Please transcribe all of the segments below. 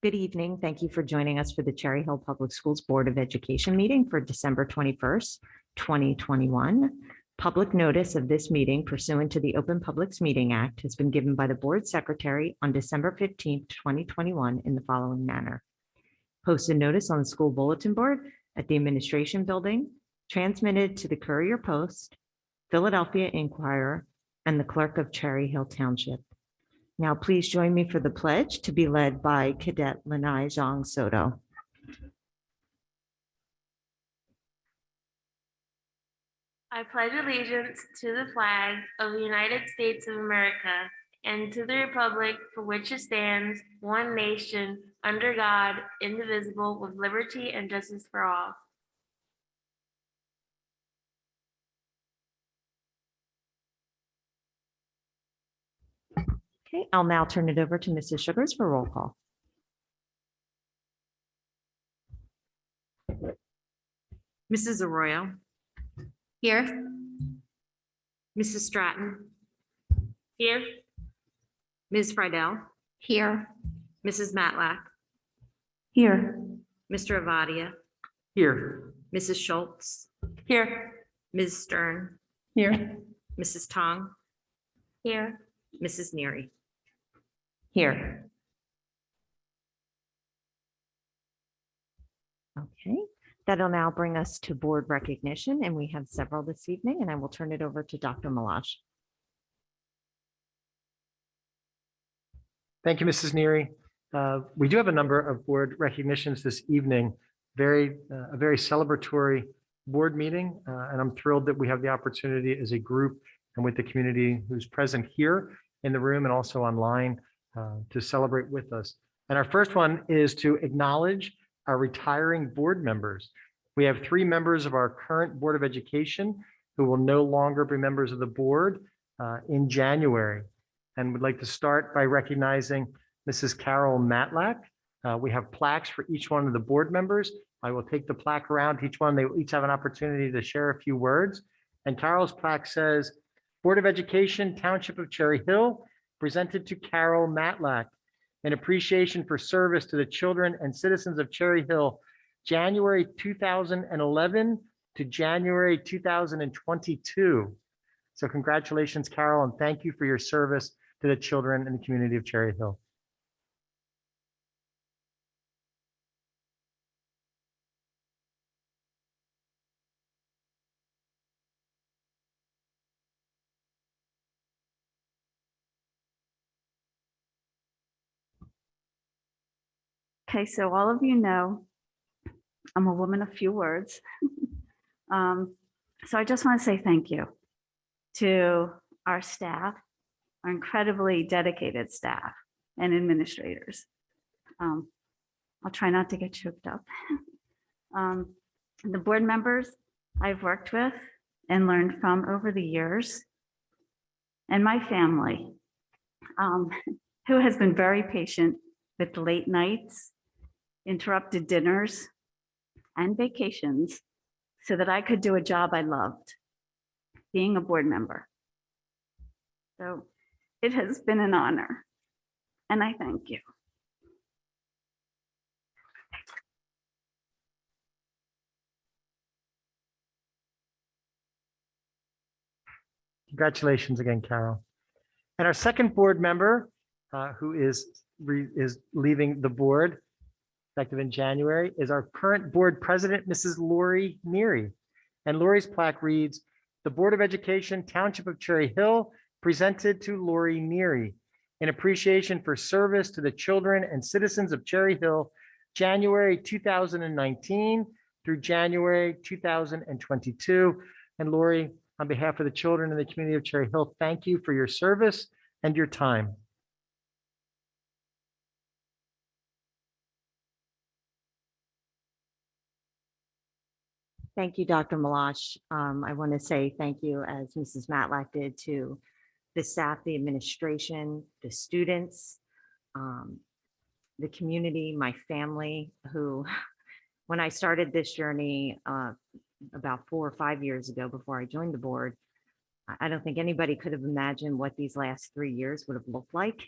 Good evening. Thank you for joining us for the Cherry Hill Public Schools Board of Education meeting for December 21st, 2021. Public notice of this meeting pursuant to the Open Publics Meeting Act has been given by the board secretary on December 15th, 2021 in the following manner. Posted notice on the school bulletin board at the administration building, transmitted to the Courier Post, Philadelphia Inquirer, and the clerk of Cherry Hill Township. Now, please join me for the pledge to be led by Cadet Lanai Zhang Soto. I pledge allegiance to the flag of the United States of America and to the republic for which it stands, one nation, under God, indivisible, with liberty and justice for all. Okay, I'll now turn it over to Mrs. Sugars for roll call. Mrs. Arroyo. Here. Mrs. Stratton. Here. Ms. Friedel. Here. Mrs. Matlack. Here. Mr. Avadia. Here. Mrs. Schultz. Here. Ms. Stern. Here. Mrs. Tong. Here. Mrs. Neary. Here. Okay, that'll now bring us to board recognition, and we have several this evening, and I will turn it over to Dr. Milosh. Thank you, Mrs. Neary. We do have a number of board recognitions this evening. A very celebratory board meeting, and I'm thrilled that we have the opportunity as a group and with the community who's present here in the room and also online to celebrate with us. And our first one is to acknowledge our retiring board members. We have 3 members of our current Board of Education who will no longer be members of the board in January. And would like to start by recognizing Mrs. Carol Matlack. We have plaques for each one of the board members. I will take the plaque around to each one. They will each have an opportunity to share a few words. And Carol's plaque says, Board of Education, Township of Cherry Hill, presented to Carol Matlack, in appreciation for service to the children and citizens of Cherry Hill, January 2011 to January 2022. So congratulations, Carol, and thank you for your service to the children and the community of Cherry Hill. Okay, so all of you know, I'm a woman of few words. So I just want to say thank you to our staff, our incredibly dedicated staff and administrators. I'll try not to get choked up. The board members I've worked with and learned from over the years, and my family, who has been very patient with the late nights, interrupted dinners, and vacations so that I could do a job I loved, being a board member. So it has been an honor, and I thank you. Congratulations again, Carol. And our second board member who is leaving the board effective in January is our current board president, Mrs. Lori Neary. And Lori's plaque reads, the Board of Education, Township of Cherry Hill, presented to Lori Neary in appreciation for service to the children and citizens of Cherry Hill, January 2019 through January 2022. And Lori, on behalf of the children and the community of Cherry Hill, thank you for your service and your time. Thank you, Dr. Milosh. I want to say thank you, as Mrs. Matlack did, to the staff, the administration, the students, the community, my family, who, when I started this journey about 4 or 5 years ago, before I joined the board, I don't think anybody could have imagined what these last 3 years would have looked like.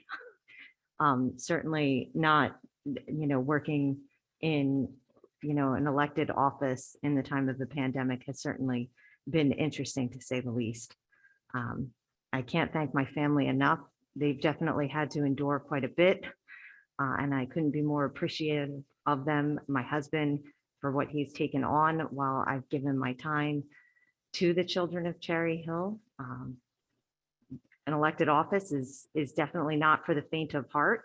Certainly not working in, an elected office in the time of the pandemic has certainly been interesting, to say the least. I can't thank my family enough. They've definitely had to endure quite a bit, and I couldn't be more appreciative of them. My husband, for what he's taken on while I've given my time to the children of Cherry Hill. An elected office is definitely not for the faint of heart.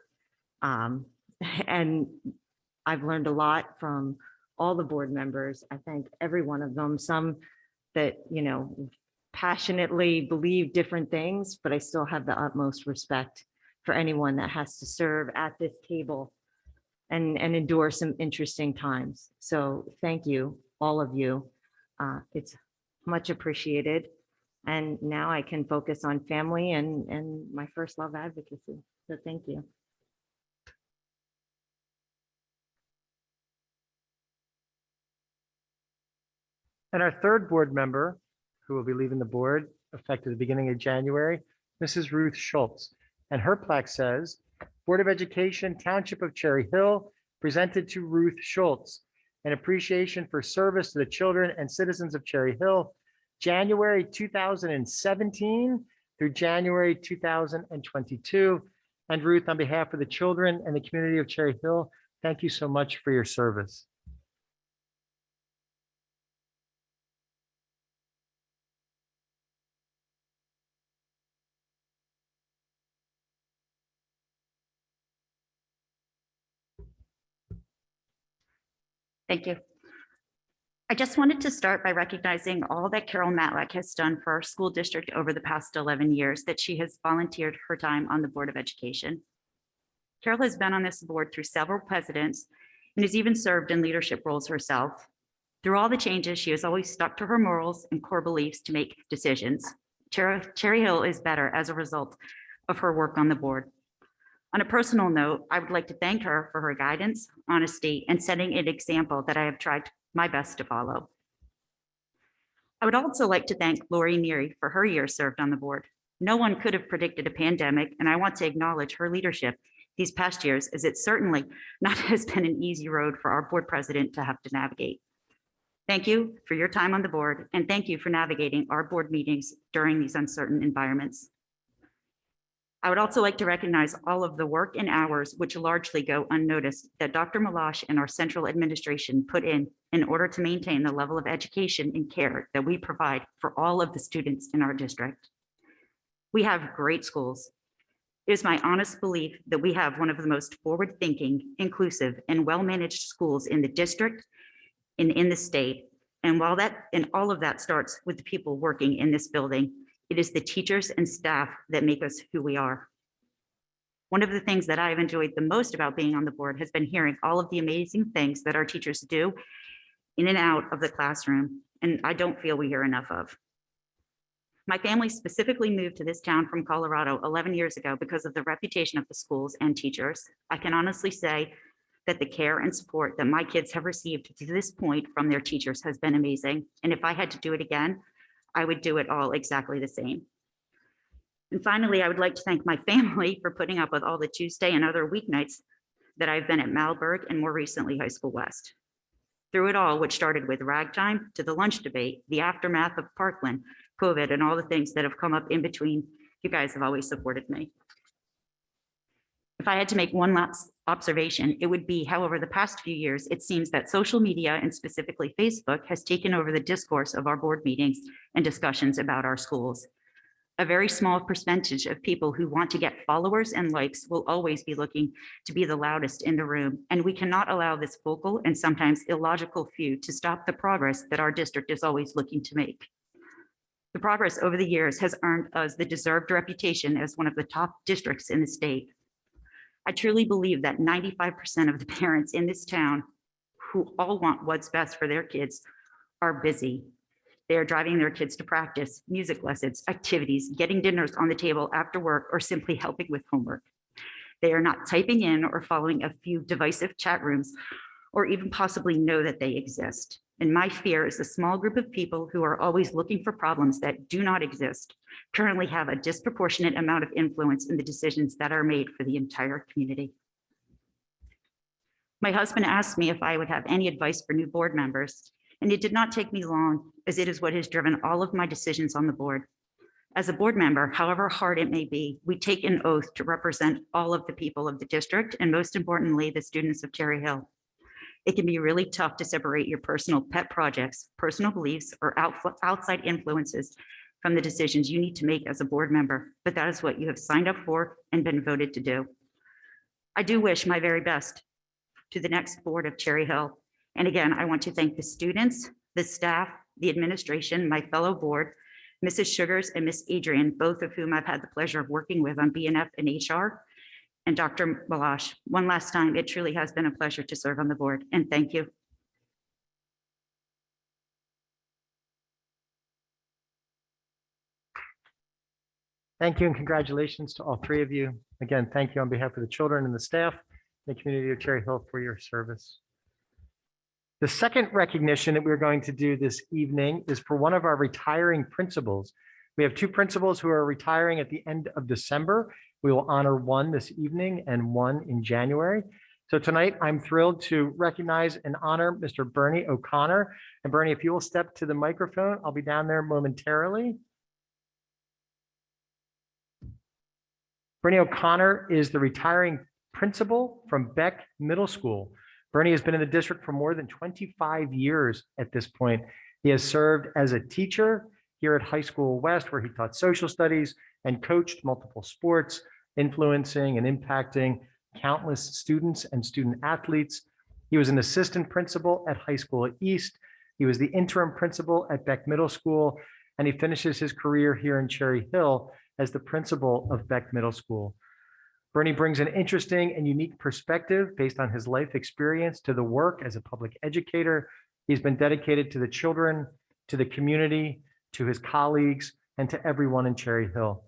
And I've learned a lot from all the board members. I thank every one of them, some that, passionately believe different things, but I still have the utmost respect for anyone that has to serve at this table and endure some interesting times. So thank you, all of you. It's much appreciated. And now I can focus on family and my first love, advocacy. So thank you. And our third board member, who will be leaving the board effective the beginning of January, Mrs. Ruth Schultz. And her plaque says, Board of Education, Township of Cherry Hill, presented to Ruth Schultz, an appreciation for service to the children and citizens of Cherry Hill, January 2017 through January 2022. And Ruth, on behalf of the children and the community of Cherry Hill, thank you so much for your service. Thank you. I just wanted to start by recognizing all that Carol Matlack has done for our school district over the past 11 years that she has volunteered her time on the Board of Education. Carol has been on this board through several presidents and has even served in leadership roles herself. Through all the changes, she has always stuck to her morals and core beliefs to make decisions. Cherry Hill is better as a result of her work on the board. On a personal note, I would like to thank her for her guidance, honesty, and setting an example that I have tried my best to follow. I would also like to thank Lori Neary for her years served on the board. No one could have predicted a pandemic, and I want to acknowledge her leadership these past years, as it certainly not has been an easy road for our board president to have to navigate. Thank you for your time on the board, and thank you for navigating our board meetings during these uncertain environments. I would also like to recognize all of the work and hours, which largely go unnoticed, that Dr. Milosh and our central administration put in order to maintain the level of education and care that we provide for all of the students in our district. We have great schools. It is my honest belief that we have one of the most forward-thinking, inclusive, and well-managed schools in the district and in the state. And while all of that starts with the people working in this building, it is the teachers and staff that make us who we are. One of the things that I've enjoyed the most about being on the board has been hearing all of the amazing things that our teachers do in and out of the classroom, and I don't feel we hear enough of. My family specifically moved to this town from Colorado 11 years ago because of the reputation of the schools and teachers. I can honestly say that the care and support that my kids have received to this point from their teachers has been amazing. And if I had to do it again, I would do it all exactly the same. And finally, I would like to thank my family for putting up with all the Tuesday and other weeknights that I've been at Malberg and more recently High School West. Through it all, which started with ragtime to the lunch debate, the aftermath of Parkland, COVID, and all the things that have come up in between, you guys have always supported me. If I had to make one last observation, it would be, however, the past few years, it seems that social media and specifically Facebook has taken over the discourse of our board meetings and discussions about our schools. A very small percentage of people who want to get followers and likes will always be looking to be the loudest in the room, and we cannot allow this vocal and sometimes illogical few to stop the progress that our district is always looking to make. The progress over the years has earned us the deserved reputation as one of the top districts in the state. I truly believe that 95% of the parents in this town who all want what's best for their kids are busy. They are driving their kids to practice, music lessons, activities, getting dinners on the table after work, or simply helping with homework. They are not typing in or following a few divisive chat rooms, or even possibly know that they exist. And my fear is a small group of people who are always looking for problems that do not exist, currently have a disproportionate amount of influence in the decisions that are made for the entire community. My husband asked me if I would have any advice for new board members, and it did not take me long, as it is what has driven all of my decisions on the board. As a board member, however hard it may be, we take an oath to represent all of the people of the district, and most importantly, the students of Cherry Hill. It can be really tough to separate your personal pet projects, personal beliefs, or outside influences from the decisions you need to make as a board member, but that is what you have signed up for and been voted to do. I do wish my very best to the next board of Cherry Hill. And again, I want to thank the students, the staff, the administration, my fellow board, Mrs. Sugars and Miss Adrian, both of whom I've had the pleasure of working with on BNF and HR, and Dr. Milosh. One last time, it truly has been a pleasure to serve on the board, and thank you. Thank you and congratulations to all three of you. Again, thank you on behalf of the children and the staff, the community of Cherry Hill for your service. The second recognition that we're going to do this evening is for one of our retiring principals. We have two principals who are retiring at the end of December. We will honor one this evening and one in January. So tonight, I'm thrilled to recognize and honor Mr. Bernie O'Connor. And Bernie, if you will step to the microphone, I'll be down there momentarily. Bernie O'Connor is the retiring principal from Beck Middle School. Bernie has been in the district for more than 25 years at this point. He has served as a teacher here at High School West, where he taught social studies and coached multiple sports, influencing and impacting countless students and student athletes. He was an assistant principal at High School East. He was the interim principal at Beck Middle School, and he finishes his career here in Cherry Hill as the principal of Beck Middle School. Bernie brings an interesting and unique perspective based on his life experience to the work as a public educator. He's been dedicated to the children, to the community, to his colleagues, and to everyone in Cherry Hill.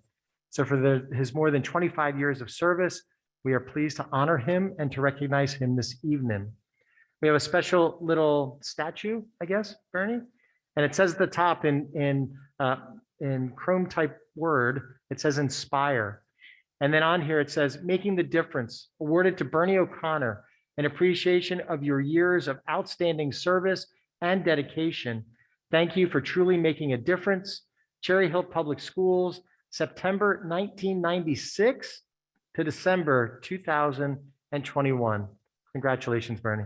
So for his more than 25 years of service, we are pleased to honor him and to recognize him this evening. We have a special little statue, I guess, Bernie, and it says at the top in Chrome type word, it says inspire. And then on here, it says, making the difference, awarded to Bernie O'Connor, in appreciation of your years of outstanding service and dedication. Thank you for truly making a difference. Cherry Hill Public Schools, September 1996 to December 2021. Congratulations, Bernie.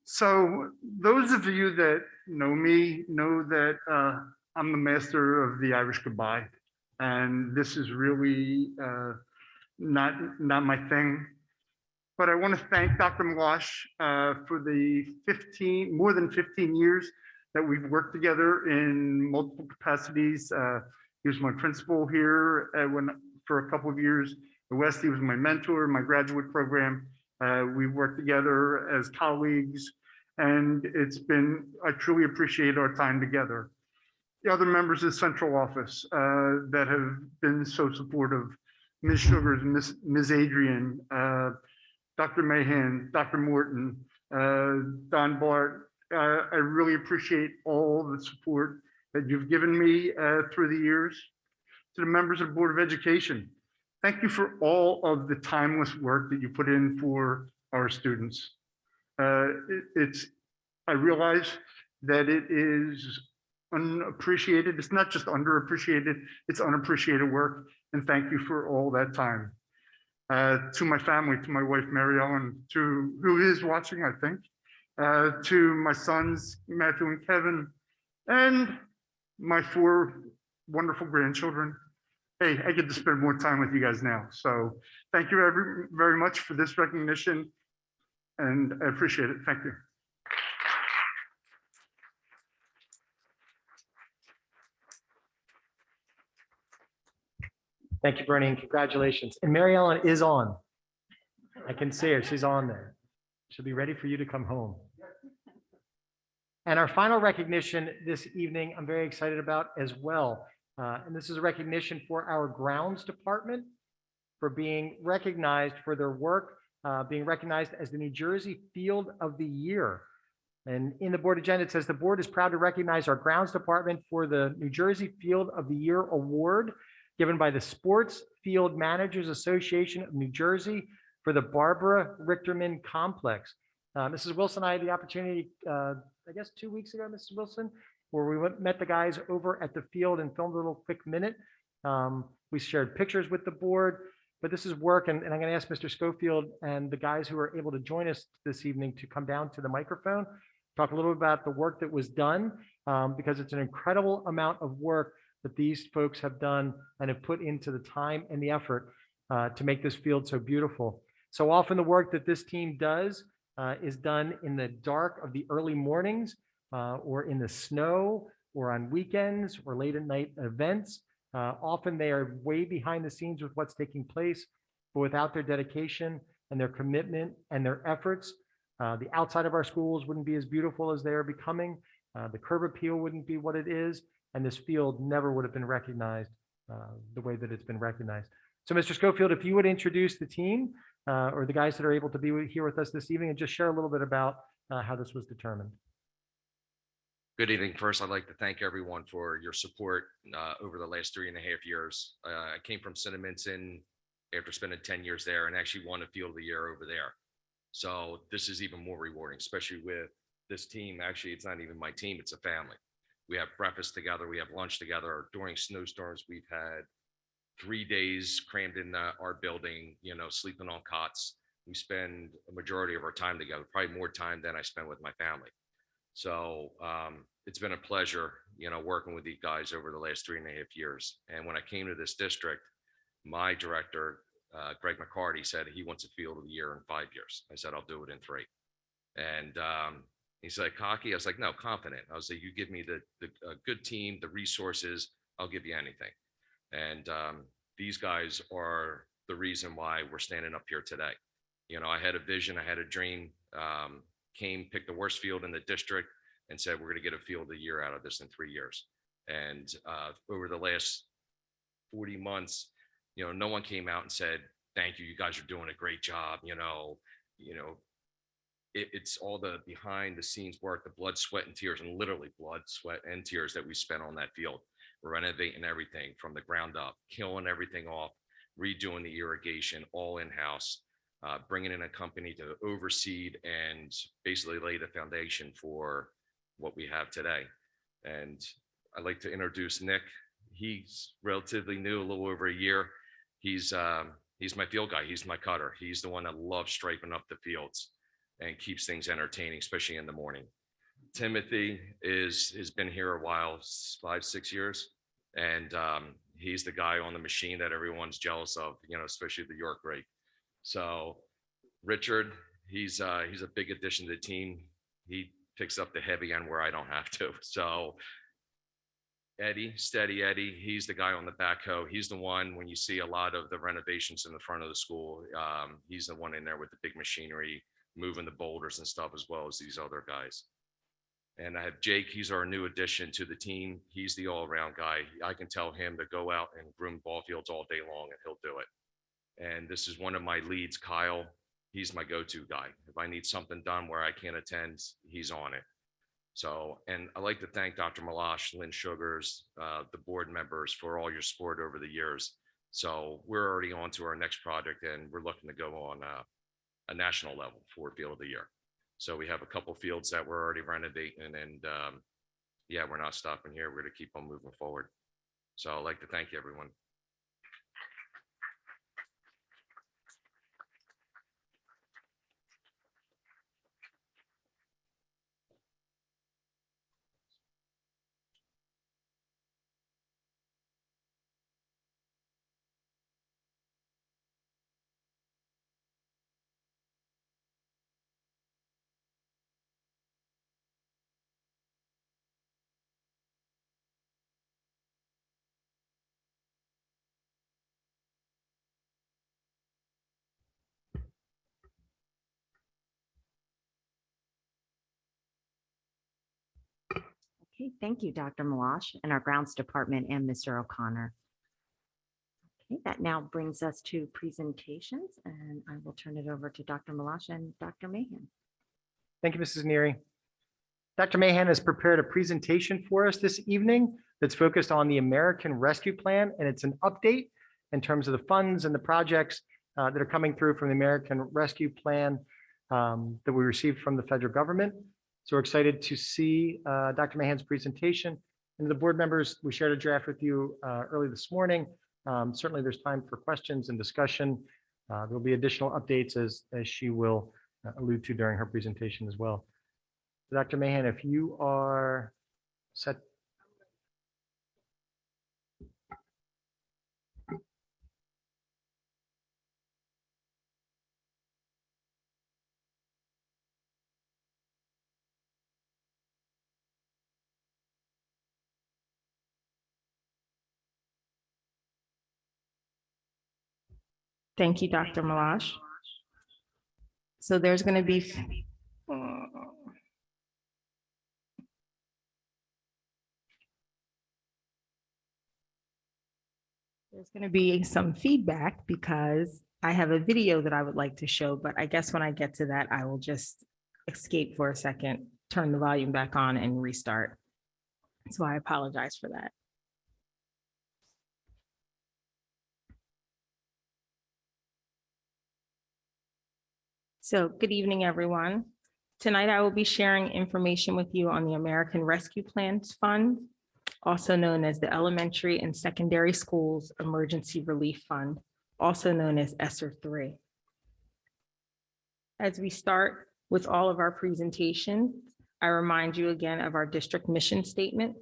So those of you that know me know that I'm the master of the Irish goodbye, and this is really not my thing. But I want to thank Dr. Milosh for the more than 15 years that we've worked together in multiple capacities. He was my principal here for a couple of years. At West, he was my mentor in my graduate program. We worked together as colleagues, and I truly appreciate our time together. The other members of the central office that have been so supportive, Ms. Sugars, Ms. Adrian, Dr. Mahan, Dr. Morton, Don Bart, I really appreciate all the support that you've given me through the years. To the members of the Board of Education, thank you for all of the timeless work that you put in for our students. I realize that it is unappreciated. It's not just underappreciated, it's unappreciated work. And thank you for all that time. To my family, to my wife, Mary Ellen, who is watching, I think, to my sons, Matthew and Kevin, and my 4 wonderful grandchildren. Hey, I get to spend more time with you guys now. So thank you very much for this recognition, and I appreciate it. Thank you. Thank you, Bernie, and congratulations. And Mary Ellen is on. I can see her, she's on there. She'll be ready for you to come home. And our final recognition this evening, I'm very excited about as well. And this is a recognition for our grounds department for being recognized for their work, being recognized as the New Jersey Field of the Year. And in the board agenda, it says the board is proud to recognize our grounds department for the New Jersey Field of the Year Award given by the Sports Field Managers Association of New Jersey for the Barbara Richterman Complex. Mrs. Wilson, I had the opportunity, I guess 2 weeks ago, Mrs. Wilson, where we met the guys over at the field and filmed a little quick minute. We shared pictures with the board, but this is work, and I'm going to ask Mr. Schofield and the guys who are able to join us this evening to come down to the microphone, talk a little bit about the work that was done, because it's an incredible amount of work that these folks have done and have put into the time and the effort to make this field so beautiful. So often the work that this team does is done in the dark of the early mornings or in the snow or on weekends or late at night events. Often they are way behind the scenes with what's taking place, but without their dedication and their commitment and their efforts, the outside of our schools wouldn't be as beautiful as they are becoming. The curb appeal wouldn't be what it is, and this field never would have been recognized the way that it's been recognized. So Mr. Schofield, if you would introduce the team or the guys that are able to be here with us this evening and just share a little bit about how this was determined. Good evening. First, I'd like to thank everyone for your support over the last 3.5 years. I came from Cinnaminson after spending 10 years there and actually won a Field of the Year over there. So this is even more rewarding, especially with this team. Actually, it's not even my team, it's a family. We have breakfast together, we have lunch together. During snowstorms, we've had 3 days crammed in our building, you know, sleeping on cots. We spend a majority of our time together, probably more time than I spend with my family. So it's been a pleasure, you know, working with these guys over the last 3.5 years. And when I came to this district, my director, Greg McCarty, said he wants a Field of the Year in 5 years. I said, I'll do it in 3. And he's like, cocky. I was like, no, confident. I was like, you give me the good team, the resources, I'll give you anything. And these guys are the reason why we're standing up here today. You know, I had a vision, I had a dream, picked the worst field in the district and said, we're going to get a Field of the Year out of this in 3 years. And over the last 40 months, you know, no one came out and said, thank you, you guys are doing a great job. It's all the behind the scenes work, the blood, sweat, and tears, and literally blood, sweat, and tears that we spent on that field. We're renovating everything from the ground up, killing everything off, redoing the irrigation, all in-house, bringing in a company to oversee and basically lay the foundation for what we have today. And I'd like to introduce Nick. He's relatively new, a little over a year. He's my field guy. He's my cutter. He's the one that loves striping up the fields and keeps things entertaining, especially in the morning. Timothy has been here a while, 5-6 years, and he's the guy on the machine that everyone's jealous of, you know, especially the York rake. So Richard, he's a big addition to the team. He picks up the heavy end where I don't have to. So Eddie, steady Eddie, he's the guy on the backhoe. He's the one, when you see a lot of the renovations in the front of the school, he's the one in there with the big machinery, moving the boulders and stuff, as well as these other guys. And I have Jake, he's our new addition to the team. He's the all-around guy. I can tell him to go out and groom ball fields all day long and he'll do it. And this is one of my leads, Kyle. He's my go-to guy. If I need something done where I can't attend, he's on it. So, and I'd like to thank Dr. Milosh, Lynn Sugars, the board members for all your support over the years. So we're already on to our next project and we're looking to go on a national level for Field of the Year. So we have a couple fields that we're already renovating, and yeah, we're not stopping here. We're going to keep on moving forward. So I'd like to thank you, everyone. Okay, thank you, Dr. Milosh, and our grounds department and Mr. O'Connor. Okay, that now brings us to presentations, and I will turn it over to Dr. Milosh and Dr. Mahan. Thank you, Mrs. Neary. Dr. Mahan has prepared a presentation for us this evening that's focused on the American Rescue Plan, and it's an update in terms of the funds and the projects that are coming through from the American Rescue Plan that we received from the federal government. So we're excited to see Dr. Mahan's presentation. And the board members, we shared a draft with you early this morning. Certainly there's time for questions and discussion. There'll be additional updates as she will allude to during her presentation as well. Dr. Mahan, if you are set. Thank you, Dr. Milosh. So there's going to be some feedback because I have a video that I would like to show, but I guess when I get to that, I will just escape for a second, turn the volume back on and restart. So I apologize for that. So good evening, everyone. Tonight, I will be sharing information with you on the American Rescue Plan Fund, also known as the Elementary and Secondary Schools Emergency Relief Fund, also known as ESSER 3. As we start with all of our presentations, I remind you again of our district mission statement.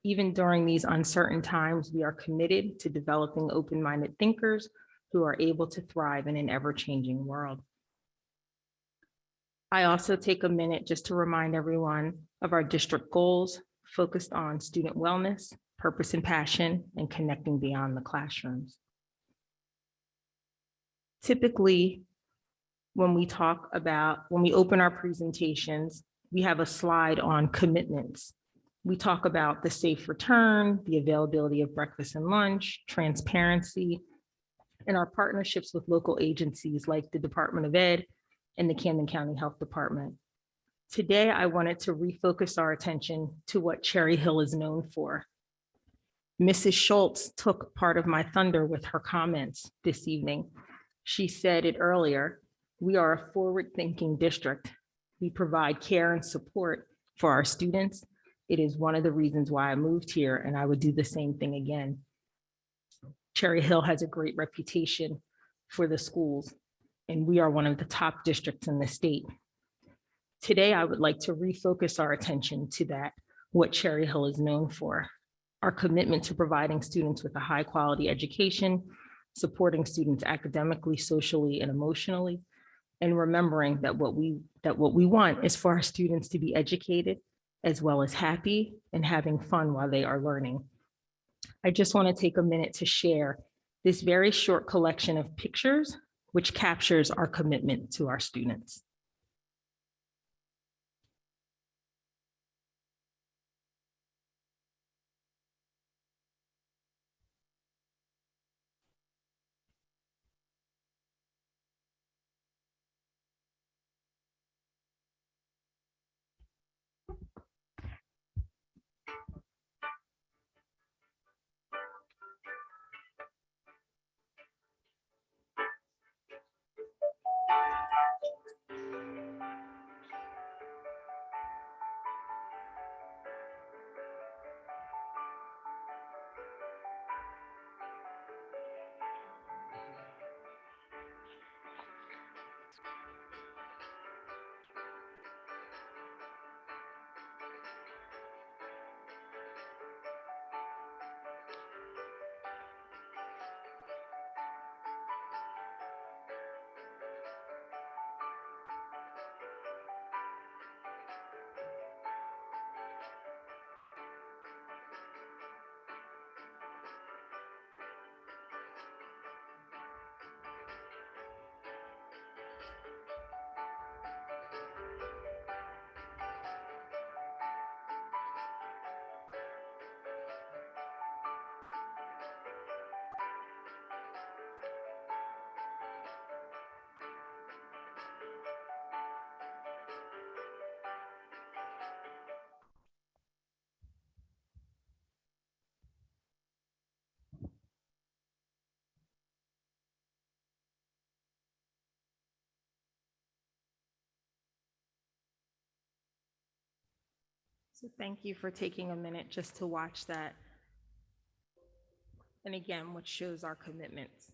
Even during these uncertain times, we are committed to developing open-minded thinkers who are able to thrive in an ever-changing world. I also take a minute just to remind everyone of our district goals focused on student wellness, purpose and passion, and connecting beyond the classrooms. Typically, when we open our presentations, we have a slide on commitments. We talk about the safe return, the availability of breakfast and lunch, transparency, and our partnerships with local agencies like the Department of Ed and the Camden County Health Department. Today, I wanted to refocus our attention to what Cherry Hill is known for. Mrs. Schultz took part of my thunder with her comments this evening. She said it earlier, we are a forward-thinking district. We provide care and support for our students. It is one of the reasons why I moved here, and I would do the same thing again. Cherry Hill has a great reputation for the schools, and we are one of the top districts in the state. Today, I would like to refocus our attention to that, what Cherry Hill is known for, our commitment to providing students with a high quality education, supporting students academically, socially, and emotionally, and remembering that what we want is for our students to be educated as well as happy and having fun while they are learning. I just want to take a minute to share this very short collection of pictures which captures our commitment to our students. So thank you for taking a minute just to watch that. And again, which shows our commitments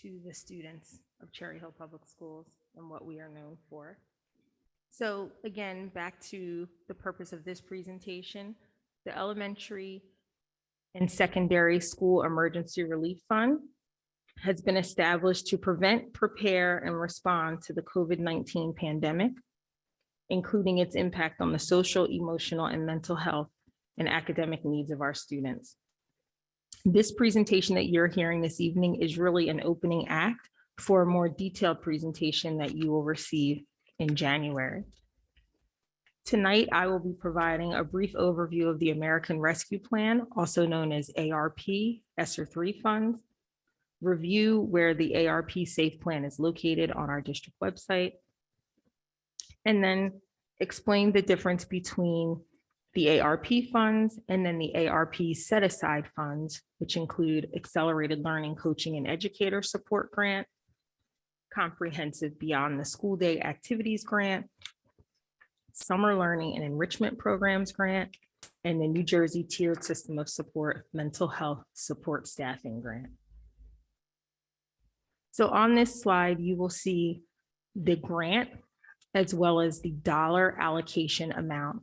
to the students of Cherry Hill Public Schools and what we are known for. So again, back to the purpose of this presentation, the Elementary and Secondary School Emergency Relief Fund has been established to prevent, prepare, and respond to the COVID-19 pandemic, including its impact on the social, emotional, and mental health and academic needs of our students. This presentation that you're hearing this evening is really an opening act for a more detailed presentation that you will receive in January. Tonight, I will be providing a brief overview of the American Rescue Plan, also known as ARP, ESSER 3 funds, review where the ARP SAFE Plan is located on our district website, and then explain the difference between the ARP funds and then the ARP set-aside funds, which include Accelerated Learning, Coaching, and Educator Support Grant, Comprehensive Beyond the School Day Activities Grant, Summer Learning and Enrichment Programs Grant, and the New Jersey Tiered System of Support Mental Health Support Staffing Grant. So on this slide, you will see the grant as well as the dollar allocation amount.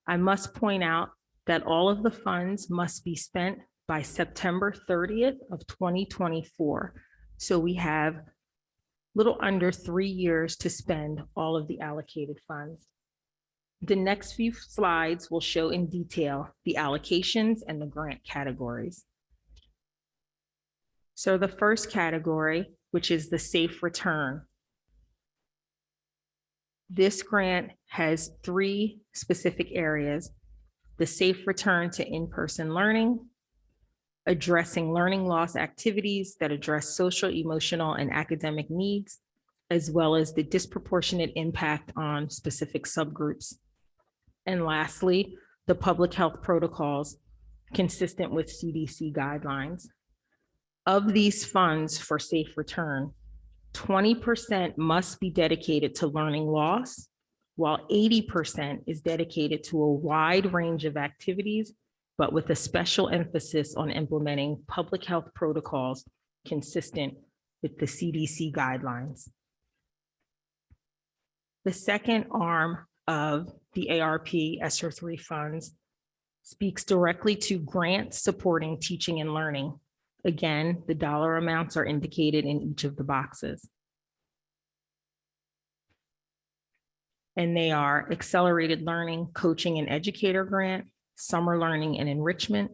I must point out that all of the funds must be spent by September 30th of 2024. So we have a little under 3 years to spend all of the allocated funds. The next few slides will show in detail the allocations and the grant categories. So the first category, which is the safe return. This grant has 3 specific areas: the safe return to in-person learning, addressing learning loss activities that address social, emotional, and academic needs, as well as the disproportionate impact on specific subgroups. And lastly, the public health protocols consistent with CDC guidelines. Of these funds for safe return, 20% must be dedicated to learning loss, while 80% is dedicated to a wide range of activities, but with a special emphasis on implementing public health protocols consistent with the CDC guidelines. The second arm of the ARP ESSER 3 funds speaks directly to grants supporting teaching and learning. Again, the dollar amounts are indicated in each of the boxes. And they are Accelerated Learning, Coaching, and Educator Grant, Summer Learning and Enrichment,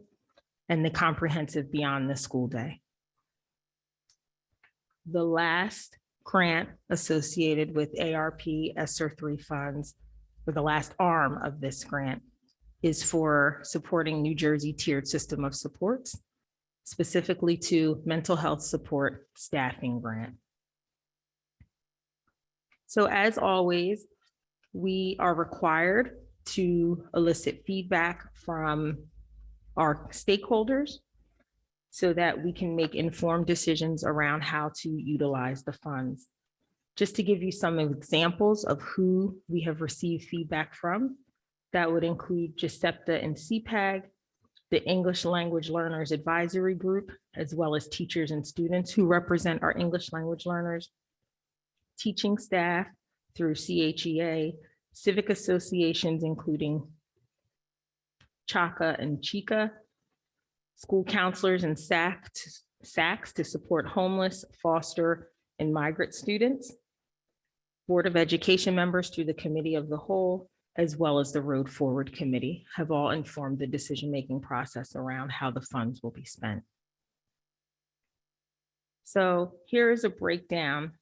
and the Comprehensive Beyond the School Day. The last grant associated with ARP ESSER 3 funds, or the last arm of this grant, is for supporting New Jersey Tiered System of Supports, specifically to mental health support staffing grant. So as always, we are required to elicit feedback from our stakeholders so that we can make informed decisions around how to utilize the funds. Just to give you some examples of who we have received feedback from, that would include GISEPTA and CPAG, the English Language Learners Advisory Group, as well as teachers and students who represent our English language learners, teaching staff through CHEA, civic associations, including CHACA and CHICA, school counselors and SACs to support homeless, foster, and migrant students, Board of Education members through the Committee of the Whole, as well as the Road Forward Committee, have all informed the decision-making process around how the funds will be spent. So here is a breakdown.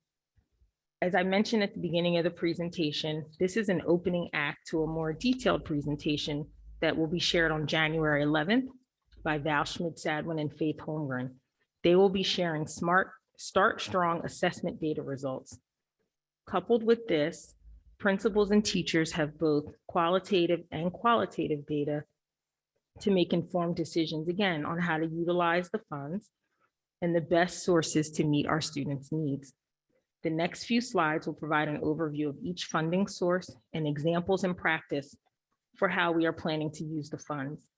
As I mentioned at the beginning of the presentation, this is an opening act to a more detailed presentation that will be shared on January 11th by Val Schmidt-Sadwin and Faith Holmgren. They will be sharing Start Strong assessment data results. Coupled with this, principals and teachers have both qualitative and qualitative data to make informed decisions, again, on how to utilize the funds and the best sources to meet our students' needs. The next few slides will provide an overview of each funding source and examples in practice for how we are planning to use the funds.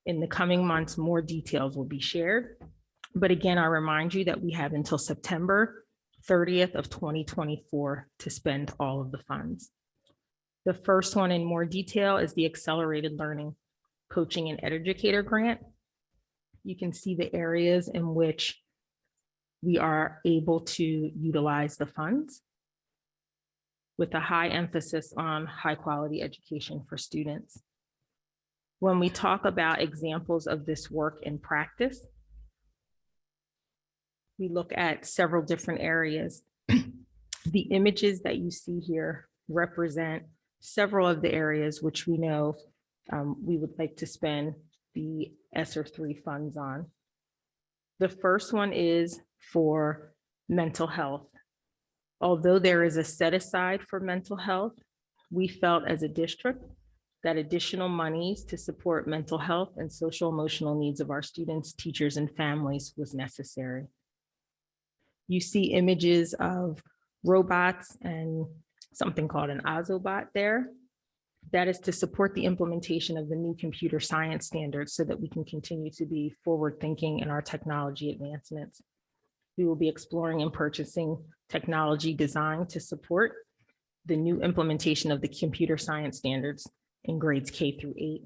In the coming months, more details will be shared. But again, I remind you that we have until September 30th of 2024 to spend all of the funds. The first one in more detail is the Accelerated Learning Coaching and Educator Grant. You can see the areas in which we are able to utilize the funds with a high emphasis on high quality education for students. When we talk about examples of this work in practice, we look at several different areas. The images that you see here represent several of the areas which we know we would like to spend the ESSER 3 funds on. The first one is for mental health. Although there is a set aside for mental health, we felt as a district that additional monies to support mental health and social emotional needs of our students, teachers, and families was necessary. You see images of robots and something called an Ozobot there. That is to support the implementation of the new computer science standards so that we can continue to be forward-thinking in our technology advancements. We will be exploring and purchasing technology designed to support the new implementation of the computer science standards in grades K through 8.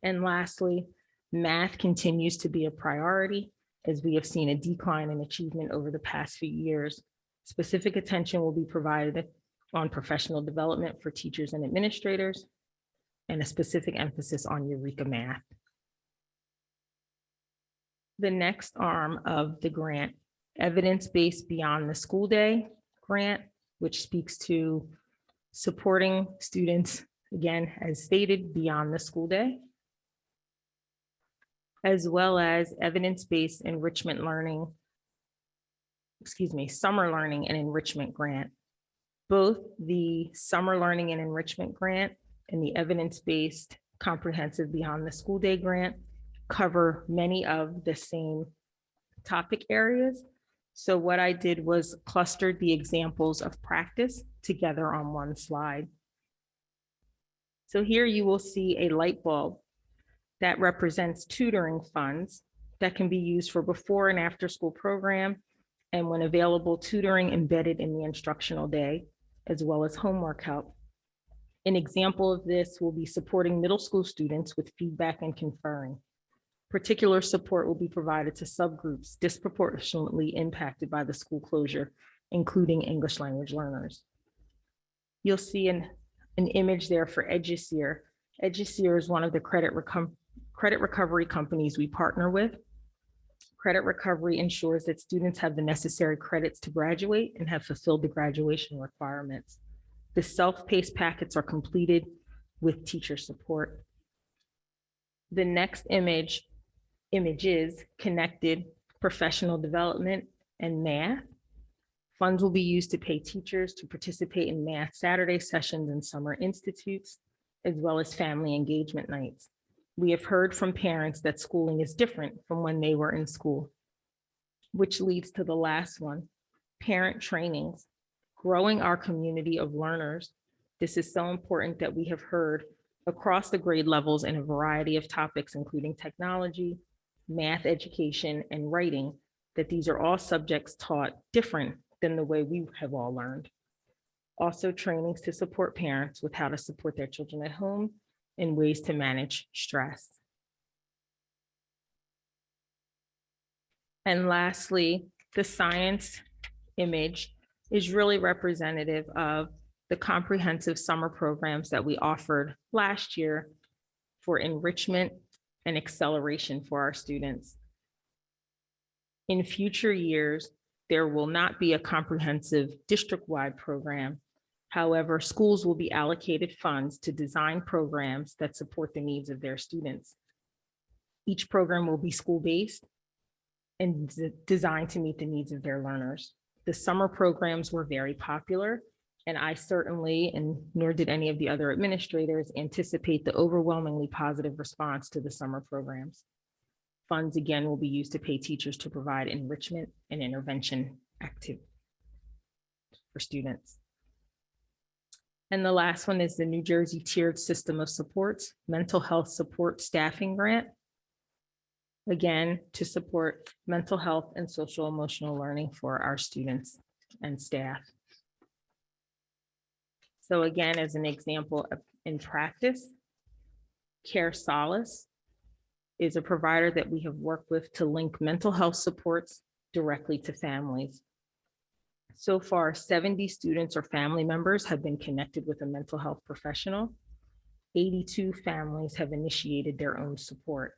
And lastly, math continues to be a priority as we have seen a decline in achievement over the past few years. Specific attention will be provided on professional development for teachers and administrators, and a specific emphasis on Eureka Math. The next arm of the grant, Evidence-Based Beyond the School Day grant, which speaks to supporting students, again, as stated, beyond the school day, as well as evidence-based enrichment learning, summer learning and enrichment grant. Both the summer learning and enrichment grant and the evidence-based comprehensive beyond the school day grant cover many of the same topic areas. So what I did was clustered the examples of practice together on one slide. So here you will see a light bulb that represents tutoring funds that can be used for before and after school program, and when available, tutoring embedded in the instructional day, as well as homework help. An example of this will be supporting middle school students with feedback and conferring. Particular support will be provided to subgroups disproportionately impacted by the school closure, including English language learners. You'll see an image there for EduSeer. EduSeer is one of the credit recovery companies we partner with. Credit recovery ensures that students have the necessary credits to graduate and have fulfilled the graduation requirements. The self-paced packets are completed with teacher support. The next images connected professional development and math. Funds will be used to pay teachers to participate in math Saturday sessions and summer institutes, as well as family engagement nights. We have heard from parents that schooling is different from when they were in school, which leads to the last one, parent trainings. Growing our community of learners. This is so important that we have heard across the grade levels in a variety of topics, including technology, math education, and writing, that these are all subjects taught different than the way we have all learned. Also trainings to support parents with how to support their children at home and ways to manage stress. And lastly, the science image is really representative of the comprehensive summer programs that we offered last year for enrichment and acceleration for our students. In future years, there will not be a comprehensive district-wide program. However, schools will be allocated funds to design programs that support the needs of their students. Each program will be school-based and designed to meet the needs of their learners. The summer programs were very popular, and I certainly, and nor did any of the other administrators, anticipate the overwhelmingly positive response to the summer programs. Funds again will be used to pay teachers to provide enrichment and intervention activities. for students. And the last one is the New Jersey Tiered System of Supports Mental Health Support Staffing Grant. Again, to support mental health and social emotional learning for our students and staff. So again, as an example in practice, Care Solace is a provider that we have worked with to link mental health supports directly to families. So far, 70 students or family members have been connected with a mental health professional. 82 families have initiated their own support.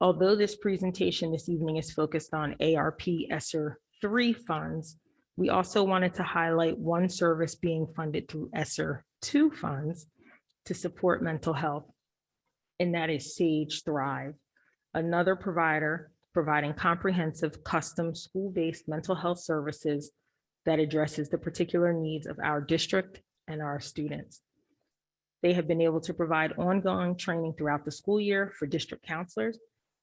Although this presentation this evening is focused on ARP ESSER 3 funds, we also wanted to highlight one service being funded through ESSER 2 funds to support mental health, and that is Sage Thrive, another provider providing comprehensive custom school-based mental health services that addresses the particular needs of our district and our students. They have been able to provide ongoing training throughout the school year for district counselors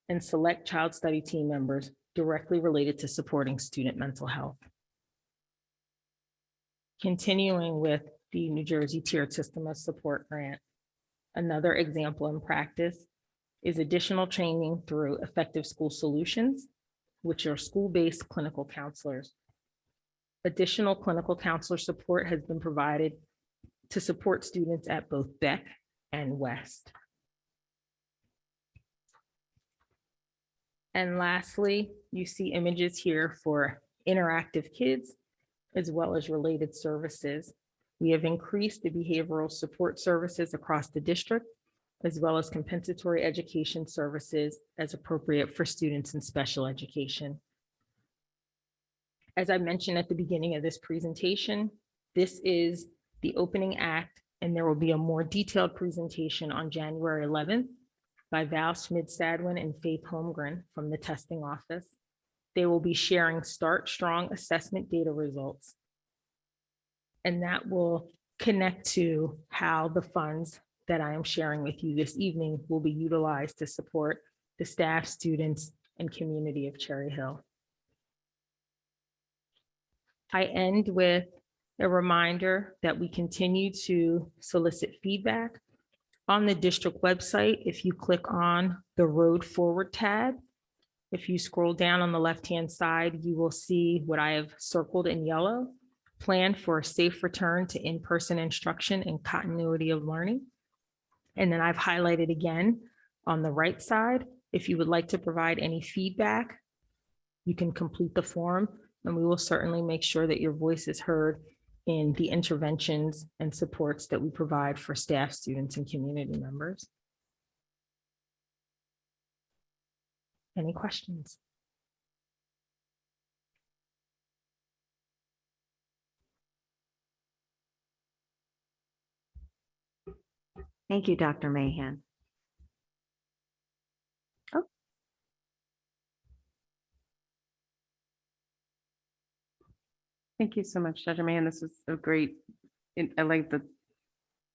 and select child study team members directly related to supporting student mental health. Continuing with the New Jersey Tiered System of Support Grant, another example in practice is additional training through Effective School Solutions, which are school-based clinical counselors. Additional clinical counselor support has been provided to support students at both Beck and West. And lastly, you see images here for Interactive Kids, as well as related services. We have increased the behavioral support services across the district, as well as compensatory education services as appropriate for students in special education. As I mentioned at the beginning of this presentation, this is the opening act, and there will be a more detailed presentation on January 11th by Val Schmid-Sadwin and Faith Holmgren from the testing office. They will be sharing Start Strong assessment data results, and that will connect to how the funds that I am sharing with you this evening will be utilized to support the staff, students, and community of Cherry Hill. I end with a reminder that we continue to solicit feedback. On the district website, if you click on the Road Forward tab, if you scroll down on the left-hand side, you will see what I have circled in yellow, Plan for a Safe Return to In-Person Instruction and Continuity of Learning. And then I've highlighted again on the right side, if you would like to provide any feedback, you can complete the form, and we will certainly make sure that your voice is heard in the interventions and supports that we provide for staff, students, and community members. Any questions? Thank you, Dr. Mahan. Oh. Thank you so much, Dr. Mahan. This is a great, I like the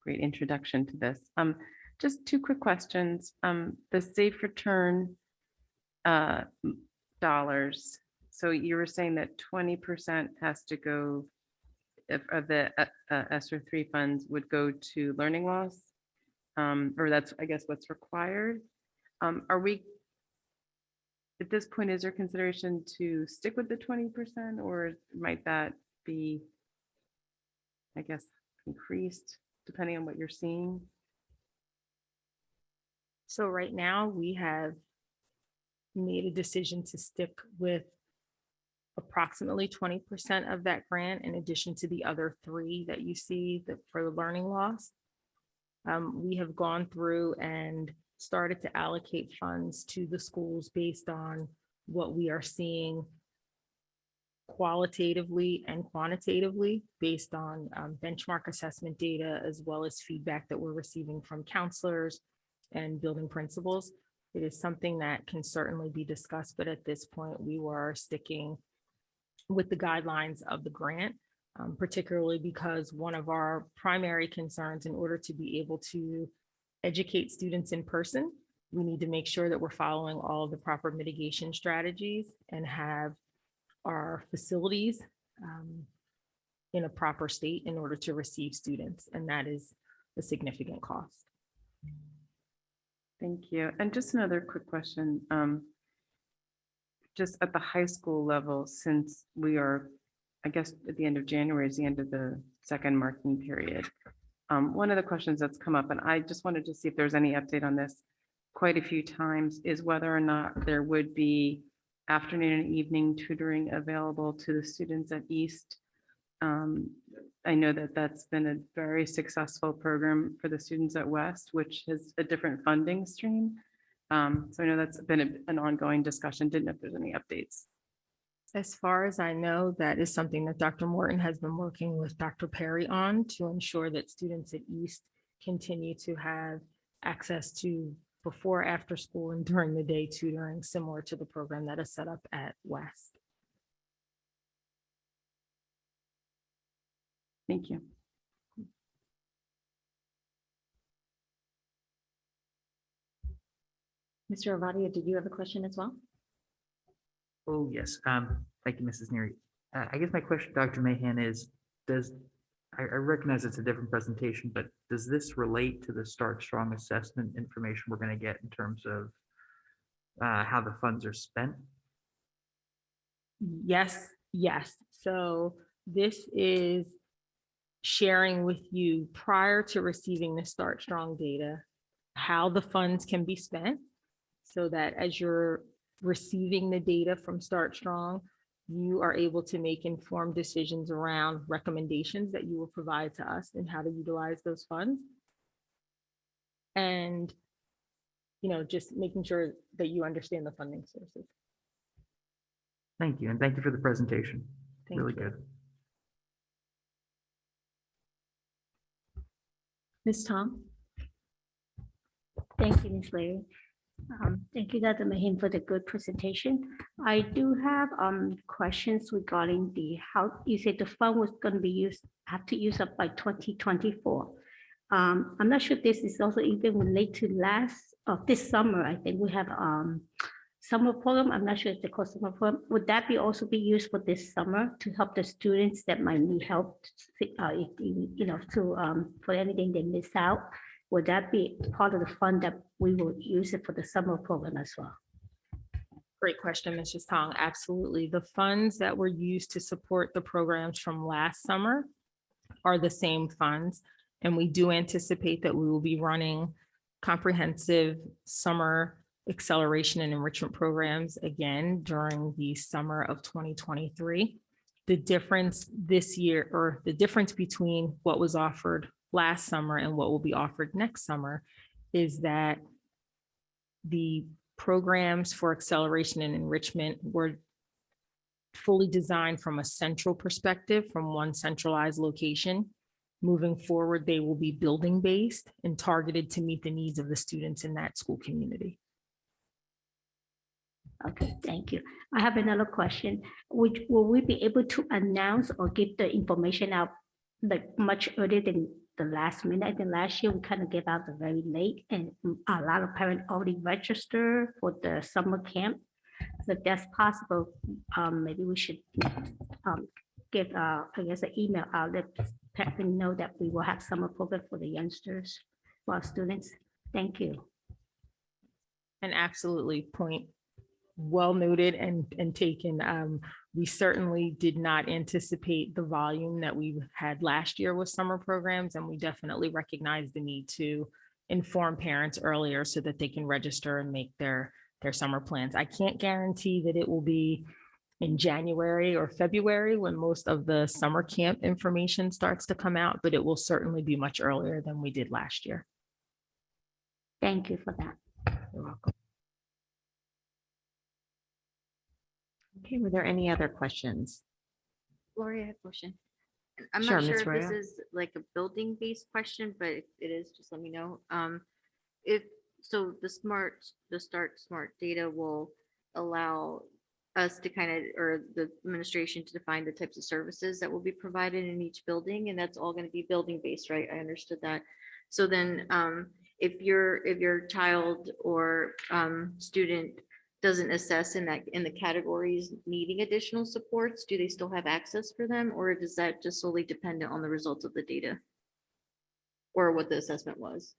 great introduction to this. Just two quick questions. The safe return dollars. So you were saying that 20% has to go, if of the ESSER 3 funds would go to learning loss, or that's, I guess, what's required. Are we, at this point, is there consideration to stick with the 20%, or might that be, I guess, increased depending on what you're seeing? So right now we have made a decision to stick with approximately 20% of that grant, in addition to the other 3 that you see that for the learning loss. We have gone through and started to allocate funds to the schools based on what we are seeing qualitatively and quantitatively, based on benchmark assessment data, as well as feedback that we're receiving from counselors and building principals. It is something that can certainly be discussed, but at this point we were sticking with the guidelines of the grant, particularly because one of our primary concerns, in order to be able to educate students in person, we need to make sure that we're following all of the proper mitigation strategies and have our facilities in a proper state in order to receive students, and that is a significant cost. Thank you. And just another quick question. Just at the high school level, since we are, I guess, at the end of January is the end of the second marking period. One of the questions that's come up, and I just wanted to see if there's any update on this quite a few times, is whether or not there would be afternoon and evening tutoring available to the students at East. I know that that's been a very successful program for the students at West, which has a different funding stream. So I know that's been an ongoing discussion. Didn't know if there's any updates. As far as I know, that is something that Dr. Morton has been working with Dr. Perry on to ensure that students at East continue to have access to before, after school, and during the day tutoring, similar to the program that is set up at West. Thank you. Mr. Avadia, did you have a question as well? Oh, yes. Thank you, Mrs. Neary. I guess my question, Dr. Mahan, is I recognize it's a different presentation, but does this relate to the Start Strong assessment information we're going to get in terms of how the funds are spent? Yes. So this is sharing with you prior to receiving the Start Strong data, how the funds can be spent, so that as you're receiving the data from Start Strong, you are able to make informed decisions around recommendations that you will provide to us and how to utilize those funds. And, just making sure that you understand the funding sources. Thank you. And thank you for the presentation. Thank Really you. good. Ms. Tom? Thank you, Ms. Larry. Thank you, Dr. Mahin, for the good presentation. I do have questions regarding how you said the fund was going to be have to use up by 2024. I'm not sure if this is also even related to this summer. I think we have summer program. I'm not sure if the cost summer program would that be also be used for this summer to help the students that might need help, for anything they miss out. Would that be part of the fund that we will use it for the summer program as well? Great question, Mrs. Tong. Absolutely. The funds that were used to support the programs from last summer are the same funds. And we do anticipate that we will be running comprehensive summer acceleration and enrichment programs again during the summer of 2023. The difference this year, or the difference between what was offered last summer and what will be offered next summer, is that the programs for acceleration and enrichment were fully designed from a central perspective, from one centralized location. Moving forward, they will be building-based and targeted to meet the needs of the students in that school community. Okay, thank you. I have another question. Will we be able to announce or give the information out like much earlier than the last minute? I think last year we kind of gave out the very late, and a lot of parents already registered for the summer camp. So if that's possible, maybe we should give, I guess, an email out that parents know that we will have summer program for the youngsters, for our students. Thank you. And absolutely, point well noted and taken. We certainly did not anticipate the volume that we had last year with summer programs, and we definitely recognize the need to inform parents earlier so that they can register and make their summer plans. I can't guarantee that it will be in January or February when most of the summer camp information starts to come out, but it will certainly be much earlier than we did last year. Thank you for that. You're welcome. Okay, were there any other questions? Lori, I have a question. I'm Sure, not sure Ms. if Roya. this is like a building-based question, but if it is, just let me know. So the Start Smart data will allow us to or the administration to define the types of services that will be provided in each building, and that's all going to be building-based, right? I understood that. So then if your child or student doesn't assess in the categories needing additional supports, do they still have access for them, or does that just solely dependent on the results of the data? Or what the assessment was?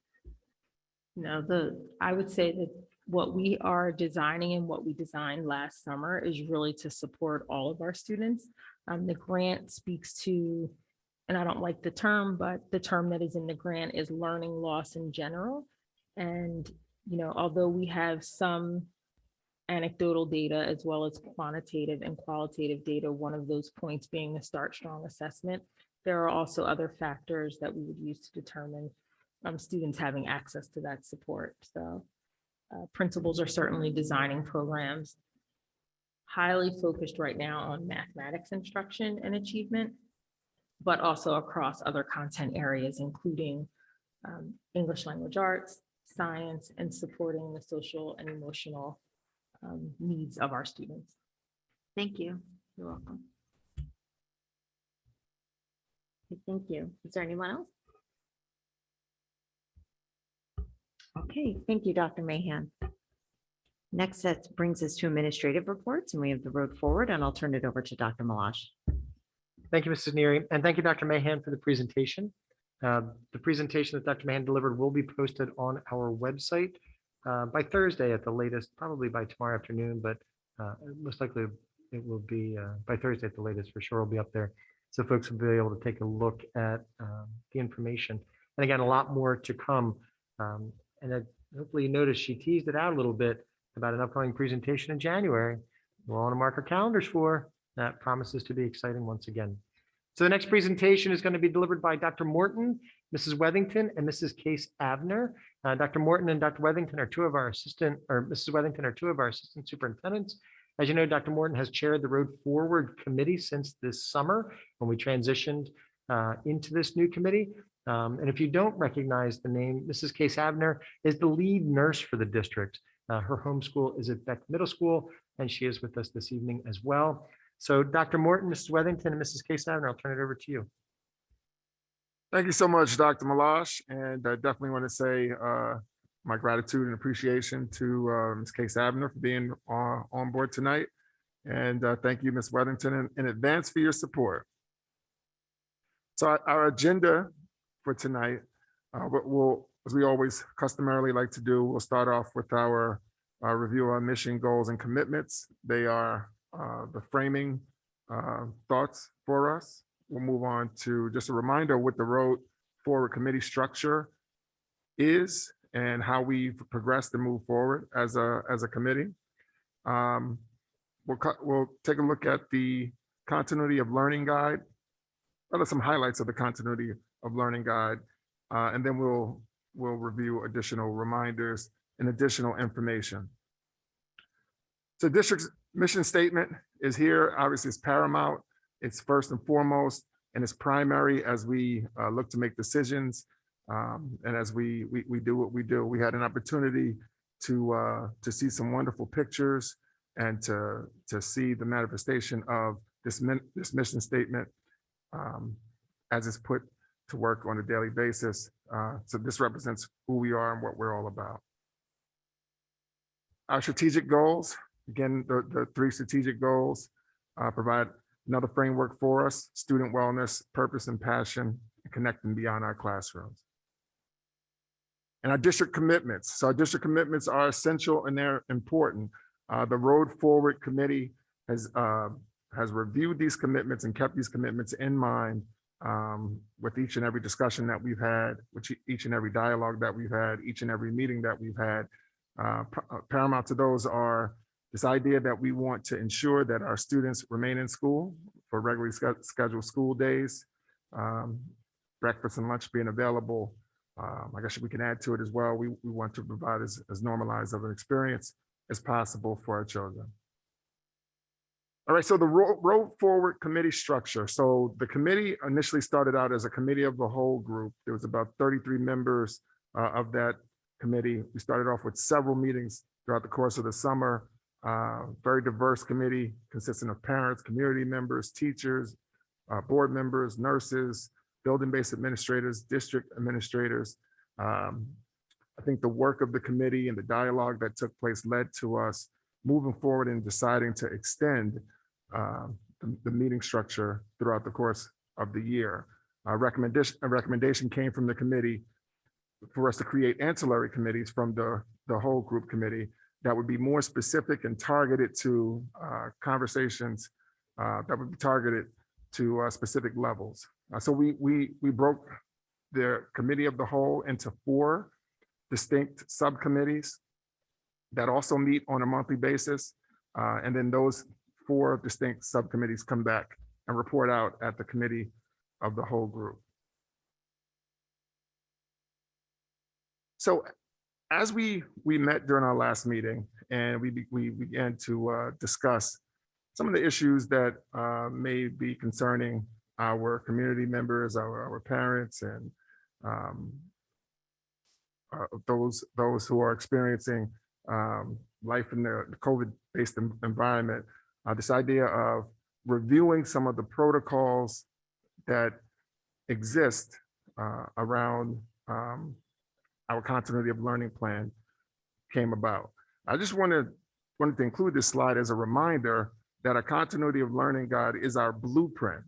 No, I would say that what we are designing and what we designed last summer is really to support all of our students. The grant speaks to, and I don't like the term, but the term that is in the grant is learning loss in general. And, although we have some anecdotal data as well as quantitative and qualitative data, one of those points being the Start Strong assessment, there are also other factors that we would use to determine students having access to that support. So principals are certainly designing programs highly focused right now on mathematics instruction and achievement, but also across other content areas, including English language arts, science, and supporting the social and emotional needs of our students. Thank you. You're welcome. Thank you. Is there anyone else? Okay, thank you, Dr. Mahan. Next, that brings us to administrative reports, and we have the road forward, and I'll turn it over to Dr. Milosh. Thank you, Mrs. Neary, and thank you, Dr. Mahan, for the presentation. The presentation that Dr. Mahan delivered will be posted on our website by Thursday at the latest, probably by tomorrow afternoon, but most likely it will be by Thursday at the latest, for sure, it'll be up there. So folks will be able to take a look at the information. And again, a lot more to come. Hopefully you noticed she teased it out a little bit about an upcoming presentation in January. We'll want to mark our calendars for. That promises to be exciting once again. So the next presentation is going to be delivered by Dr. Morton, Mrs. Wethington, and Mrs. Case Abner. Dr. Morton and Dr. Wethington are two of our assistant, or Mrs. Wethington are two of our assistant superintendents. As you know, Dr. Morton has chaired the Road Forward Committee since this summer when we transitioned into this new committee. And if you don't recognize the name, Mrs. Case Abner is the lead nurse for the district. Her home school is at Beck Middle School, and she is with us this evening as well. So Dr. Morton, Mrs. Wethington, and Mrs. Case Abner, I'll turn it over to you. Thank you so much, Dr. Milosh, and I definitely want to say my gratitude and appreciation to Ms. Case Abner for being on board tonight. And thank you, Ms. Wethington, in advance for your support. So our agenda for tonight, as we always customarily like to do, we'll start off with our review of our mission, goals, and commitments. They are the framing thoughts for us. We'll move on to just a reminder what the Road Forward Committee structure is and how we've progressed and moved forward as a committee. We'll take a look at the continuity of learning guide, some highlights of the continuity of learning guide, and then we'll review additional reminders and additional information. So district's mission statement is here. Obviously, it's paramount. It's first and foremost, and it's primary as we look to make decisions and as we do what we do. We had an opportunity to see some wonderful pictures and to see the manifestation of this mission statement as it's put to work on a daily basis. So this represents who we are and what we're all about. Our strategic goals, again, the three strategic goals provide another framework for us: student wellness, purpose and passion, and connecting beyond our classrooms. And our district commitments. So our district commitments are essential and they're important. The Road Forward Committee has reviewed these commitments and kept these commitments in mind with each and every discussion that we've had, with each and every dialogue that we've had, each and every meeting that we've had. Paramount to those are this idea that we want to ensure that our students remain in school for regularly scheduled school days, breakfast and lunch being available. I guess we can add to it as well. We want to provide as normalized of an experience as possible for our children. All right, so the Road Forward Committee structure. So the committee initially started out as a committee of the whole group. There was about 33 members of that committee. We started off with several meetings throughout the course of the summer. Very diverse committee consisting of parents, community members, teachers, board members, nurses, building-based administrators, district administrators. I think the work of the committee and the dialogue that took place led to us moving forward and deciding to extend the meeting structure throughout the course of the year. A recommendation came from the committee for us to create ancillary committees from the whole group committee that would be more specific and targeted to conversations that would be targeted to specific levels. So we broke the committee of the whole into 4 distinct subcommittees that also meet on a monthly basis. And then those 4 distinct subcommittees come back and report out at the committee of the whole group. So as we met during our last meeting and we began to discuss some of the issues that may be concerning our community members, our parents, and those who are experiencing life in the COVID-based environment, this idea of reviewing some of the protocols that exist around our continuity of learning plan came about. I just wanted to include this slide as a reminder that a continuity of learning guide is our blueprint.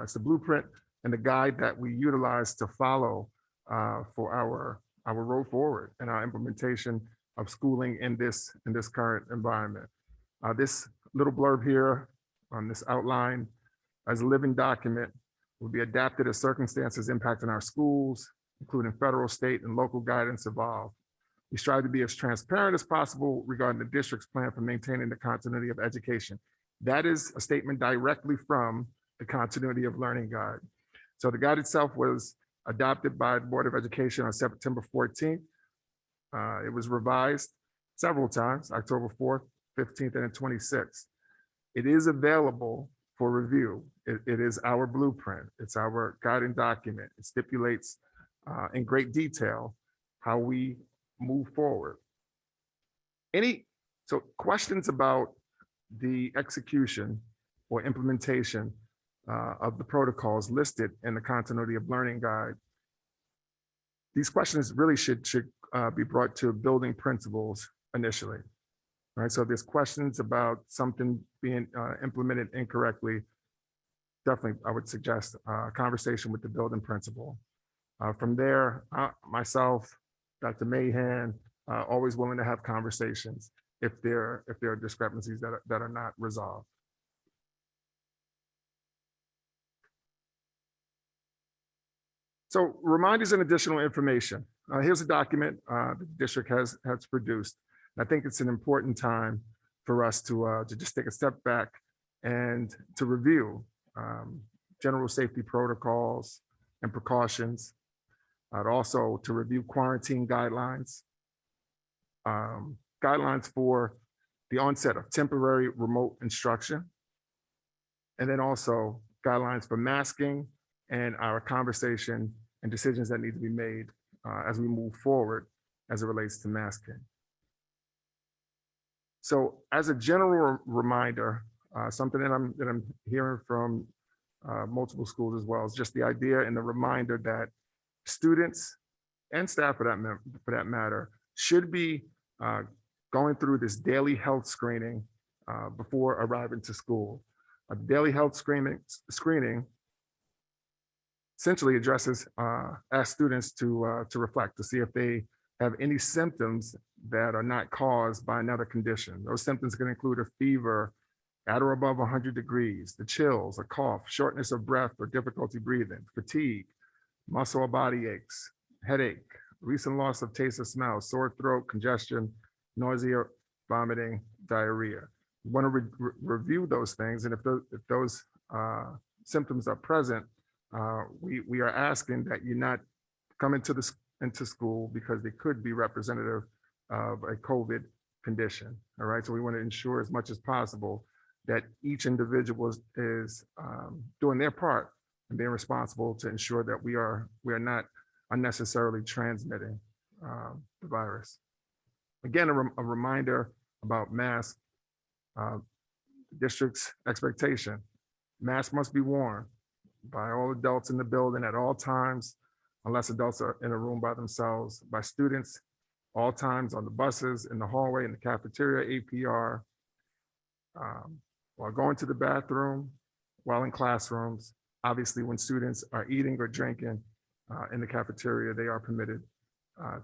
It's the blueprint and the guide that we utilize to follow for our road forward and our implementation of schooling in this current environment. This little blurb here on this outline as a living document will be adapted as circumstances impacting our schools, including federal, state, and local guidance evolve. We strive to be as transparent as possible regarding the district's plan for maintaining the continuity of education. That is a statement directly from the Continuity of Learning Guide. So the guide itself was adopted by the Board of Education on September 14th. It was revised several times, October 4th, 15th, and 26th. It is available for review. It is our blueprint. It's our guiding document. It stipulates in great detail how we move forward. So questions about the execution or implementation of the protocols listed in the Continuity of Learning Guide, these questions really should be brought to building principals initially. Right, so there's questions about something being implemented incorrectly. Definitely, I would suggest a conversation with the building principal. From there, myself, Dr. Mahan, always willing to have conversations if there are discrepancies that are not resolved. So reminders and additional information. Here's a document the district has produced. I think it's an important time for us to just take a step back and to review general safety protocols and precautions. Also to review quarantine guidelines, guidelines for the onset of temporary remote instruction, and then also guidelines for masking and our conversation and decisions that need to be made as we move forward as it relates to masking. So as a general reminder, something that I'm hearing from multiple schools as well is just the idea and the reminder that students and staff for that matter should be going through this daily health screening before arriving to school. A daily health screening essentially addresses asks students to reflect to see if they have any symptoms that are not caused by another condition. Those symptoms can include a fever at or above 100 degrees, the chills, a cough, shortness of breath or difficulty breathing, fatigue, muscle or body aches, headache, recent loss of taste or smell, sore throat, congestion, nausea, vomiting, diarrhea. We want to review those things, and if those symptoms are present, we are asking that you not come into school because they could be representative of a COVID condition. All right, so we want to ensure as much as possible that each individual is doing their part and being responsible to ensure that we are not unnecessarily transmitting the virus. Again, a reminder about masks. District's expectation: masks must be worn by all adults in the building at all times, unless adults are in a room by themselves, by students all times on the buses, in the hallway, in the cafeteria, APR, while going to the bathroom, while in classrooms. Obviously, when students are eating or drinking in the cafeteria, they are permitted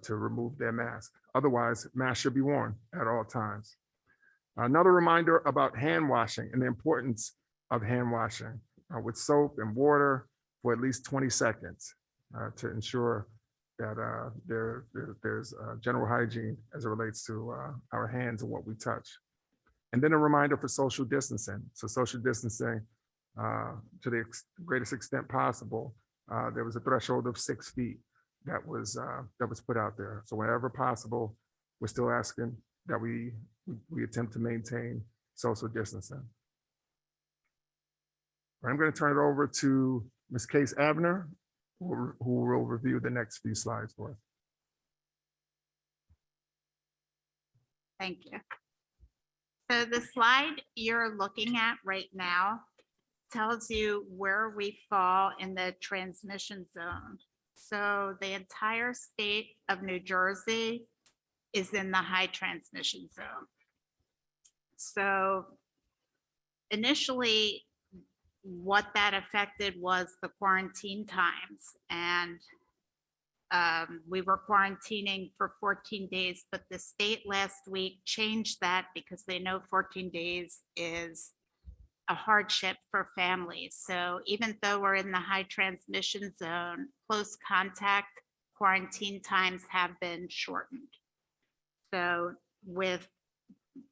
to remove their mask. Otherwise, masks should be worn at all times. Another reminder about hand washing and the importance of hand washing with soap and water for at least 20 seconds to ensure that there's general hygiene as it relates to our hands and what we touch. And then a reminder for social distancing. So social distancing to the greatest extent possible. There was a threshold of 6 feet that was put out there. So whenever possible, we're still asking that we attempt to maintain social distancing. I'm going to turn it over to Ms. Case Abner, who will review the next few slides for us. Thank you. So the slide you're looking at right now tells you where we fall in the transmission zone. So the entire state of New Jersey is in the high transmission zone. So initially, what that affected was the quarantine times, and we were quarantining for 14 days, but the state last week changed that because they know 14 days is a hardship for families. So even though we're in the high transmission zone, close contact quarantine times have been shortened. So with,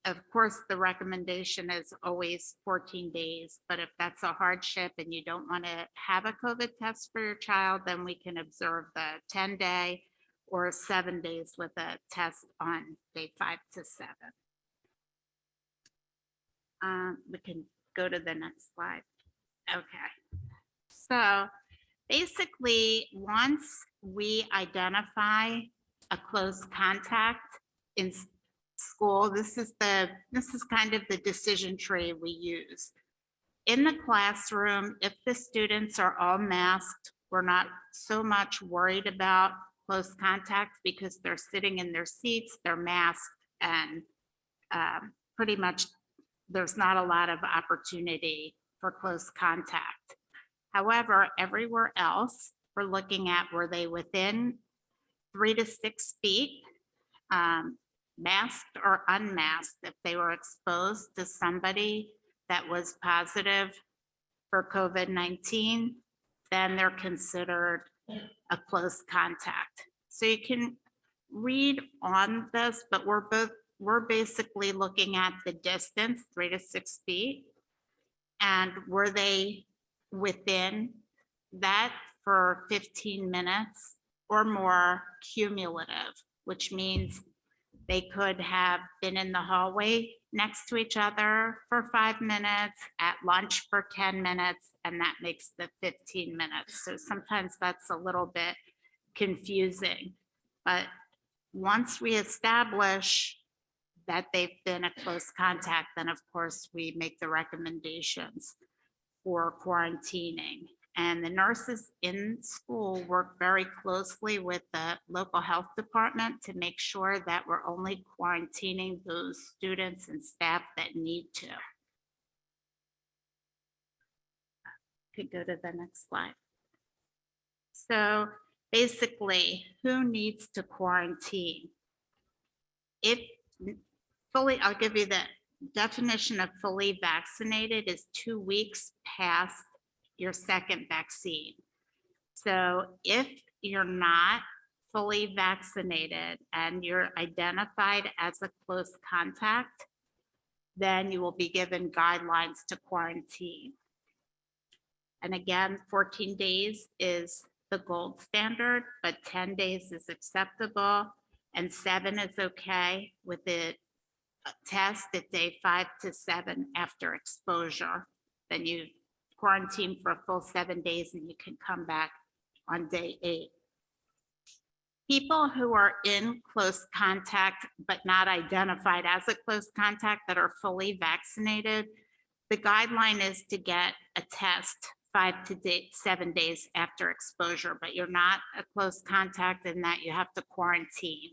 of course, the recommendation is always 14 days, but if that's a hardship and you don't want to have a COVID test for your child, then we can observe the 10-day or 7 days with a test on day 5 to 7. We can go to the next slide. Okay. So basically, once we identify a close contact in school, this is kind of the decision tree we use. In the classroom, if the students are all masked, we're not so much worried about close contact because they're sitting in their seats, they're masked, and pretty much there's not a lot of opportunity for close contact. However, everywhere else, we're looking at, were they within 3 to 6 feet, masked or unmasked? If they were exposed to somebody that was positive for COVID-19, then they're considered a close contact. So you can read on this, but we're basically looking at the distance, 3 to 6 feet, and were they within that for 15 minutes or more cumulative, which means they could have been in the hallway next to each other for 5 minutes, at lunch for 10 minutes, and that makes the 15 minutes. So sometimes that's a little bit confusing, but once we establish that they've been a close contact, then of course we make the recommendations for quarantining. And the nurses in school work very closely with the local health department to make sure that we're only quarantining those students and staff that need to. Could go to the next slide. So basically, who needs to quarantine? If fully, I'll give you the definition of fully vaccinated is 2 weeks past your second vaccine. So if you're not fully vaccinated and you're identified as a close contact, then you will be given guidelines to quarantine. And again, 14 days is the gold standard, but 10 days is acceptable and 7 is okay with the test at day 5 to 7 after exposure. Then you quarantine for a full 7 days and you can come back on day 8. People who are in close contact but not identified as a close contact that are fully vaccinated, the guideline is to get a test 5 to 7 days after exposure, but you're not a close contact in that you have to quarantine.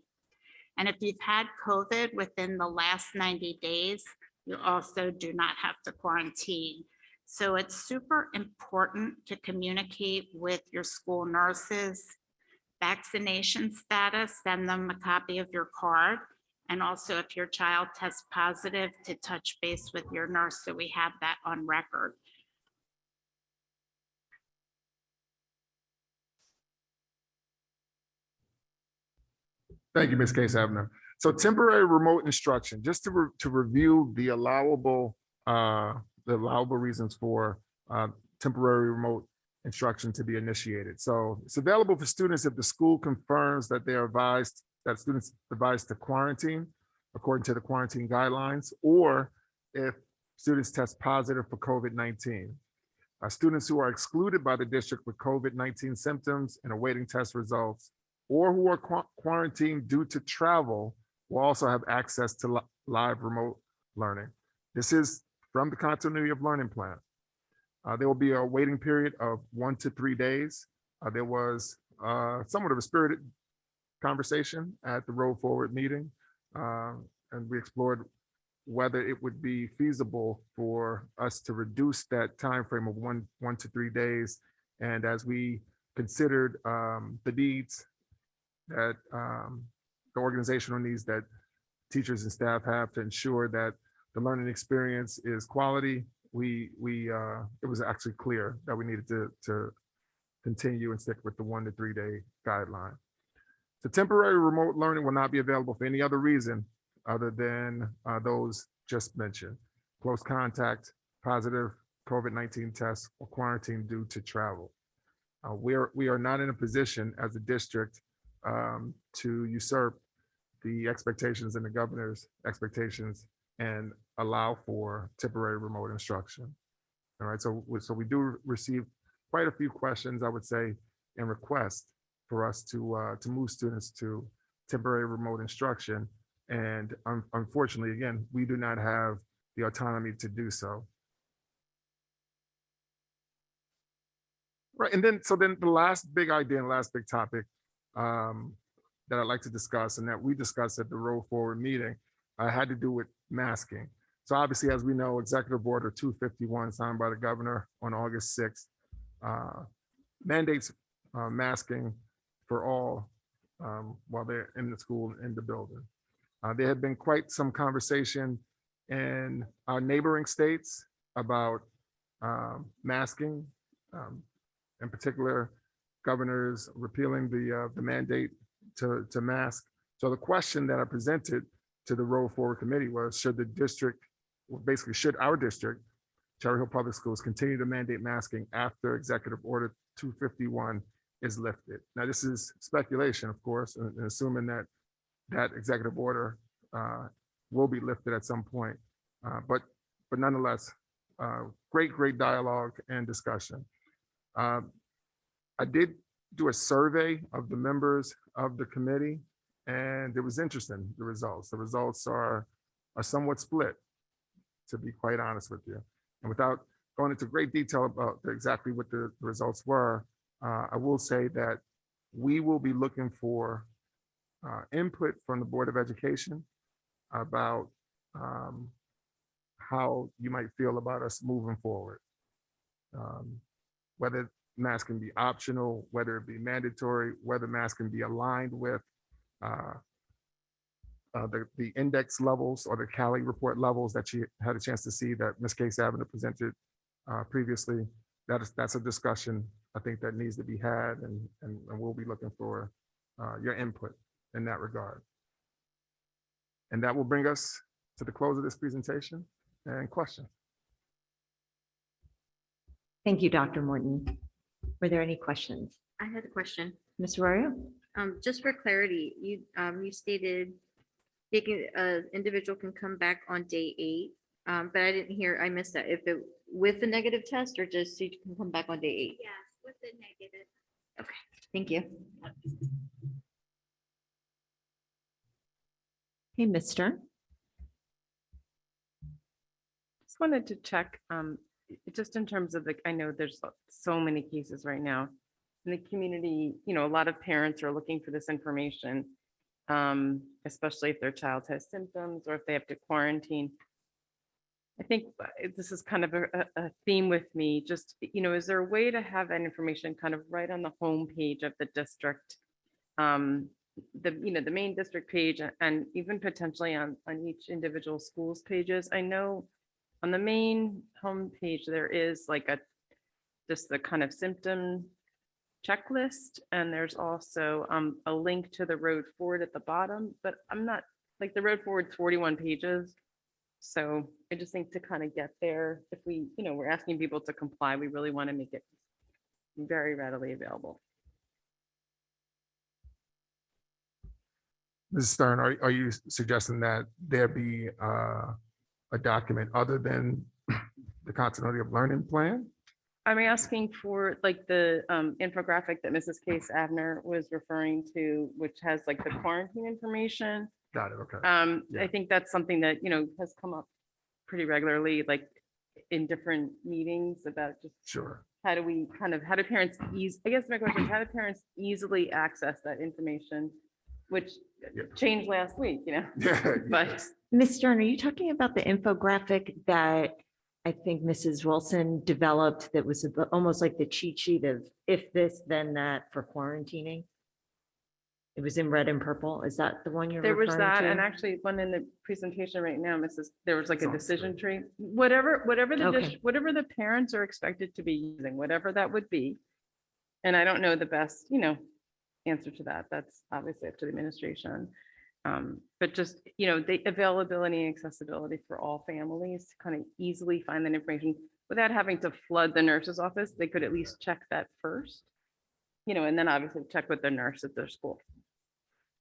And if you've had COVID within the last 90 days, you also do not have to quarantine. So it's super important to communicate with your school nurses, vaccination status, send them a copy of your card. And also if your child tests positive, to touch base with your nurse so we have that on record. Thank you, Ms. Case Abner. So temporary remote instruction, just to review the allowable reasons for temporary remote instruction to be initiated. So it's available for students if the school confirms that they are advised, that students advised to quarantine according to the quarantine guidelines, or if students test positive for COVID-19. Students who are excluded by the district with COVID-19 symptoms and awaiting test results, or who are quarantined due to travel, will also have access to live remote learning. This is from the continuity of learning plan. There will be a waiting period of 1 to 3 days. There was somewhat of a spirited conversation at the Road Forward meeting, and we explored whether it would be feasible for us to reduce that time frame of 1 to 3 days. And as we considered the needs that the organizational needs that teachers and staff have to ensure that the learning experience is quality, it was actually clear that we needed to continue and stick with the 1 to 3 day guideline. The temporary remote learning will not be available for any other reason other than those just mentioned: close contact, positive COVID-19 tests, or quarantine due to travel. We are not in a position as a district to usurp the expectations and the governor's expectations and allow for temporary remote instruction. All right, so we do receive quite a few questions, I would say, and requests for us to move students to temporary remote instruction. And unfortunately, again, we do not have the autonomy to do so. Right, and then the last big idea and last big topic that I'd like to discuss, and that we discussed at the Road Forward meeting, had to do with masking. So obviously, as we know, Executive Order 251 signed by the governor on August 6th mandates masking for all while they're in the school, in the building. There had been quite some conversation in our neighboring states about masking, in particular, governors repealing the mandate to mask. So the question that I presented to the Road Forward Committee was, should our district, Cherry Hill Public Schools, continue to mandate masking after Executive Order 251 is lifted? Now, this is speculation, of course, and assuming that executive order will be lifted at some point. But nonetheless, great dialogue and discussion. I did do a survey of the members of the committee, and it was interesting, the results. The results are somewhat split, to be quite honest with you. And without going into great detail about exactly what the results were, I will say that we will be looking for input from the Board of Education about how you might feel about us moving forward. Whether masks can be optional, whether it be mandatory, whether masks can be aligned with the index levels or the Cali report levels that you had a chance to see that Ms. Case Avenue presented previously. That's a discussion I think that needs to be had, and we'll be looking for your input in that regard. And that will bring us to the close of this presentation and questions. Thank you, Dr. Morton. Were there any questions? I had a question. Ms. Arroyo? Just for clarity, you stated they can, individual can come back on day 8, but I didn't hear, I missed that. If it with the negative test or just so you can come back on day 8? Yes, with the negative. Okay, thank you. Hey, Ms. Stern? Just wanted to check, just in terms of I know there's so many cases right now in the community, a lot of parents are looking for this information. especially if their child has symptoms or if they have to quarantine. I think this is kind of a theme with me, just, is there a way to have that information kind of right on the homepage of the district? The main district page and even potentially on each individual school's pages. I know on the main homepage, there is like just the kind of symptom checklist, and there's also a link to the road forward at the bottom, but I'm not, like, the road forward's 41 pages. So I just think to kind of get there, if we're asking people to comply, we really want to make it very readily available. Mrs. Stern, are you suggesting that there be a document other than the continuity of learning plan? I'm asking for like the infographic that Mrs. Case Abner was referring to, which has like the quarantine information. Got it, okay. I think that's something that, has come up pretty regularly, like in different meetings about just Sure. how do parents I guess my question is, how do parents easily access that information, which changed last week, Yeah. but Ms. Stern, are you talking about the infographic that I think Mrs. Wilson developed that was almost like the cheat sheet of if this, then that for quarantining? It was in red and purple. Is that the one you're there was referring that, to? and actually one in the presentation right now, there was like a Sounds decision good. tree, whatever Okay. whatever the parents are expected to be using, whatever that would be. And I don't know the best, answer to that. That's obviously up to the administration. But just, the availability and accessibility for all families to kind of easily find that information without having to flood the nurse's office. They could at least check that first, and then obviously check with the nurse at their school.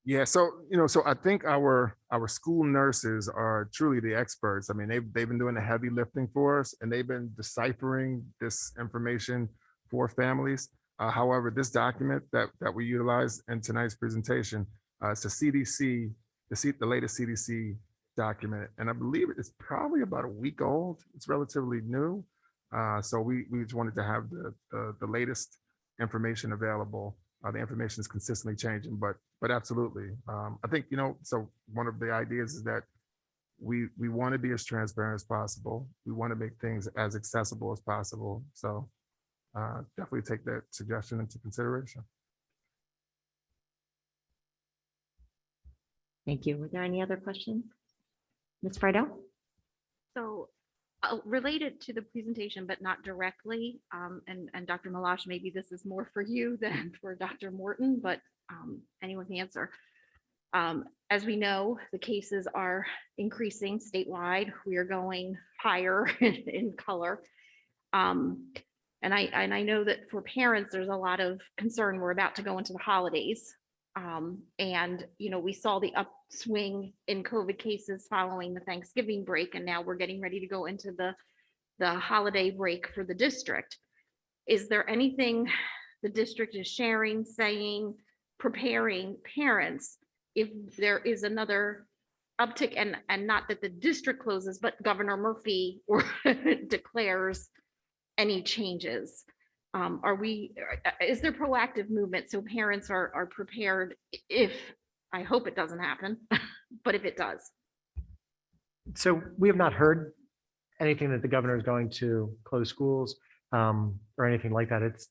Yeah, so I think our school nurses are truly the experts. I mean, they've been doing the heavy lifting for us, and they've been deciphering this information for families. However, this document that we utilize in tonight's presentation, it's the CDC, the latest CDC document, and I believe it's probably about a week old. It's relatively new, so we just wanted to have the latest information available. The information is consistently changing, but absolutely. I think, so one of the ideas is that we want to be as transparent as possible. We want to make things as accessible as possible. So definitely take that suggestion into consideration. Thank you. Were there any other questions? Ms. Friedel? So related to the presentation, but not directly, and Dr. Milosh, maybe this is more for you than for Dr. Morton, but anyone can answer. As we know, the cases are increasing statewide. We are going higher in color. And I know that for parents, there's a lot of concern. We're about to go into the holidays. And, we saw the upswing in COVID cases following the Thanksgiving break, and now we're getting ready to go into the holiday break for the district. Is there anything the district is sharing, saying, preparing parents if there is another uptick, and not that the district closes, but Governor Murphy declares any changes? Is there proactive movement so parents are prepared if, I hope it doesn't happen, but if it does? So we have not heard anything that the governor is going to close schools or anything like that. It's,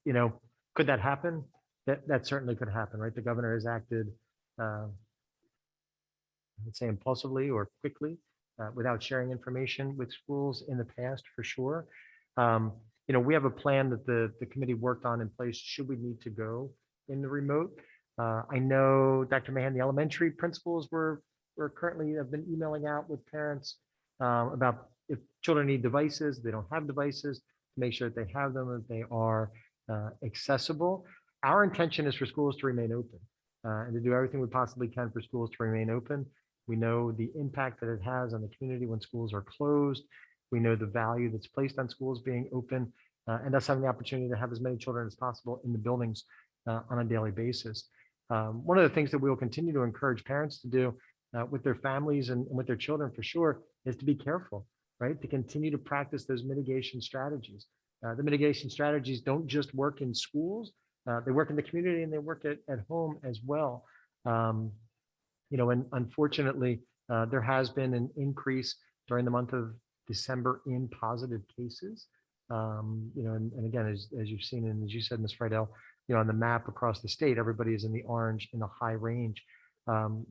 could that happen? That certainly could happen, right? The governor has acted, I would say impulsively or quickly without sharing information with schools in the past, for sure. We have a plan that the committee worked on in place should we need to go in the remote. I know, Dr. Mahan, the elementary principals were currently have been emailing out with parents about if children need devices, they don't have devices, to make sure that they have them, that they are accessible. Our intention is for schools to remain open and to do everything we possibly can for schools to remain open. We know the impact that it has on the community when schools are closed. We know the value that's placed on schools being open and us having the opportunity to have as many children as possible in the buildings on a daily basis. One of the things that we will continue to encourage parents to do with their families and with their children, for sure, is to be careful, right? To continue to practice those mitigation strategies. The mitigation strategies don't just work in schools, they work in the community and they work at home as well. And unfortunately, there has been an increase during the month of December in positive cases. And again, as you've seen, and as you said, Ms. Friedel, on the map across the state, everybody is in the orange in the high range.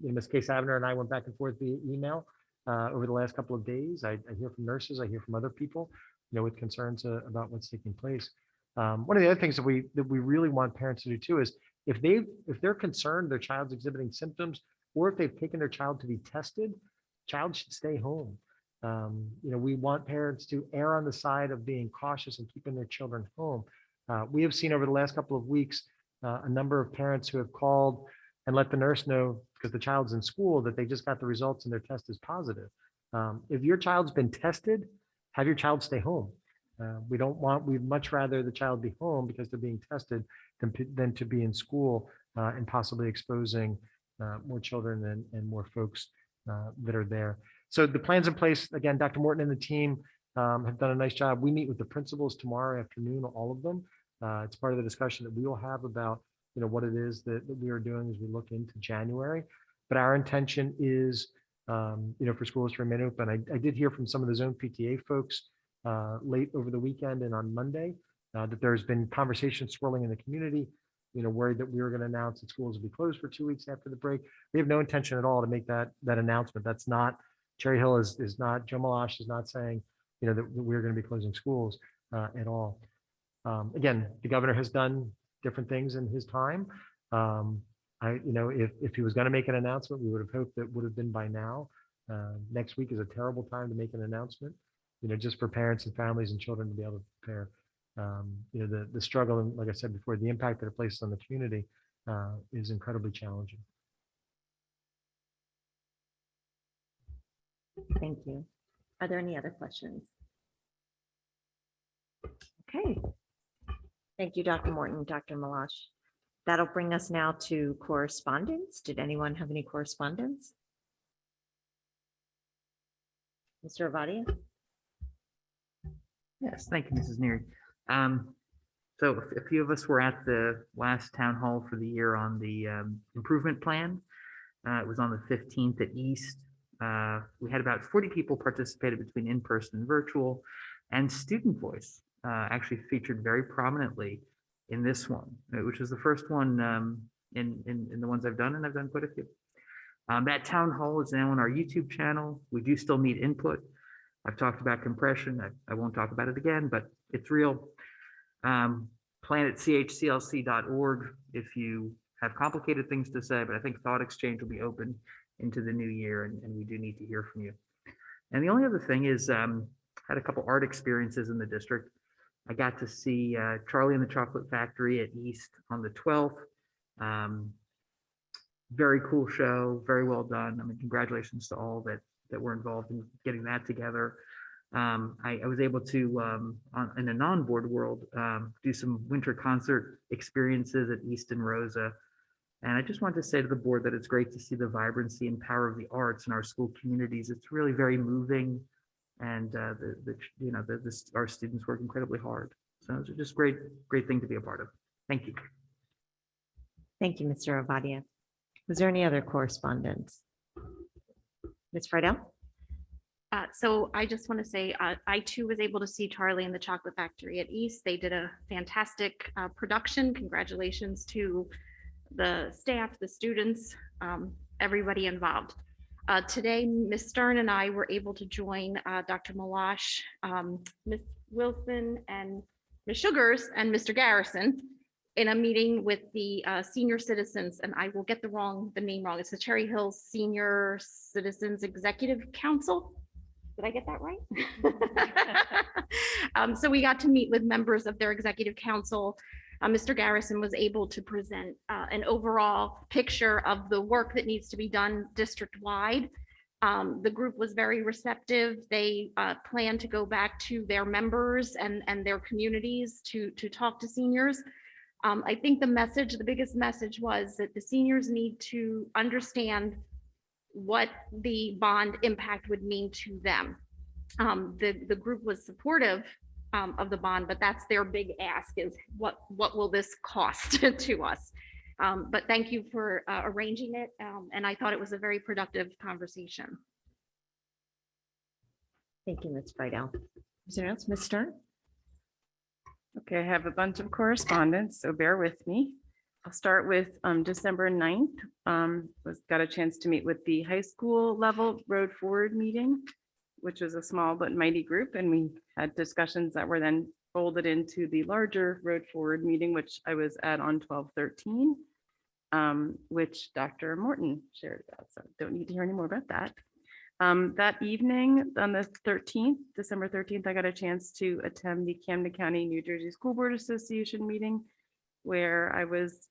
Ms. Case Abner and I went back and forth via email over the last couple of days. I hear from nurses, I hear from other people, with concerns about what's taking place. One of the other things that we really want parents to do too is if they're concerned their child's exhibiting symptoms, or if they've taken their child to be tested, child should stay home. We want parents to err on the side of being cautious and keeping their children home. We have seen over the last couple of weeks a number of parents who have called and let the nurse know, because the child's in school, that they just got the results and their test is positive. If your child's been tested, have your child stay home. We'd much rather the child be home because they're being tested than to be in school and possibly exposing more children and more folks that are there. So the plans in place, again, Dr. Morton and the team have done a nice job. We meet with the principals tomorrow afternoon, all of them. It's part of the discussion that we will have about what it is that we are doing as we look into January. But our intention is, for schools to remain open. I did hear from some of the zone PTA folks late over the weekend and on Monday that there's been conversation swirling in the community, worried that we were going to announce that schools will be closed for 2 weeks after the break. We have no intention at all to make that announcement. That's not, Cherry Hill is not, Joe Milosh is not saying, that we're going to be closing schools at all. Again, the governor has done different things in his time. If he was going to make an announcement, we would have hoped that would have been by now. Next week is a terrible time to make an announcement, just for parents and families and children to be able to prepare. The struggle, and like I said before, the impact that it places on the community is incredibly challenging. Thank you. Are there any other questions? Okay. Thank you, Dr. Morton, Dr. Milosh. That'll bring us now to correspondence. Did anyone have any correspondence? Mr. Avadia? Yes, thank you, Mrs. Neary. So a few of us were at the last town hall for the year on the improvement plan. It was on the 15th at East. We had about 40 people participated between in-person and virtual, and student voice actually featured very prominently in this one, which is the first one in the ones I've done, and I've done quite a few. That town hall is now on our YouTube channel. We do still need input. I've talked about compression. I won't talk about it again, but it's real. Planetchclc.org if you have complicated things to say, but I think Thought Exchange will be open into the new year, and we do need to hear from you. And the only other thing is, had a couple art experiences in the district. I got to see Charlie and the Chocolate Factory at East on the 12th. Very cool show, very well done. I mean, congratulations to all that were involved in getting that together. I was able to, in a non-board world, do some winter concert experiences at East and Rosa. And I just wanted to say to the board that it's great to see the vibrancy and power of the arts in our school communities. It's really very moving, and our students work incredibly hard. So it's just great thing to be a part of. Thank you. Thank you, Mr. Avadia. Was there any other correspondence? Ms. Friedel? So I just want to say, I too was able to see Charlie and the Chocolate Factory at East. They did a fantastic production. Congratulations to the staff, the students, everybody involved. Today, Ms. Stern and I were able to join Dr. Milosh, Ms. Wilson, and Ms. Sugars, and Mr. Garrison in a meeting with the senior citizens, and I will get the name wrong. It's the Cherry Hill Senior Citizens Executive Council. Did I get that right? So we got to meet with members of their executive council. Mr. Garrison was able to present an overall picture of the work that needs to be done district-wide. The group was very receptive. They plan to go back to their members and their communities to talk to seniors. I think the biggest message was that the seniors need to understand what the bond impact would mean to them. The group was supportive of the bond, but that's their big ask, is what will this cost to us? But thank you for arranging it. And I thought it was a very productive conversation. Thank you, Ms. Friedel. Is there else, Ms. Stern? Okay, I have a bunch of correspondence, so bear with me. I'll start with December 9th. Got a chance to meet with the high school level road forward meeting, which was a small but mighty group, and we had discussions that were then folded into the larger road forward meeting, which I was at on 12/13, which Dr. Morton shared about, so don't need to hear any more about that. That evening on the 13th, December 13th, I got a chance to attend the Camden County, New Jersey School Board Association meeting, where I was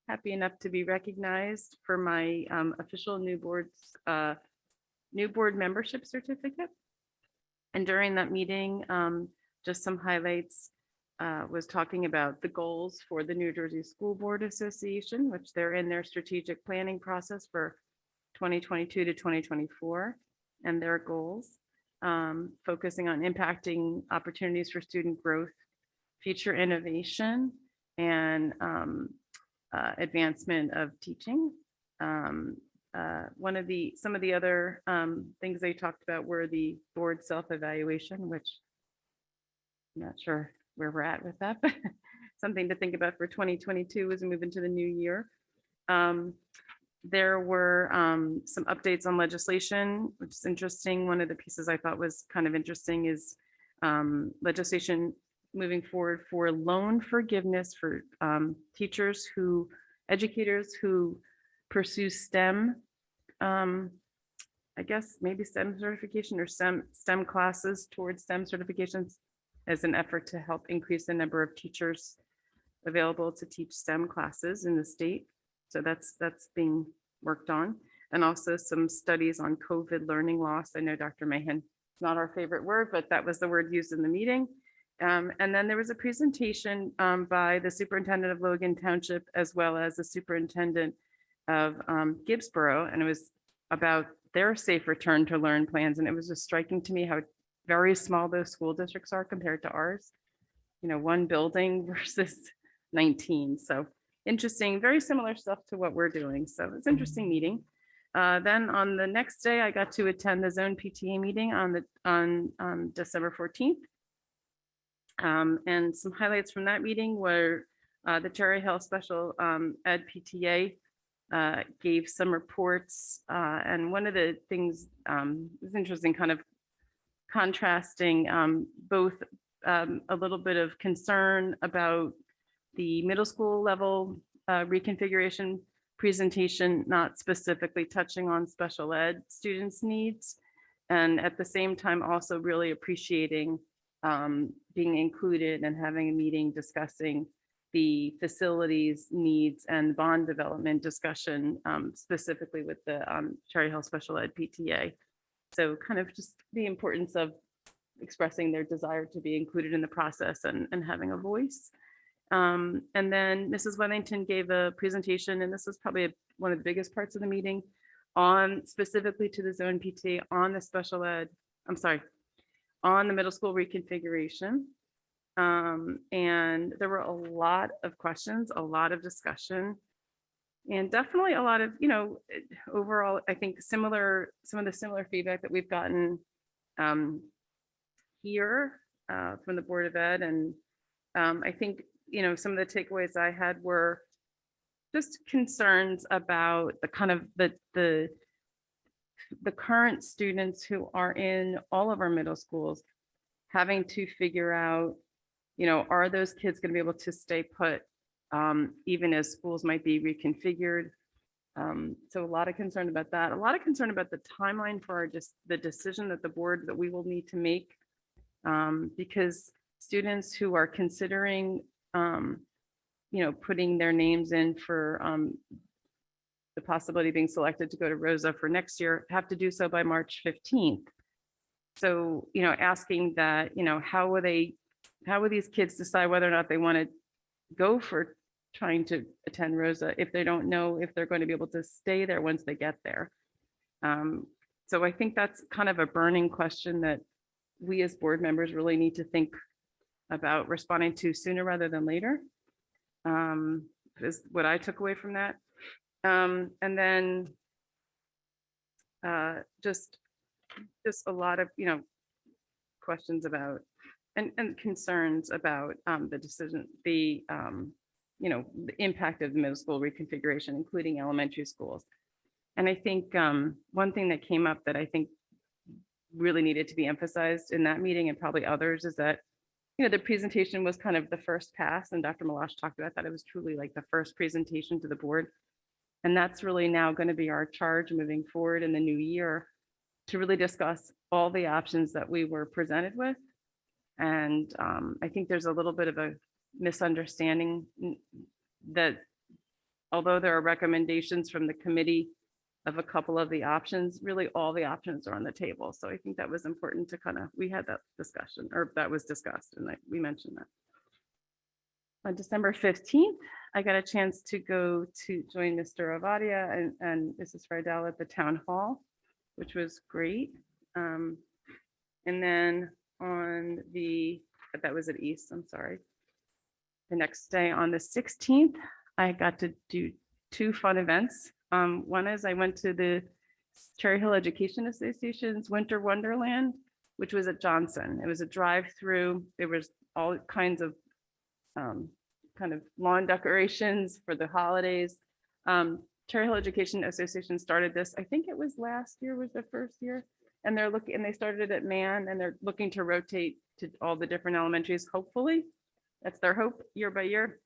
happy enough to be recognized for my official new board membership certificate. And during that meeting, just some highlights, was talking about the goals for the New Jersey School Board Association, which they're in their strategic planning process for 2022 to 2024, and their goals, focusing on impacting opportunities for student growth, future innovation, and advancement of teaching. Some of the other things they talked about were the board self-evaluation, which I'm not sure where we're at with that, but something to think about for 2022 as we move into the new year. There were some updates on legislation, which is interesting. One of the pieces I thought was kind of interesting is legislation moving forward for loan forgiveness for educators who pursue STEM, I guess maybe STEM certification or STEM classes towards STEM certifications as an effort to help increase the number of teachers available to teach STEM classes in the state. So that's being worked on. And also some studies on COVID learning loss. I know Dr. Mahan, it's not our favorite word, but that was the word used in the meeting. And then there was a presentation by the superintendent of Logan Township, as well as the superintendent of Gibbsboro, and it was about their safe return to learn plans. And it was just striking to me how very small those school districts are compared to ours. You know, one building versus 19. So interesting, very similar stuff to what we're doing. So it's an interesting meeting. Then on the next day, I got to attend the zone PTA meeting on December 14th. And some highlights from that meeting were the Cherry Hill Special Ed PTA gave some reports. And one of the things was interesting, kind of contrasting both a little bit of concern about the middle school level reconfiguration presentation, not specifically touching on special ed students' needs. And at the same time, also really appreciating being included and having a meeting discussing the facilities needs and bond development discussion, specifically with the Cherry Hill Special Ed PTA. So kind of just the importance of expressing their desire to be included in the process and having a voice. And then Mrs. Wellington gave a presentation, and this is probably one of the biggest parts of the meeting, on specifically to the zone PTA on the special ed, on the middle school reconfiguration. And there were a lot of questions, a lot of discussion, and definitely a lot of, overall, I think some of the similar feedback that we've gotten here from the Board of Ed. And I think, some of the takeaways I had were just concerns about the kind of the current students who are in all of our middle schools having to figure out, are those kids going to be able to stay put even as schools might be reconfigured? So a lot of concern about that, a lot of concern about the timeline for the decision that we will need to make, because students who are considering, putting their names in for the possibility of being selected to go to Rosa for next year have to do so by March 15th. So, asking that, how will these kids decide whether or not they want to go for trying to attend Rosa if they don't know if they're going to be able to stay there once they get there? So I think that's kind of a burning question that we as board members really need to think about responding to sooner rather than later. is what I took away from that. And then just a lot of, questions about and concerns about the decision, the impact of the middle school reconfiguration, including elementary schools. And I think one thing that came up that I think really needed to be emphasized in that meeting and probably others is that, the presentation was kind of the first pass, and Dr. Milosh talked about that. It was truly like the first presentation to the board. And that's really now going to be our charge moving forward in the new year to really discuss all the options that we were presented with. And I think there's a little bit of a misunderstanding that although there are recommendations from the committee of a couple of the options, really all the options are on the table. So I think that was important to we had that discussion, or that was discussed, and we mentioned that. On December 15th, I got a chance to go to join Mr. Avadia and Mrs. Friedel at the town hall, which was great. And then that was at East, I'm sorry. The next day on the 16th, I got to do 2 fun events. One is I went to the Cherry Hill Education Association's Winter Wonderland, which was at Johnson. It was a drive-through. There was all kinds of kind of lawn decorations for the holidays. Cherry Hill Education Association started this, I think it was last year was the first year. And they started it at Man, and they're looking to rotate to all the different elementaries, hopefully. That's their hope, year by year.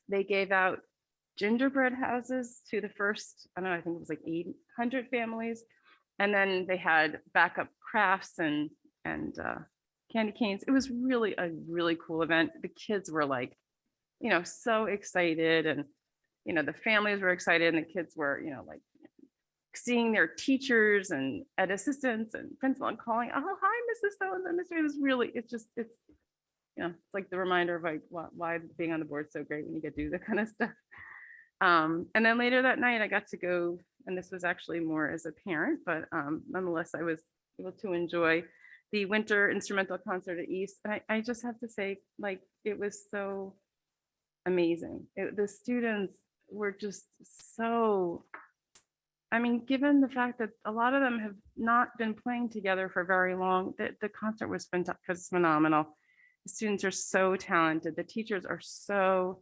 They gave out gingerbread houses to the first, I don't know, I think it was like 800 families. And then they had backup crafts and candy canes. It was really a really cool event. The kids were like, so excited, and, the families were excited, and the kids were, like seeing their teachers and ed assistants and principal and calling, oh, hi, Mrs. So-and-so, Mr. It was really, it's like the reminder of like why being on the board is so great when you get to do that kind of stuff. And then later that night, I got to go, and this was actually more as a parent, but nonetheless, I was able to enjoy the winter instrumental concert at East. And I just have to say, like, it was so amazing. The students were just so, given the fact that a lot of them have not been playing together for very long, the concert was phenomenal. The students are so talented. The teachers are so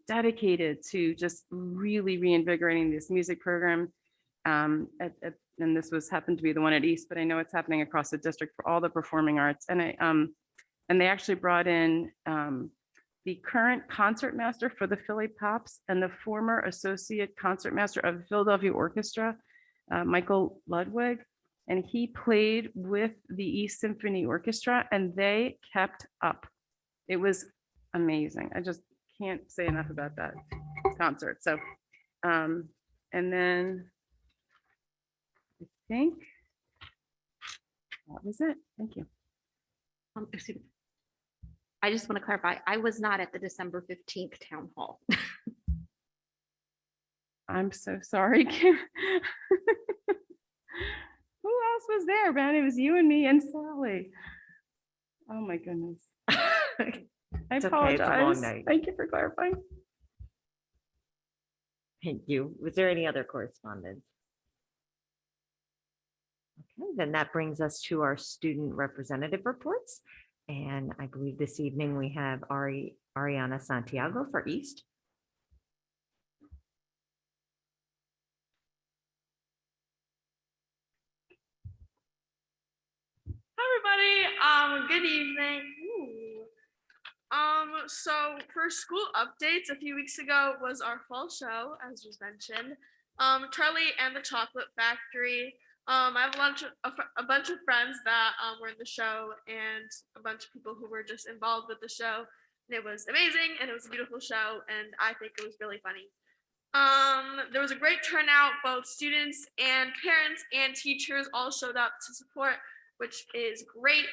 dedicated to just really reinvigorating this music program. And this happened to be the one at East, but I know it's happening across the district for all the performing arts. And they actually brought in the current concertmaster for the Philly Pops and the former associate concertmaster of the Philadelphia Orchestra, Michael Ludwig. And he played with the East Symphony Orchestra, and they kept up. It was amazing. I just can't say enough about that concert. So, and then I think that was it. Thank you. Excuse me. I just want to clarify, I was not at the December 15th town hall. I'm so sorry, Kim. Who else was there, man? It was you and me and Sally. Oh my goodness. I It's okay, it's a long apologize. night. Thank you for clarifying. Thank you. Was there any other correspondence? Okay, then that brings us to our student representative reports. And I believe this evening we have Ariana Santiago for East. Hi, everybody. Good evening. Ooh. So for school updates, a few weeks ago was our fall show, as was mentioned. Charlie and the Chocolate Factory. I have a bunch of friends that were in the show, and a bunch of people who were just involved with the show. And it was amazing, and it was a beautiful show, and I think it was really funny. There was a great turnout. Both students and parents and teachers all showed up to support, which is great.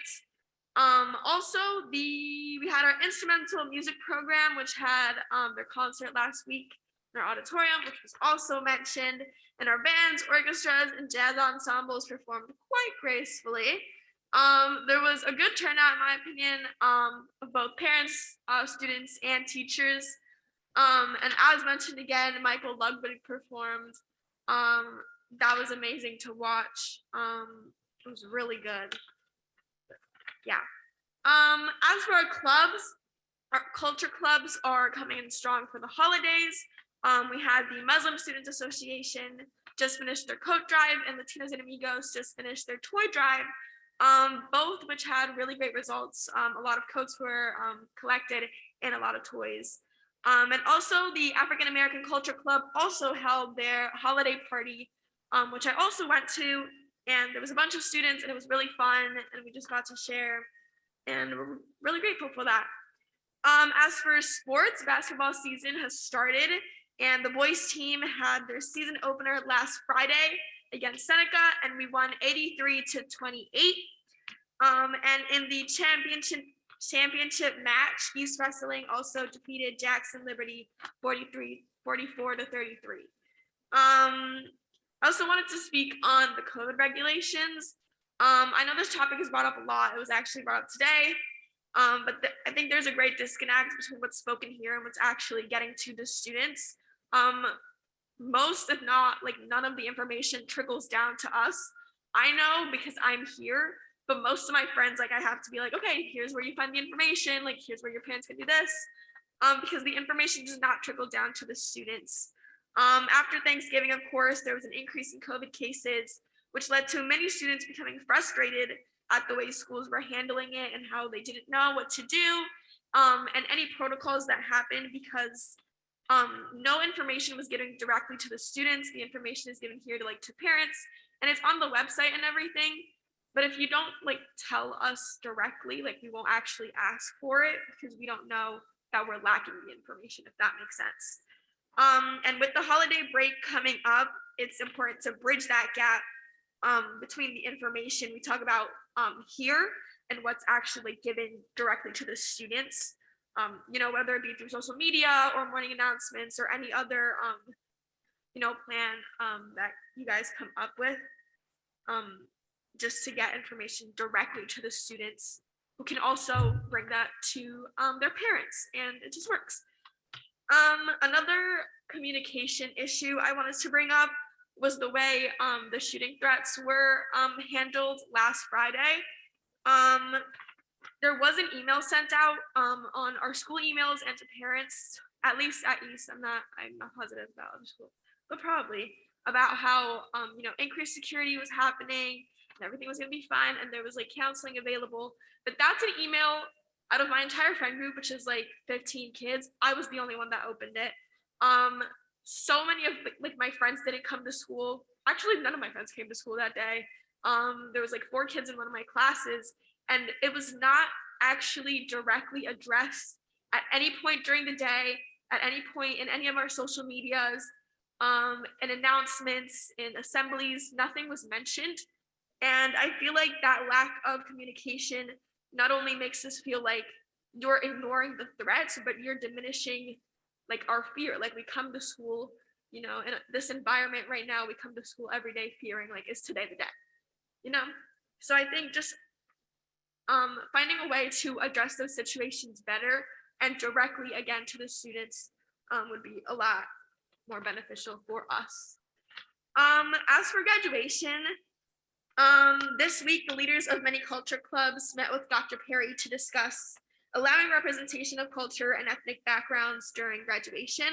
Also, we had our instrumental music program, which had their concert last week in our auditorium, which was also mentioned. And our bands, orchestras, and jazz ensembles performed quite gracefully. There was a good turnout, in my opinion, of both parents, students, and teachers. And as mentioned again, Michael Ludwig performed. That was amazing to watch. It was really good. Yeah. As for our clubs, our culture clubs are coming in strong for the holidays. We had the Muslim Students Association just finished their coat drive, and Latinos and Amigos just finished their toy drive, both which had really great results. A lot of coats were collected and a lot of toys. And also the African American Culture Club also held their holiday party, which I also went to, and there was a bunch of students and it was really fun, and we just got to share, and we're really grateful for that. As for sports, basketball season has started, and the boys team had their season opener last Friday against Seneca, and we won 83-28. And in the championship match, East Wrestling also defeated Jackson Liberty 44-33. I also wanted to speak on the COVID regulations. I know this topic is brought up a lot. It was actually brought up today. But I think there's a great disconnect between what's spoken here and what's actually getting to the students. Most, if not, like none of the information trickles down to us. I know because I'm here, but most of my friends, like I have to be like, okay, here's where you find the information, like here's where your parents can do this, because the information does not trickle down to the students. After Thanksgiving, of course, there was an increase in COVID cases, which led to many students becoming frustrated at the way schools were handling it and how they didn't know what to do, and any protocols that happened because no information was given directly to the students. The information is given here to parents, and it's on the website and everything. But if you don't tell us directly, we won't actually ask for it because we don't know that we're lacking the information, if that makes sense. And with the holiday break coming up, it's important to bridge that gap between the information we talk about here and what's actually given directly to the students, whether it be through social media or morning announcements or any other, plan that you guys come up with, just to get information directly to the students who can also bring that to their parents, and it just works. Another communication issue I wanted to bring up was the way the shooting threats were handled last Friday. There was an email sent out on our school emails and to parents, at least at East. I'm not positive about other school, but probably about how increased security was happening and everything was gonna be fine, and there was counseling available. But that's an email out of my entire friend group, which is 15 kids. I was the only one that opened it. So many of my friends didn't come to school. Actually, none of my friends came to school that day. There was 4 kids in one of my classes, and it was not actually directly addressed at any point during the day, at any point in any of our social medias, in announcements, in assemblies. Nothing was mentioned. And I feel like that lack of communication not only makes us feel like you're ignoring the threats, but you're diminishing our fear. We come to school, in this environment right now, we come to school every day fearing is today the day, So I think just finding a way to address those situations better and directly again to the students would be a lot more beneficial for us. As for graduation, this week the leaders of many culture clubs met with Dr. Perry to discuss allowing representation of culture and ethnic backgrounds during graduation.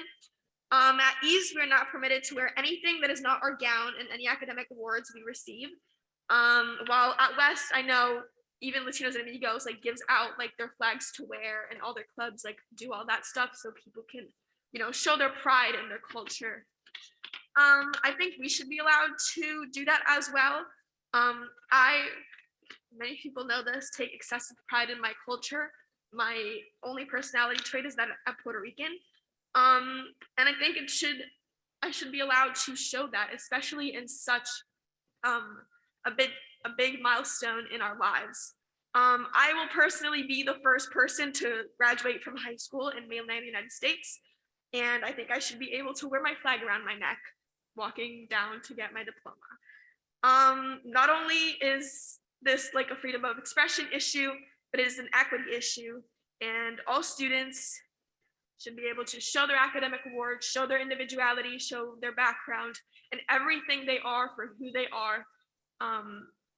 At Ease, we're not permitted to wear anything that is not our gown in any academic awards we receive. While at West, I know even Latinos and Amigos gives out their flags to wear, and all their clubs do all that stuff so people can show their pride in their culture. I think we should be allowed to do that as well. Many people know this, take excessive pride in my culture. My only personality trait is that I'm Puerto Rican. And I think I should be allowed to show that, especially in such a big milestone in our lives. I will personally be the first person to graduate from high school in mainland United States. And I think I should be able to wear my flag around my neck, walking down to get my diploma. Not only is this a freedom of expression issue, but it is an equity issue, and all students should be able to show their academic awards, show their individuality, show their background, and everything they are for who they are,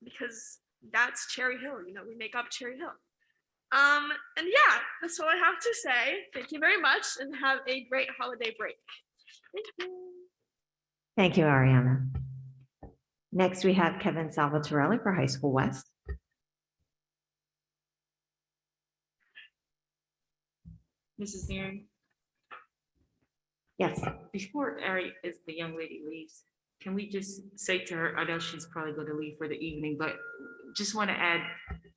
because that's Cherry Hill. You know, we make up Cherry Hill. And yeah, that's all I have to say. Thank you very much, and have a great holiday break. Thank you. Thank you, Ariana. Next, we have Kevin Salvatorelli for High School West. Mrs. Neary, Yes. before Ari, as the young lady leaves, can we just say to her, I know she's probably going to leave for the evening, but just want to add,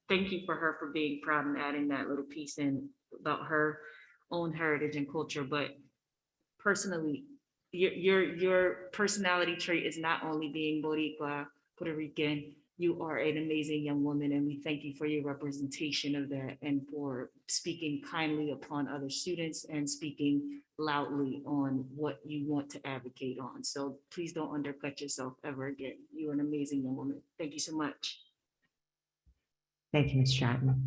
thank you for her for being proud and adding that little piece in about her own heritage and culture. But personally, your personality trait is not only being Boricua, Puerto Rican. You are an amazing young woman, and we thank you for your representation of that and for speaking kindly upon other students and speaking loudly on what you want to advocate on. So please don't undercut yourself ever again. You are an amazing young woman. Thank you so much. Thank you, Ms. Stratton.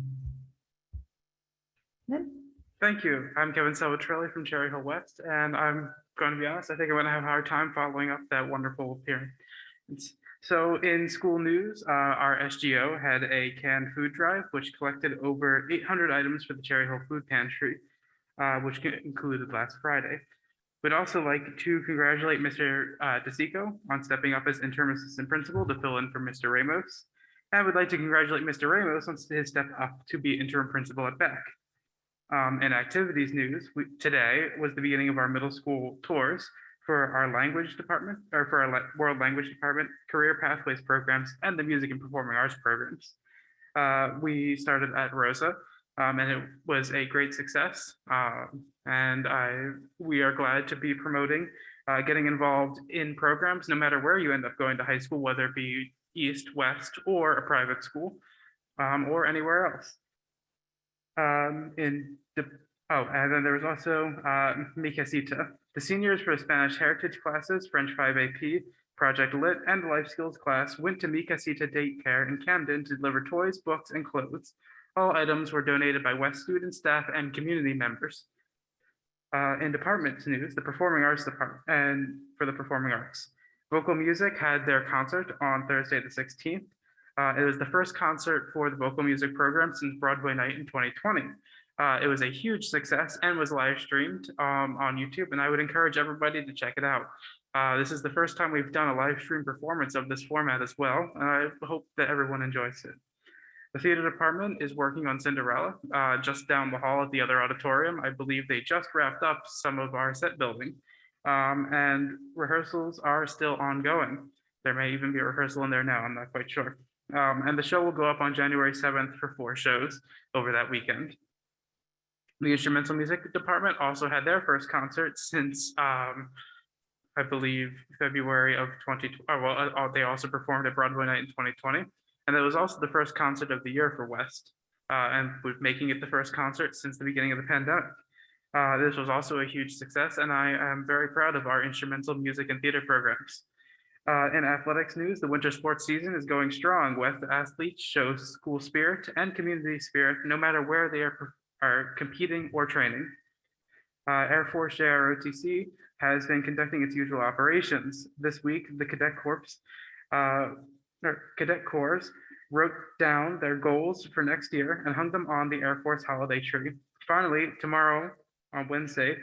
Thank you. I'm Kevin Salvatorelli from Cherry Hill West, and I'm going to be honest, I think I'm going to have a hard time following up that wonderful appearance. So in school news, our SGO had a canned food drive, which collected over 800 items for the Cherry Hill Food Pantry, which included last Friday. We'd also like to congratulate Mr. DeSico on stepping up as interim assistant principal to fill in for Mr. Ramos. And we'd like to congratulate Mr. Ramos on his step up to be interim principal at Beck. In activities news, today was the beginning of our middle school tours for our language department, or for our world language department, career pathways programs, and the music and performing arts programs. We started at Rosa, and it was a great success. And we are glad to be promoting, getting involved in programs, no matter where you end up going to high school, whether it be East, West, or a private school, or anywhere else. And then there was also Mi Casita. The seniors for Spanish heritage classes, French 5 AP, Project Lit, and Life Skills class went to Mi Casita Daycare in Camden to deliver toys, books, and clothes. All items were donated by West student staff and community members. In department news, the Performing Arts Department, and for the Performing Arts, Vocal Music had their concert on Thursday the 16th. It was the first concert for the vocal music program since Broadway Night in 2020. It was a huge success and was live streamed on YouTube, and I would encourage everybody to check it out. This is the first time we've done a live stream performance of this format as well, and I hope that everyone enjoys it. The theater department is working on Cinderella just down the hall at the other auditorium. I believe they just wrapped up some of our set building, and rehearsals are still ongoing. There may even be a rehearsal in there now, I'm not quite sure. And the show will go up on January 7th for 4 shows over that weekend. The instrumental music department also had their first concert since, I believe, February of 2020. Well, they also performed at Broadway Night in 2020. And it was also the first concert of the year for West, and making it the first concert since the beginning of the pandemic. This was also a huge success, and I am very proud of our instrumental music and theater programs. In athletics news, the winter sports season is going strong. West athletes show school spirit and community spirit no matter where they are competing or training. Air Force JROTC has been conducting its usual operations. This week, the Cadet Corps wrote down their goals for next year and hung them on the Air Force holiday tree. Finally, tomorrow on Wednesday,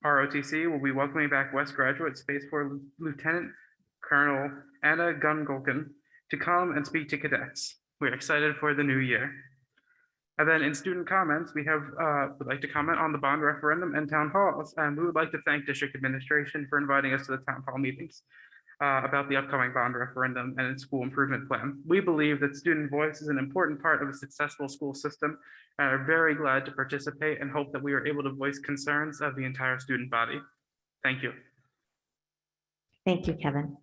ROTC will be welcoming back West graduate Space Force Lieutenant Colonel Anna Gungolkin to come and speak to cadets. We're excited for the new year. And then in student comments, we would like to comment on the bond referendum and town halls. And we would like to thank district administration for inviting us to the town hall meetings about the upcoming bond referendum and its school improvement plan. We believe that student voice is an important part of a successful school system and are very glad to participate and hope that we are able to voice concerns of the entire student body. Thank you. Thank you, Kevin.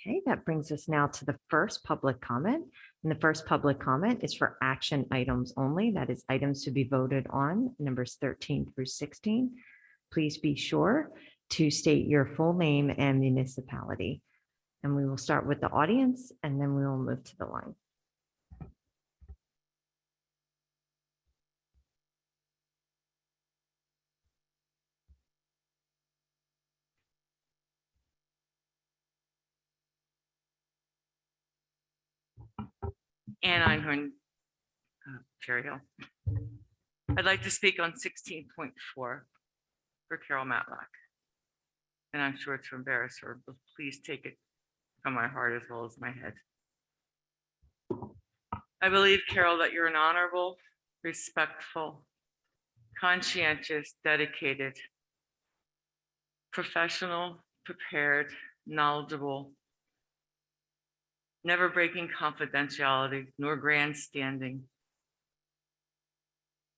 Okay, that brings us now to the first public comment. And the first public comment is for action items only. That is items to be voted on, numbers 13 through 16. Please be sure to state your full name and municipality. And we will start with the audience and then we will move to the line. Ann Einhorn, Cherry Hill. I'd like to speak on 16.4 for Carol Matlock. And I'm sure to embarrass her, but please take it from my heart as well as my head. I believe, Carol, that you're an honorable, respectful, conscientious, dedicated, professional, prepared, knowledgeable, never breaking confidentiality nor grandstanding,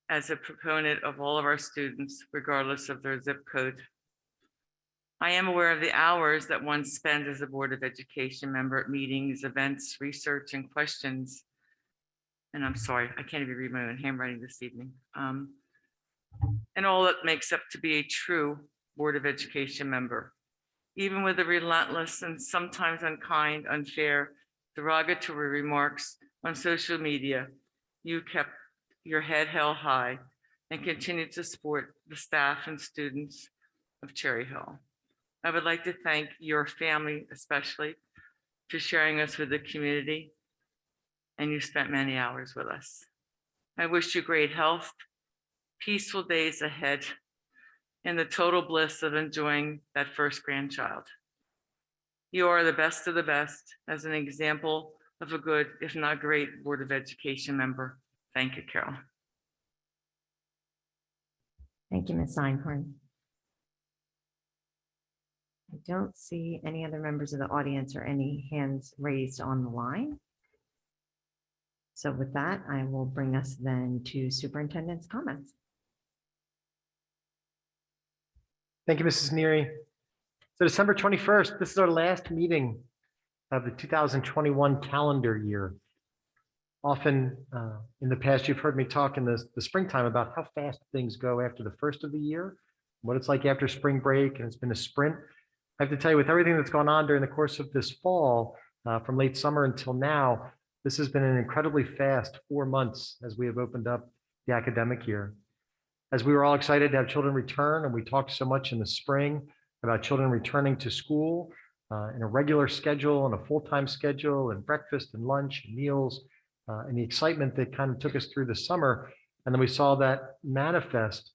as a proponent of all of our students, regardless of their zip code. I am aware of the hours that one spends as a Board of Education member at meetings, events, research, and questions. And I'm sorry, I can't even read my own handwriting this evening. And all that makes up to be a true Board of Education member. Even with the relentless and sometimes unkind, unfair, derogatory remarks on social media, you kept your head held high and continued to support the staff and students of Cherry Hill. I would like to thank your family, especially, for sharing us with the community, and you spent many hours with us. I wish you great health, peaceful days ahead, and the total bliss of enjoying that first grandchild. You are the best of the best as an example of a good, if not great, Board of Education member. Thank you, Carol. Thank you, Ms. Einhorn. I don't see any other members of the audience or any hands raised on the line. So with that, I will bring us then to superintendent's comments. Thank you, Mrs. Neary. So December 21st, this is our last meeting of the 2021 calendar year. Often in the past, you've heard me talk in the springtime about how fast things go after the first of the year, what it's like after spring break, and it's been a sprint. I have to tell you, with everything that's gone on during the course of this fall, from late summer until now, this has been an incredibly fast 4 months as we have opened up the academic year. As we were all excited to have children return, and we talked so much in the spring about children returning to school in a regular schedule and a full-time schedule, and breakfast and lunch and meals, and the excitement that kind of took us through the summer. And then we saw that manifest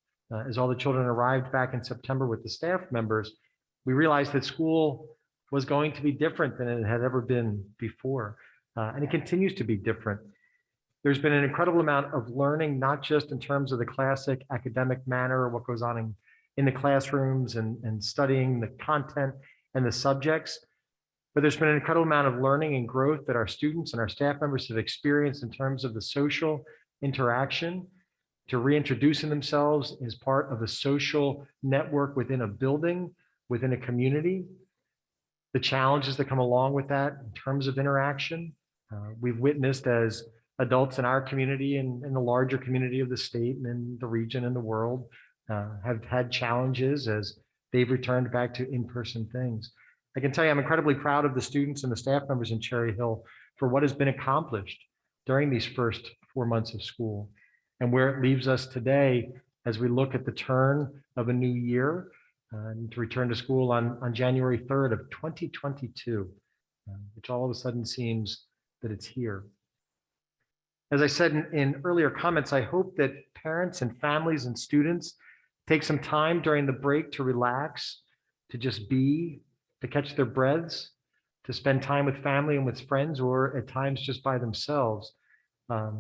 as all the children arrived back in September with the staff members. We realized that school was going to be different than it had ever been before. And it continues to be different. There's been an incredible amount of learning, not just in terms of the classic academic manner, what goes on in the classrooms and studying the content and the subjects, but there's been an incredible amount of learning and growth that our students and our staff members have experienced in terms of the social interaction, to reintroducing themselves as part of a social network within a building, within a community, the challenges that come along with that in terms of interaction. We've witnessed as adults in our community and in the larger community of the state and in the region and the world have had challenges as they've returned back to in-person things. I can tell you I'm incredibly proud of the students and the staff members in Cherry Hill for what has been accomplished during these first 4 months of school and where it leaves us today as we look at the turn of a new year and to return to school on January 3rd of 2022, which all of a sudden seems that it's here. As I said in earlier comments, I hope that parents and families and students take some time during the break to relax, to just be, to catch their breaths, to spend time with family and with friends, or at times just by themselves.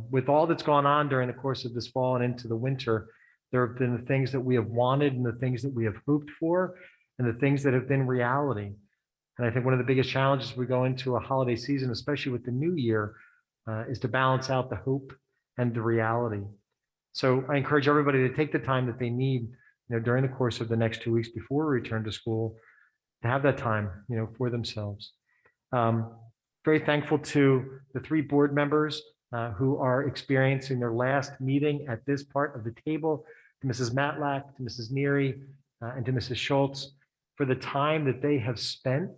With all that's gone on during the course of this fall and into the winter, there have been the things that we have wanted and the things that we have hoped for and the things that have been reality. And I think one of the biggest challenges we go into a holiday season, especially with the new year, is to balance out the hope and the reality. So I encourage everybody to take the time that they need, during the course of the next 2 weeks before we return to school, to have that time, for themselves. Very thankful to the 3 board members who are experiencing their last meeting at this part of the table, to Mrs. Matlack, to Mrs. Neary, and to Mrs. Schultz, for the time that they have spent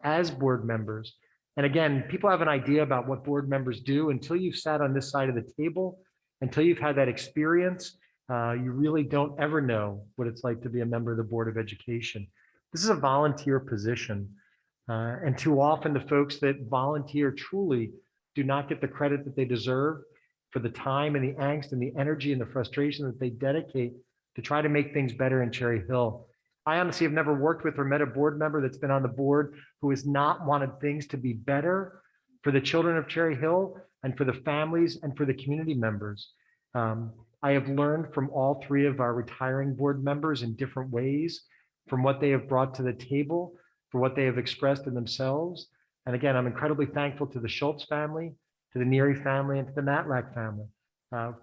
as board members. And again, people have an idea about what board members do until you've sat on this side of the table, until you've had that experience. You really don't ever know what it's like to be a member of the Board of Education. This is a volunteer position. And too often the folks that volunteer truly do not get the credit that they deserve for the time and the angst and the energy and the frustration that they dedicate to try to make things better in Cherry Hill. I honestly have never worked with or met a board member that's been on the board who has not wanted things to be better for the children of Cherry Hill and for the families and for the community members. I have learned from all three of our retiring board members in different ways, from what they have brought to the table, for what they have expressed in themselves. And again, I'm incredibly thankful to the Schultz family, to the Neary family, and to the Matlack family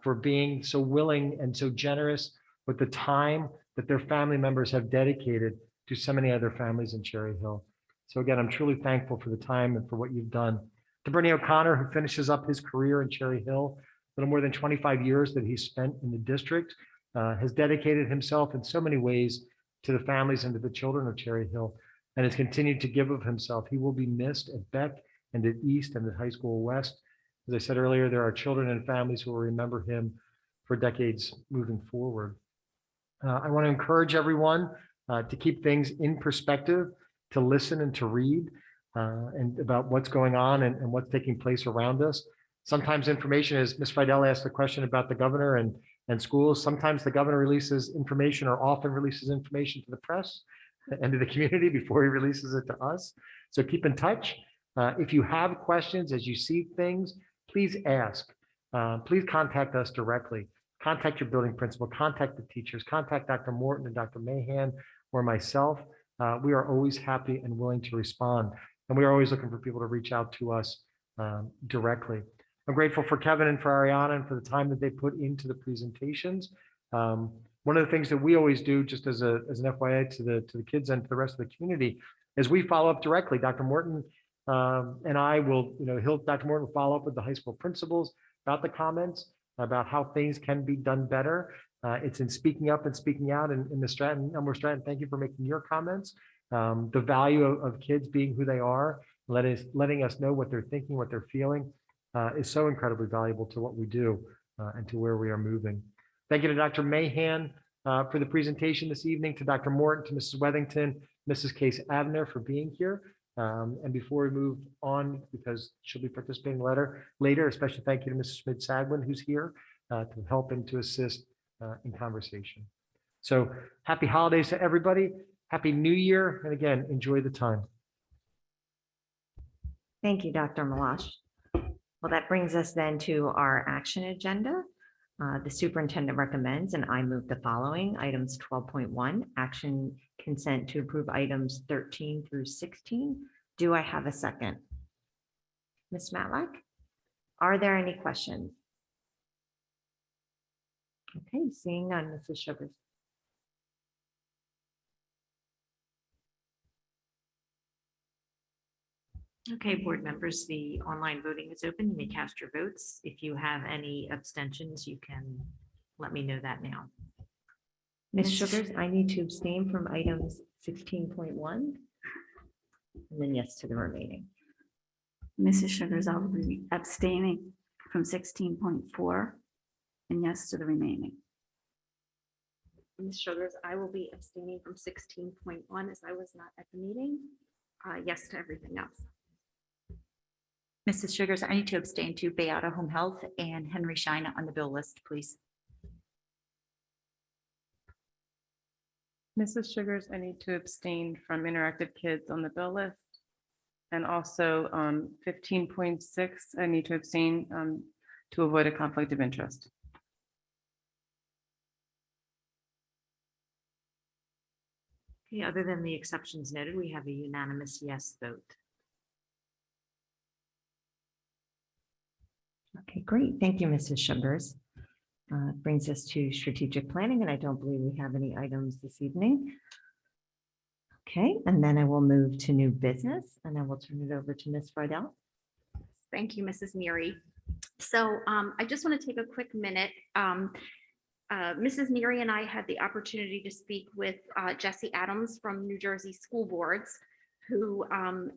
for being so willing and so generous with the time that their family members have dedicated to so many other families in Cherry Hill. So again, I'm truly thankful for the time and for what you've done. To Bernie O'Connor, who finishes up his career in Cherry Hill, a little more than 25 years that he's spent in the district, has dedicated himself in so many ways to the families and to the children of Cherry Hill, and has continued to give of himself. He will be missed at Beck and at East and at High School West. As I said earlier, there are children and families who will remember him for decades moving forward. I want to encourage everyone to keep things in perspective, to listen and to read and about what's going on and what's taking place around us. Sometimes information, as Ms. Friedel asked the question about the governor and schools, sometimes the governor releases information or often releases information to the press and to the community before he releases it to us. So keep in touch. If you have questions as you see things, please ask. Please contact us directly. Contact your building principal, contact the teachers, contact Dr. Morton and Dr. Mahan or myself. We are always happy and willing to respond. And we are always looking for people to reach out to us directly. I'm grateful for Kevin and for Ariana and for the time that they put into the presentations. One of the things that we always do, just as an FYI to the kids and to the rest of the community, is we follow up directly. Dr. Morton and I will, Dr. Morton will follow up with the high school principals about the comments, about how things can be done better. It's in speaking up and speaking out in the Stratton, Elmore Stratton. Thank you for making your comments. The value of kids being who they are, letting us know what they're thinking, what they're feeling, is so incredibly valuable to what we do and to where we are moving. Thank you to Dr. Mahan for the presentation this evening, to Dr. Morton, to Mrs. Wethington, Mrs. Case Abner for being here. And before we move on, because she'll be participating later, especially thank you to Mrs. Schmidt-Sagwin, who's here to help and to assist in conversation. So happy holidays to everybody. Happy New Year. And again, enjoy the time. Thank you, Dr. Milosh. Well, that brings us then to our action agenda. The superintendent recommends, and I move the following items: 12.1, action consent to approve items 13 through 16. Do I have a second? Ms. Matlack, are there any questions? Okay, seeing none, Mrs. Sugars. Okay, board members, the online voting is open. You may cast your votes. If you have any abstentions, you can let me know that now. Ms. Sugars, I need to abstain from items 16.1 and then yes to the remaining. Mrs. Sugars, I'll be abstaining from 16.4 and yes to the remaining. Ms. Sugars, I will be abstaining from 16.1 as I was not at the meeting. Yes to everything else. Mrs. Sugars, I need to abstain to Beata Home Health and Henry Schein on the bill list, please. Mrs. Sugars, I need to abstain from Interactive Kids on the bill list. And also 15.6, I need to abstain to avoid a conflict of interest. Okay, other than the exceptions noted, we have a unanimous yes vote. Okay, great. Thank you, Mrs. Sugars. Brings us to strategic planning, and I don't believe we have any items this evening. Okay, and then I will move to new business, and I will turn it over to Ms. Friedel. Thank you, Mrs. Neary. So I just want to take a quick minute. Mrs. Neary and I had the opportunity to speak with Jesse Adams from New Jersey School Boards, who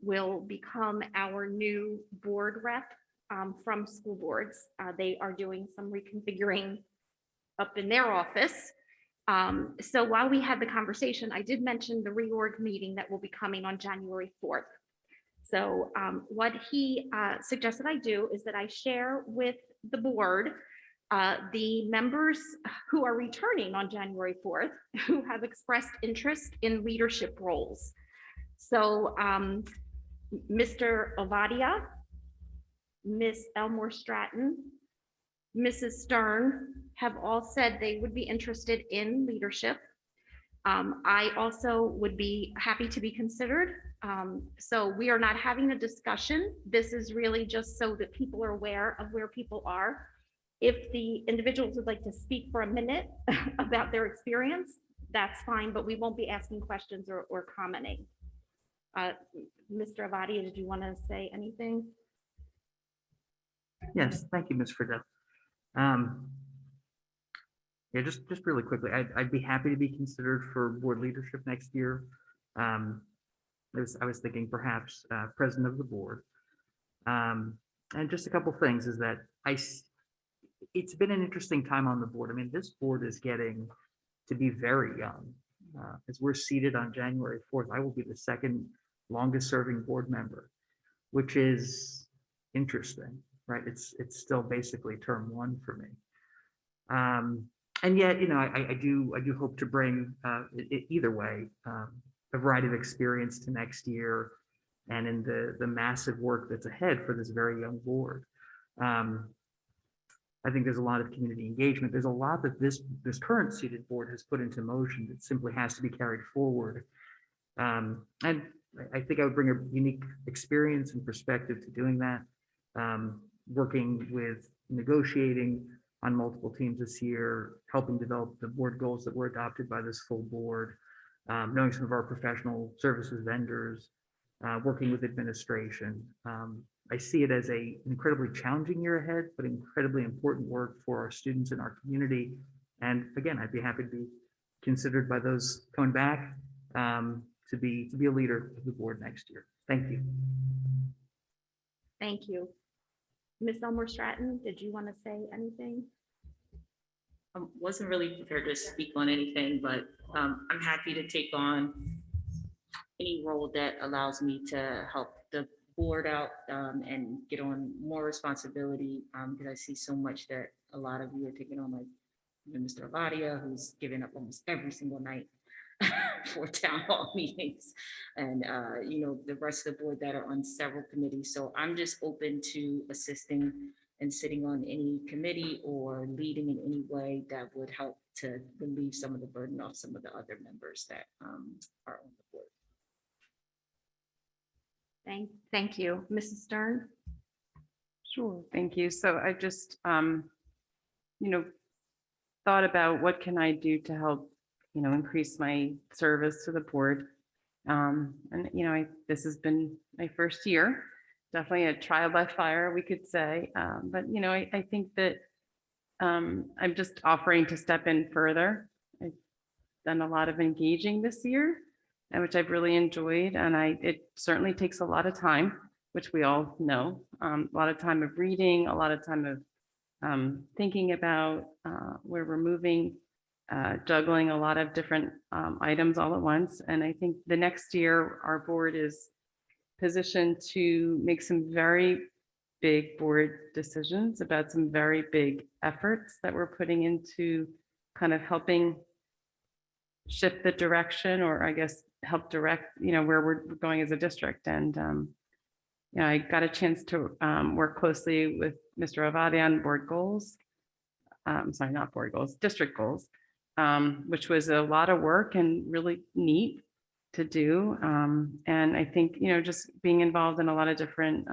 will become our new board rep from school boards. They are doing some reconfiguring up in their office. So while we had the conversation, I did mention the reorg meeting that will be coming on January 4th. So what he suggested I do is that I share with the board the members who are returning on January 4th, who have expressed interest in leadership roles. So Mr. Ovadia, Miss Elmore Stratton, Mrs. Stern have all said they would be interested in leadership. I also would be happy to be considered. So we are not having a discussion. This is really just so that people are aware of where people are. If the individuals would like to speak for a minute about their experience, that's fine, but we won't be asking questions or commenting. Mr. Avadi, did you want to say anything? Yes, thank you, Ms. Friedel. Yeah, just really quickly, I'd be happy to be considered for board leadership next year. I was thinking perhaps president of the board. And just a couple things is that it's been an interesting time on the board. I mean, this board is getting to be very young. As we're seated on January 4th, I will be the second longest serving board member, which is interesting, right? It's still basically term one for me. And yet, you know, I do hope to bring either way a variety of experience to next year and in the massive work that's ahead for this very young board. I think there's a lot of community engagement. There's a lot that this current seated board has put into motion that simply has to be carried forward. And I think I would bring a unique experience and perspective to doing that. Working with negotiating on multiple teams this year, helping develop the board goals that were adopted by this full board, knowing some of our professional services vendors, working with administration. I see it as an incredibly challenging year ahead, but incredibly important work for our students in our community. And again, I'd be happy to be considered by those coming back to be a leader of the board next year. Thank you. Thank you. Ms. Elmore Stratton, did you want to say anything? I wasn't really prepared to speak on anything, but I'm happy to take on any role that allows me to help the board out and get on more responsibility because I see so much that a lot of you are taking on, like Mr. Avadia, who's giving up almost every single night for town hall meetings, and you know, the rest of the board that are on several committees. So I'm just open to assisting and sitting on any committee or leading in any way that would help to relieve some of the burden off some of the other members that are on the board. Thank you. Mrs. Stern? Sure, thank you. So I just, you know, thought about what can I do to help, you know, increase my service to the board. And, you know, this has been my first year, definitely a trial by fire, we could say. But, you know, I think that I'm just offering to step in further. I've done a lot of engaging this year, which I've really enjoyed. And it certainly takes a lot of time, which we all know, a lot of time of reading, a lot of time of thinking about where we're moving, juggling a lot of different items all at once. And I think the next year, our board is positioned to make some very big board decisions about some very big efforts that we're putting into kind of helping shift the direction, or I guess help direct, you know, where we're going as a district. And you know, I got a chance to work closely with Mr. Avadi on board goals. Sorry, not board goals, district goals, which was a lot of work and really neat to do. And I think, you know, just being involved in a lot of different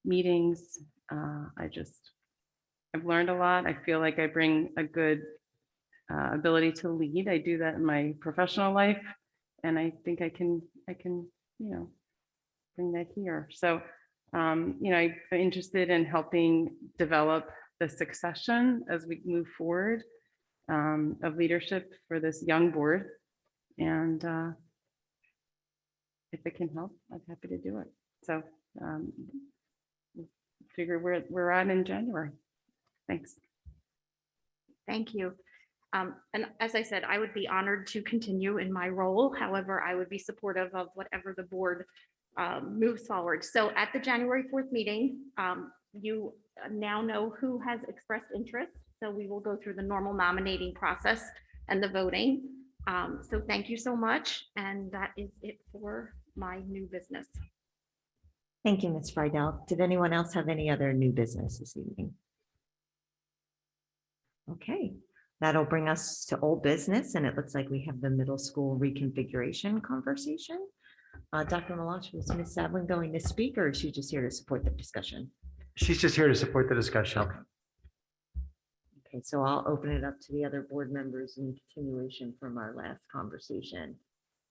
meetings, I've learned a lot. I feel like I bring a good ability to lead. I do that in my professional life, and I think I can, you know, bring that here. So, you know, I'm interested in helping develop the succession as we move forward of leadership for this young board. And if it can help, I'm happy to do it. So figure where we're at in January. Thanks. Thank you. And as I said, I would be honored to continue in my role. However, I would be supportive of whatever the board moves forward. So at the January 4th meeting, you now know who has expressed interest. So we will go through the normal nominating process and the voting. So thank you so much. And that is it for my new business. Thank you, Ms. Friedel. Did anyone else have any other new business this evening? Okay, that'll bring us to old business, and it looks like we have the middle school reconfiguration conversation. Dr. Milosh, was Ms. Savlin going to speak, or is she just here to support the discussion? She's just here to support the discussion. Okay, so I'll open it up to the other board members in continuation from our last conversation.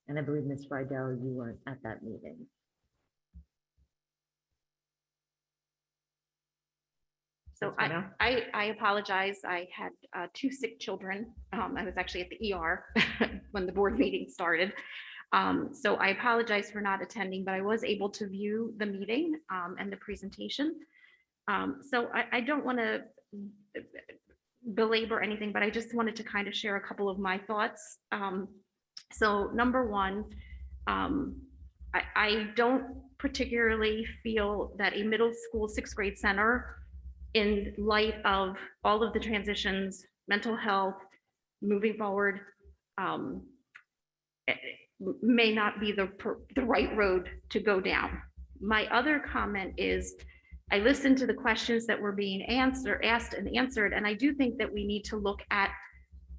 And I believe, Ms. Friedel, you weren't at that meeting. So I apologize. I had 2 sick children. I was actually at the ER when the board meeting started. So I apologize for not attending, but I was able to view the meeting and the presentation. So I don't want to belabor anything, but I just wanted to kind of share a couple of my thoughts. So number one, I don't particularly feel that a middle school 6th grade center, in light of all of the transitions, mental health, moving forward, may not be the right road to go down. My other comment is, I listened to the questions that were being asked and answered, and I do think that we need to look at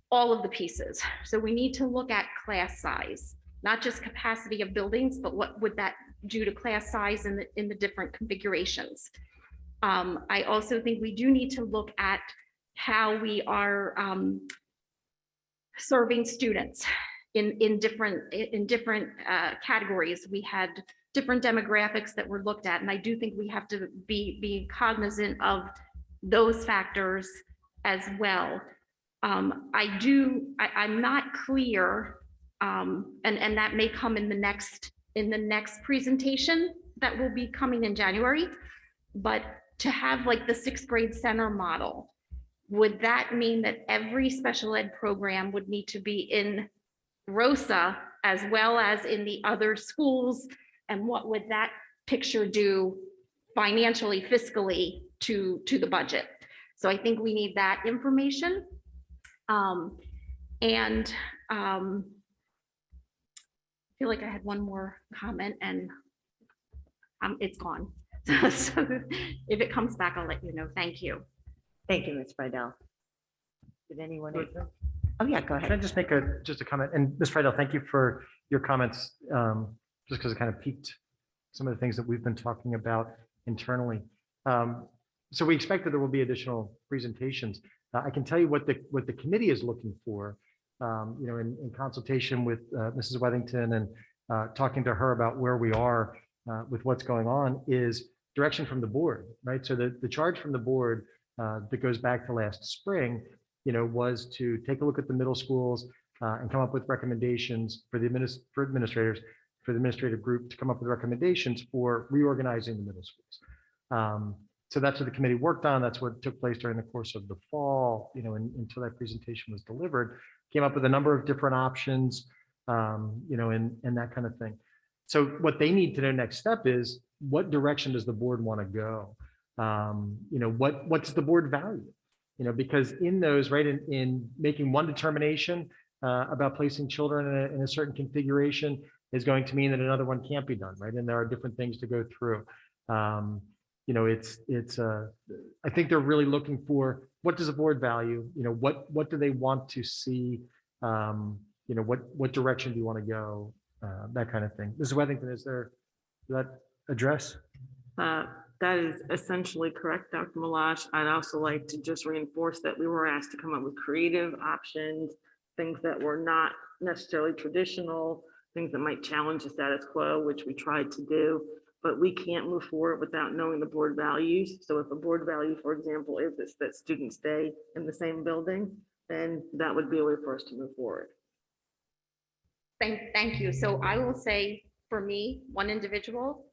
all of the pieces. So we need to look at class size, not just capacity of buildings, but what would that do to class size in the different configurations. I also think we do need to look at how we are serving students in different categories. We had different demographics that were looked at, and I do think we have to be cognizant of those factors as well. I'm not clear, and that may come in the next presentation that will be coming in January, but to have like the 6th grade center model, would that mean that every special ed program would need to be in ROSA as well as in the other schools? And what would that picture do financially, fiscally to the budget? So I think we need that information. I feel like I had one more comment and it's gone. So if it comes back, I'll let you know. Thank you. Thank you, Ms. Friedel. Did anyone? Oh, yeah, go Can I ahead. just make a comment? And Ms. Friedel, thank you for your comments, just because it kind of piqued some of the things that we've been talking about internally. So we expect that there will be additional presentations. I can tell you what the committee is looking for, in consultation with Mrs. Wethington and talking to her about where we are with what's going on, is direction from the board, right? So the charge from the board that goes back to last spring, was to take a look at the middle schools and come up with recommendations for the administrators, for the administrative group to come up with recommendations for reorganizing the middle schools. So that's what the committee worked on. That's what took place during the course of the fall, until that presentation was delivered, came up with a number of different options, and that kind of thing. So what they need to know next step is, what direction does the board want to go? What's the board value? Because in those, right, in making one determination about placing children in a certain configuration is going to mean that another one can't be done, right? And there are different things to go through. I think they're really looking for, what does the board value? What do they want to see? What direction do you want to go? That kind of thing. Mrs. Wethington, does that address? That is essentially correct, Dr. Milosh. I'd also like to just reinforce that we were asked to come up with creative options, things that were not necessarily traditional, things that might challenge the status quo, which we tried to do, but we can't move forward without knowing the board values. So if a board value, for example, is that students stay in the same building, then that would be a way for us to move forward. Thank you. So I will say, for me, one individual,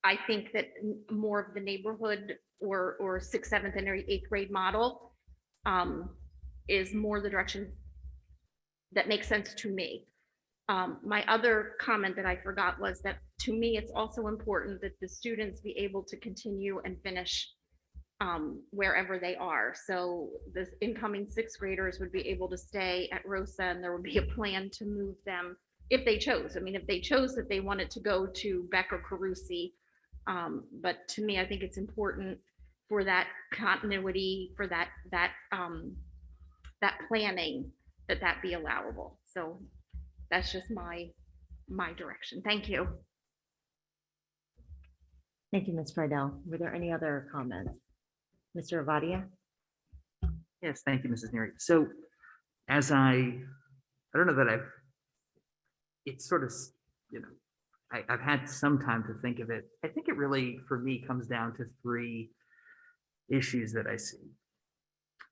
I think that more of the neighborhood or 6th, 7th, and 8th grade model is more the direction that makes sense to me. My other comment that I forgot was that to me, it's also important that the students be able to continue and finish wherever they are. So the incoming sixth graders would be able to stay at Rosa, and there would be a plan to move them if they chose. I mean, if they chose that they wanted to go to Beck or Carusi. But to me, I think it's important for that continuity, for that planning, that be allowable. So that's just my direction. Thank you. Thank you, Ms. Friedel. Were there any other comments? Mr. Avadia? Yes, thank you, Mrs. Neary. So as I don't know that it's sort of, you know, I've had some time to think of it. I think it really, for me, comes down to three issues that I see.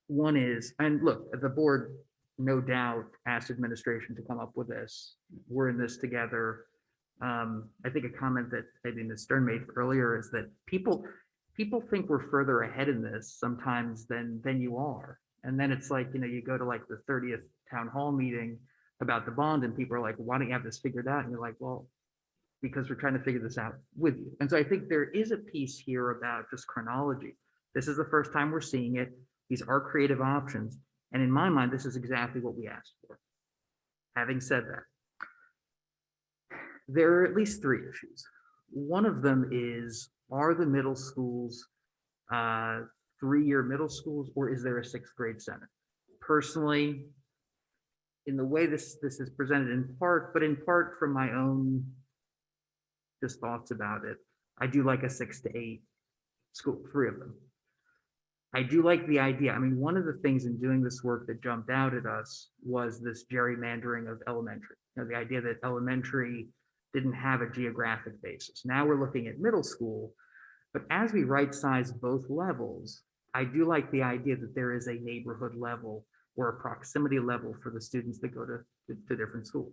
One is, and look, the board no doubt asked administration to come up with this. We're in this together. I think a comment that maybe Ms. Stern made earlier is that people think we're further ahead in this sometimes than you are. And then it's like, you know, you go to like the 30th town hall meeting about the bond and people are like, why don't you have this figured out? And you're like, well, because we're trying to figure this out with you. And so I think there is a piece here about just chronology. This is the first time we're seeing it. These are creative options. And in my mind, this is exactly what we asked for. Having said that, there are at least three issues. One of them is, are the middle schools 3-year middle schools, or is there a 6th grade center? Personally, in the way this is presented in part, but in part from my own just thoughts about it, I do like a 6 to 8 school, 3 of them. I do like the idea. I mean, one of the things in doing this work that jumped out at us was this gerrymandering of elementary. You know, the idea that elementary didn't have a geographic basis. Now we're looking at middle school, but as we right size both levels, I do like the idea that there is a neighborhood level or a proximity level for the students that go to different schools.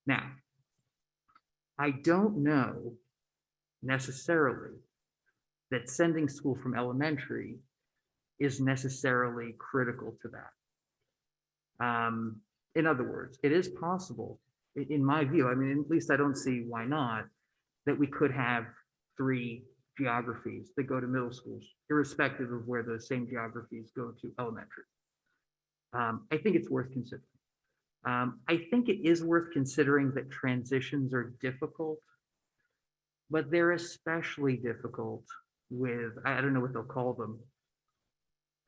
Now, I don't know necessarily that sending school from elementary is necessarily critical to that. In other words, it is possible, in my view, I mean, at least I don't see why not, that we could have 3 geographies that go to middle schools, irrespective of where those same geographies go to elementary. I think it's worth considering. I think it is worth considering that transitions are difficult, but they're especially difficult with, I don't know what they'll call them,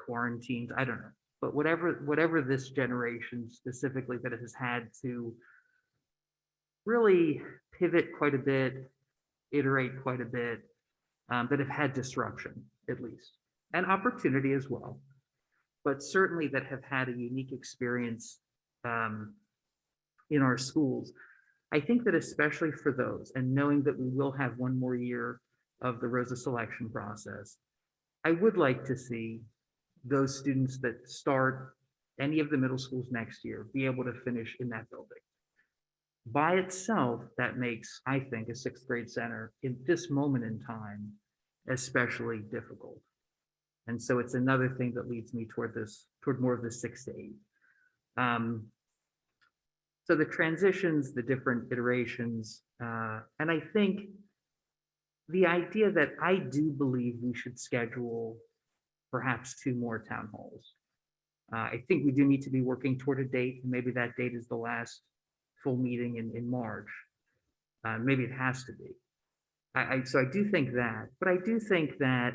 quarantines, I don't know. But whatever this generation specifically that has had to really pivot quite a bit, iterate quite a bit, that have had disruption at least, and opportunity as well, but certainly that have had a unique experience in our schools. I think that especially for those, and knowing that we will have one more year of the Rosa selection process, I would like to see those students that start any of the middle schools next year be able to finish in that building. By itself, that makes, I think, a 6th grade center in this moment in time especially difficult. And so it's another thing that leads me toward more of the 6 to 8. So the transitions, the different iterations, and I think the idea that I do believe we should schedule perhaps 2 more town halls. I think we do need to be working toward a date, and maybe that date is the last full meeting in March. Maybe it has to be. So I do think that, but I do think that,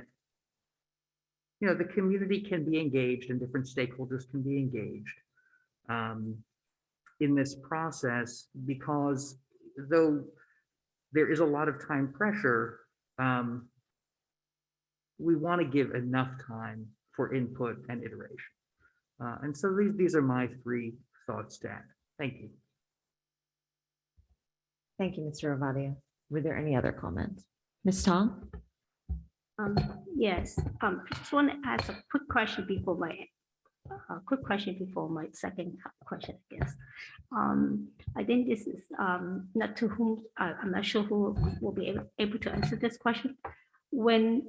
you know, the community can be engaged and different stakeholders can be engaged in this process, because though there is a lot of time pressure, we want to give enough time for input and iteration. And so these are my 3 thoughts to add. Thank you. Thank you, Mr. Avadia. Were there any other comments? Ms. Tong? Yes, I just want to ask a quick question before my second question, I guess. I think this is not to whom, I'm not sure who will be able to answer this question. When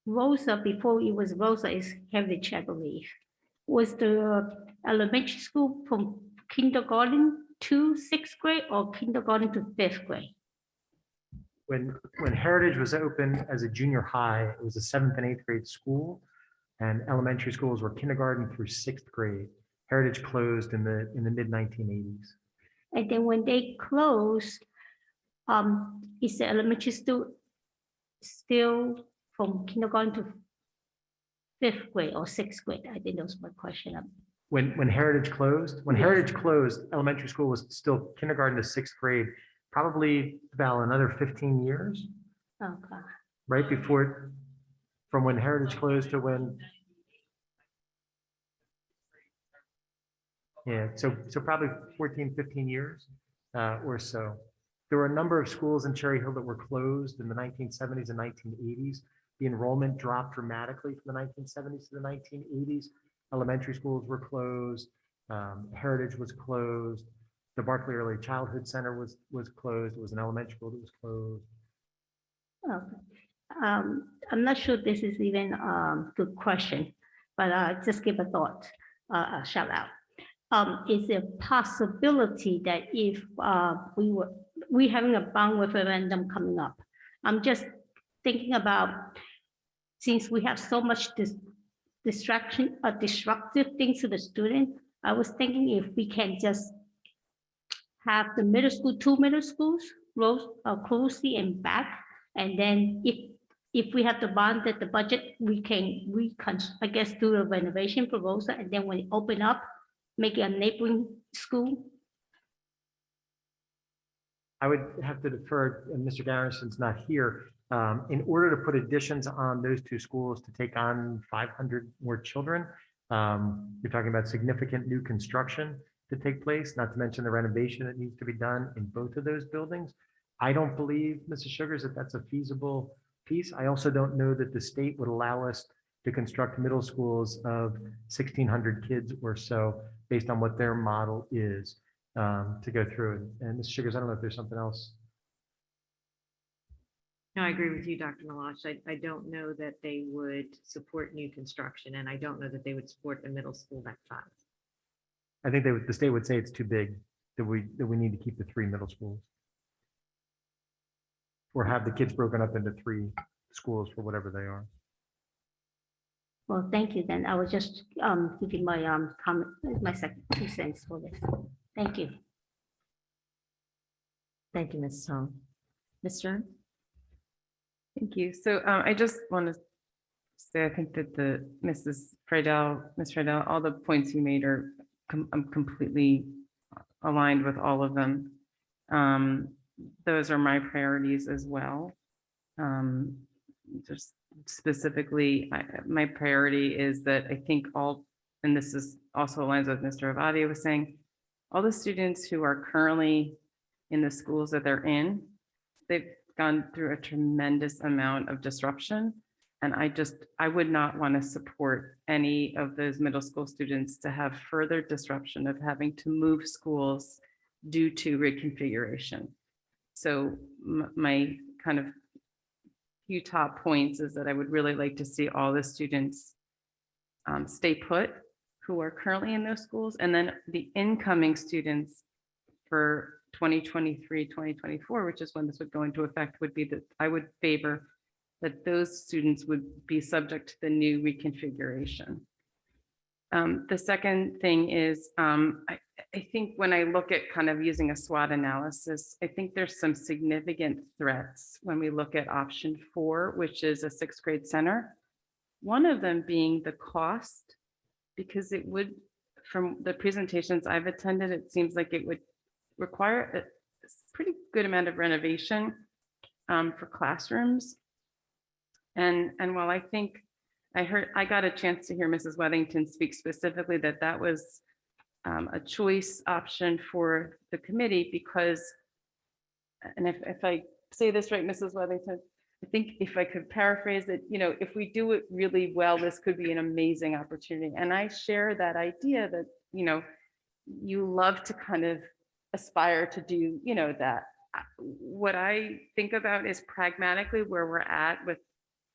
Rosa, before it was Rosa is Heritage, I believe, was the elementary school from kindergarten to sixth grade or kindergarten to fifth grade? When Heritage was open as a junior high, it was a 7th and 8th grade school, and elementary schools were kindergarten through 6th grade. Heritage closed in the mid 1980s. And then when they close, is the elementary still from kindergarten to fifth grade or sixth grade? I think that was my question. When Heritage closed, elementary school was still kindergarten to 6th grade, probably about another 15 years, Okay. right before, from when Heritage closed to when. Yeah, so probably 14, 15 years or so. There were a number of schools in Cherry Hill that were closed in the 1970s and 1980s. The enrollment dropped dramatically from the 1970s to the 1980s. Elementary schools were closed. Heritage was closed. The Barclay Early Childhood Center was closed. It was an elementary school that was closed. Okay. I'm not sure this is even a good question, but just give a thought, a shout out. Is there a possibility that if we having a bond referendum coming up? I'm just thinking about, since we have so much disruptive things to the student, I was thinking if we can just have the middle school, 2 middle schools, closely and back, and then if we have the bond that the budget, we can I guess do a renovation for Rosa, and then when it open up, make it a neighboring school. I would have to defer, and Mr. Garrison's not here. In order to put additions on those 2 schools to take on 500 more children, you're talking about significant new construction to take place, not to mention the renovation that needs to be done in both of those buildings. I don't believe, Mrs. Sugars, that that's a feasible piece. I also don't know that the state would allow us to construct middle schools of 1,600 kids or so based on what their model is to go through it. And Mrs. Sugars, I don't know if there's something else. No, I agree with you, Dr. Milosh. I don't know that they would support new construction, and I don't know that they would support a middle school that size. I think the state would say it's too big, that we need to keep the 3 middle schools. Or have the kids broken up into 3 schools for whatever they are. Well, thank you. Then I was just giving my comment, my second 2 cents for this. Thank you. Thank you, Ms. Hong. Ms. Stern? Thank you. So I just want to say, I think that Ms. Friedel, all the points you made are, I'm completely aligned with all of them. Those are my priorities as well. Just specifically, my priority is that I think and this is also aligns with Mr. Avadi was saying, all the students who are currently in the schools that they're in, they've gone through a tremendous amount of disruption. And I would not want to support any of those middle school students to have further disruption of having to move schools due to reconfiguration. So my kind of few top points is that I would really like to see all the students stay put who are currently in those schools, and then the incoming students for 2023, 2024, which is when this would go into effect, would be that I would favor that those students would be subject to the new reconfiguration. The second thing is, I think when I look at kind of using a SWOT analysis, I think there's some significant threats when we look at option 4, which is a 6th grade center. One of them being the cost, because it would, from the presentations I've attended, it seems like it would require a pretty good amount of renovation for classrooms. And while I think I got a chance to hear Mrs. Wethington speak specifically that was a choice option for the committee because, and if I say this right, Mrs. Wethington, I think if I could paraphrase it, if we do it really well, this could be an amazing opportunity. And I share that idea that, you love to kind of aspire to do, that. What I think about is pragmatically where we're at with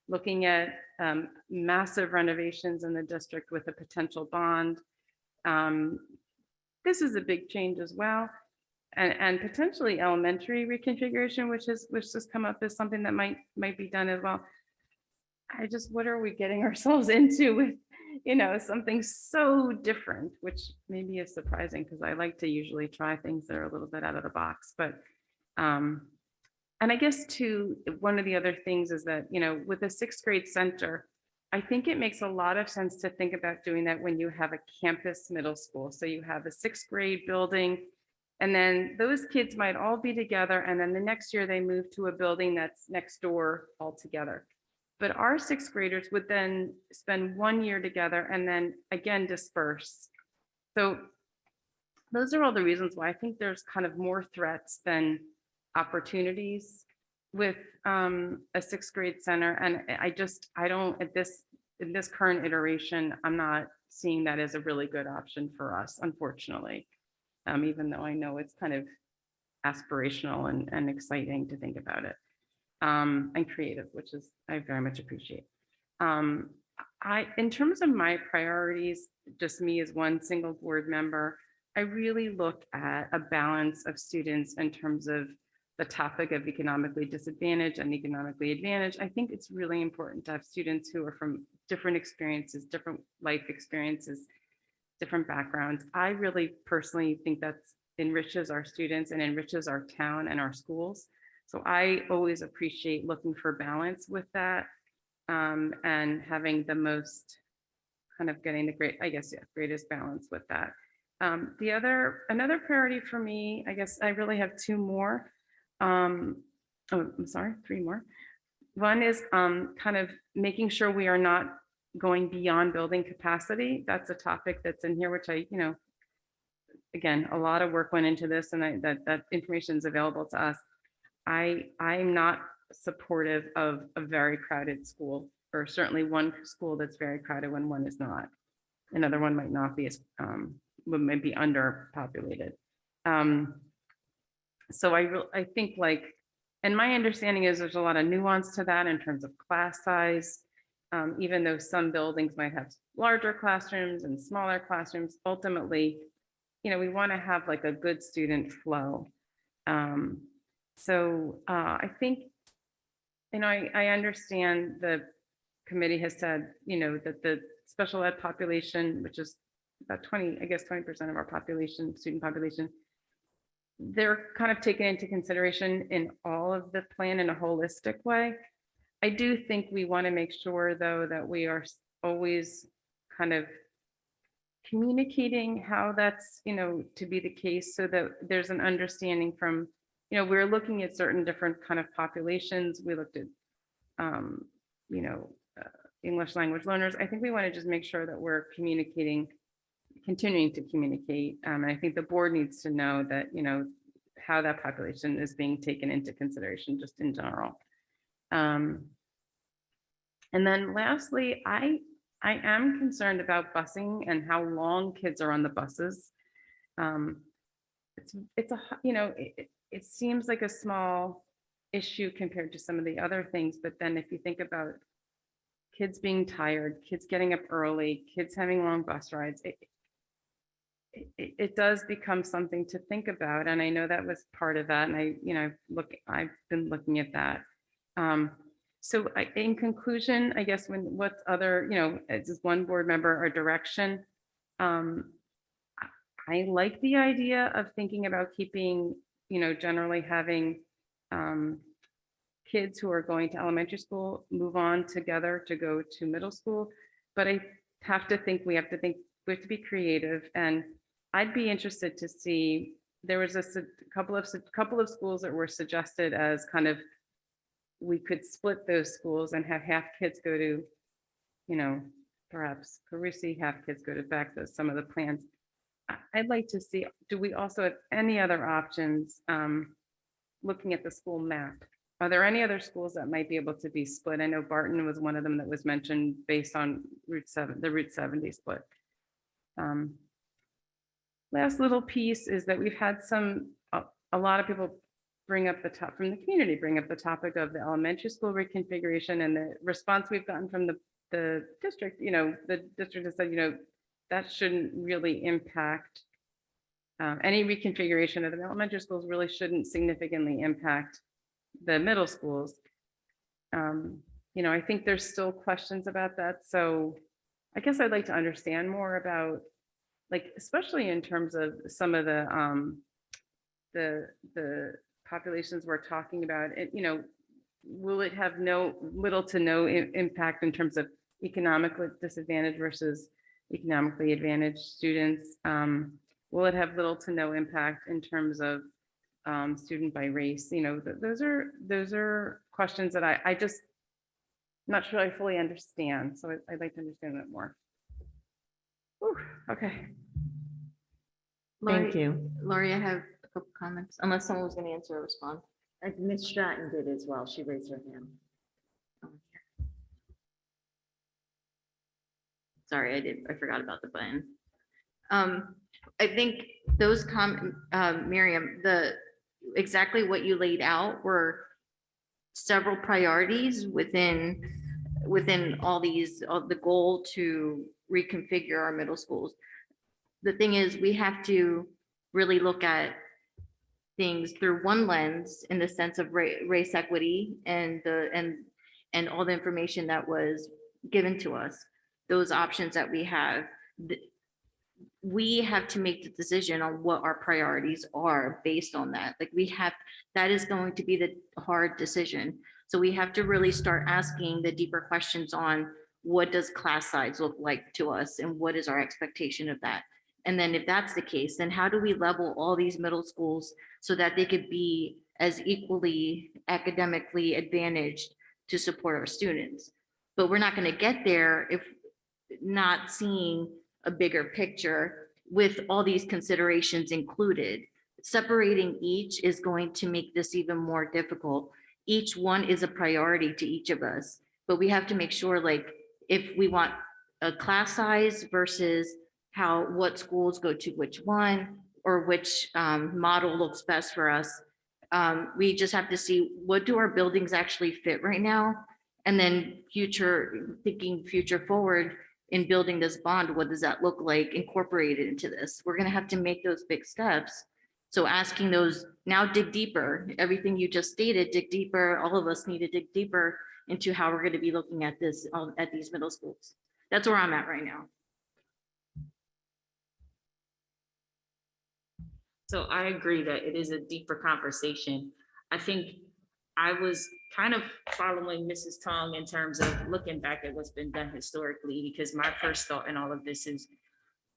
looking at massive renovations in the district with a potential bond. This is a big change as well. and potentially elementary reconfiguration, which has come up as something that might be done as well. What are we getting ourselves into with, something so different, which maybe is surprising because I like to usually try things that are a little bit out of the box, but, and I guess too, one of the other things is that, with the sixth grade center, I think it makes a lot of sense to think about doing that when you have a campus middle school. So you have a sixth grade building, and then those kids might all be together, and then the next year they move to a building that's next door altogether. But our sixth graders would then spend 1 year together and then again disperse. So those are all the reasons why I think there's kind of more threats than opportunities with a sixth grade center. And I don't, in this current iteration, I'm not seeing that as a really good option for us, unfortunately. Even though I know it's kind of aspirational and exciting to think about it. And creative, which is I very much appreciate. In terms of my priorities, just me as one single board member, I really look at a balance of students in terms of the topic of economically disadvantaged and economically advantaged. I think it's really important to have students who are from different experiences, different life experiences, different backgrounds. I really personally think that enriches our students and enriches our town and our schools. So I always appreciate looking for balance with that, and having the most kind of getting the greatest balance with that. Another priority for me, I guess I really have two more. Three more. One is kind of making sure we are not going beyond building capacity. That's a topic that's in here, which again, a lot of work went into this, and that information is available to us. I'm not supportive of a very crowded school, or certainly one school that's very crowded when one is not. Another one might not be might be underpopulated. So I think and my understanding is there's a lot of nuance to that in terms of class size. Even though some buildings might have larger classrooms and smaller classrooms, ultimately, we want to have a good student flow. So I think, I understand the committee has said, that the special ed population, which is about 20% of our population, student population, they're kind of taken into consideration in all of the plan in a holistic way. I do think we want to make sure, though, that we are always kind of communicating how that's, to be the case, so that there's an understanding from, we're looking at certain different kind of populations. We looked at, English language learners. I think we want to just make sure that we're continuing to communicate. And I think the board needs to know that, how that population is being taken into consideration just in general. And then lastly, I am concerned about busing and how long kids are on the buses. It seems like a small issue compared to some of the other things, but then if you think about kids being tired, kids getting up early, kids having long bus rides, it does become something to think about. And I know that was part of that. And I've been looking at that. So in conclusion, I guess what's other, as one board member, a direction, I like the idea of thinking about keeping, generally having kids who are going to elementary school move on together to go to middle school. But I have to think, we have to be creative. And I'd be interested to see, there was a couple of schools that were suggested as kind of, we could split those schools and have half kids go to, perhaps Carusi, half kids go to Beck, some of the plans. I'd like to see, do we also have any other options, looking at the school map? Are there any other schools that might be able to be split? I know Barton was one of them that was mentioned based on the Route 70 split. Last little piece is that we've had a lot of people bring up from the community, bring up the topic of the elementary school reconfiguration, and the response we've gotten from the district, the district has said, that shouldn't really impact any reconfiguration of the elementary schools really shouldn't significantly impact the middle schools. I think there's still questions about that. So I guess I'd like to understand more about, like, especially in terms of some of the populations we're talking about, will it have little to no impact in terms of economically disadvantaged versus economically advantaged students? Will it have little to no impact in terms of student by race? Those are questions that I just not sure I fully understand. So I'd like to understand that more. Whew, okay. Thank you. Laurie, I have a couple comments, unless someone was going to answer or respond. Ms. Stratton did as well. She raised her hand. Sorry, I forgot about the button. I think those Miriam, exactly what you laid out were several priorities within all the goal to reconfigure our middle schools. The thing is, we have to really look at things through one lens in the sense of race equity and all the information that was given to us, those options that we have. We have to make the decision on what our priorities are based on that. That is going to be the hard decision. So we have to really start asking the deeper questions on what does class size look like to us and what is our expectation of that? And then if that's the case, then how do we level all these middle schools so that they could be as equally academically advantaged to support our students? But we're not going to get there if not seeing a bigger picture with all these considerations included. Separating each is going to make this even more difficult. Each one is a priority to each of us, but we have to make sure, like, if we want a class size versus what schools go to which one, or which model looks best for us. We just have to see, what do our buildings actually fit right now? And then thinking future forward in building this bond, what does that look like incorporated into this? We're gonna have to make those big steps. So asking those, now dig deeper, everything you just stated, dig deeper. All of us need to dig deeper into how we're gonna be looking at this, at these middle schools. That's where I'm at right now. So I agree that it is a deeper conversation. I think I was kind of following Mrs. Tong in terms of looking back at what's been done historically, because my first thought in all of this is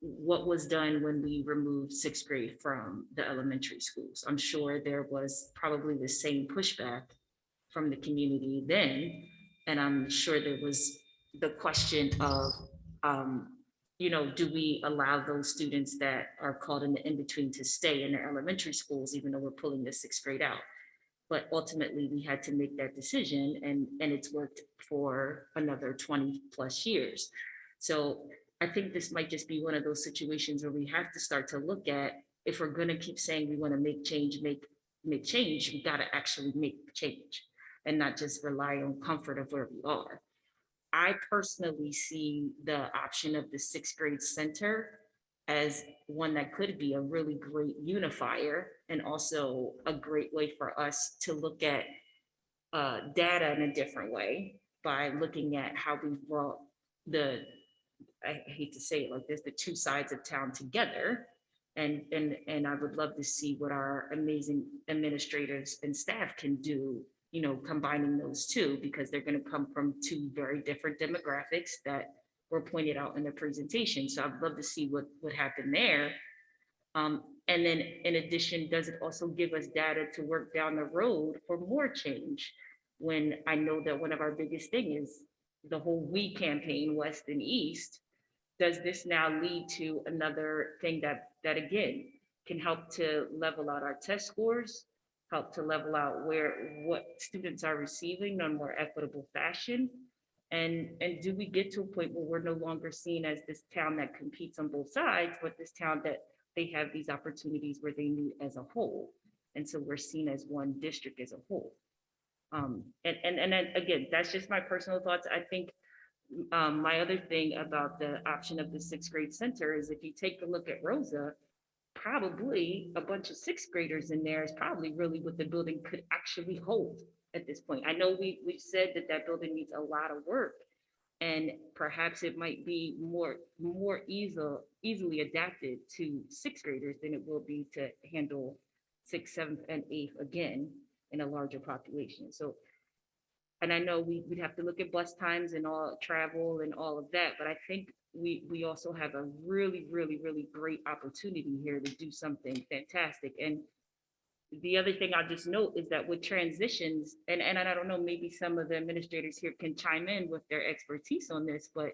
what was done when we removed sixth grade from the elementary schools. I'm sure there was probably the same pushback from the community then. And I'm sure there was the question of, do we allow those students that are caught in the in-between to stay in their elementary schools, even though we're pulling the sixth grade out? But ultimately, we had to make that decision, and it's worked for another 20 plus years. So I think this might just be one of those situations where we have to start to look at, if we're going to keep saying we want to make change, make change, we got to actually make change and not just rely on comfort of where we are. I personally see the option of the sixth grade center as one that could be a really great unifier, and also a great way for us to look at data in a different way by looking at how we brought I hate to say it like this, the two sides of town together. And I would love to see what our amazing administrators and staff can do, combining those two, because they're going to come from two very different demographics that were pointed out in the presentation. So I'd love to see what would happen there. And then in addition, does it also give us data to work down the road for more change? When I know that one of our biggest thing is the whole We campaign, West and East. Does this now lead to another thing that again can help to level out our test scores, help to level out what students are receiving in a more equitable fashion? And do we get to a point where we're no longer seen as this town that competes on both sides, but this town that they have these opportunities where they meet as a whole? And so we're seen as one district as a whole. And then again, that's just my personal thoughts. I think my other thing about the option of the sixth grade center is, if you take a look at Rosa, probably a bunch of sixth graders in there is probably really what the building could actually hold at this point. I know we've said that that building needs a lot of work, and perhaps it might be more easily adapted to sixth graders than it will be to handle sixth, seventh, and eighth again in a larger population. So, and I know we'd have to look at bus times and all travel and all of that, but I think we also have a really, really, really great opportunity here to do something fantastic. And the other thing I'll just note is that with transitions, and I don't know, maybe some of the administrators here can chime in with their expertise on this, but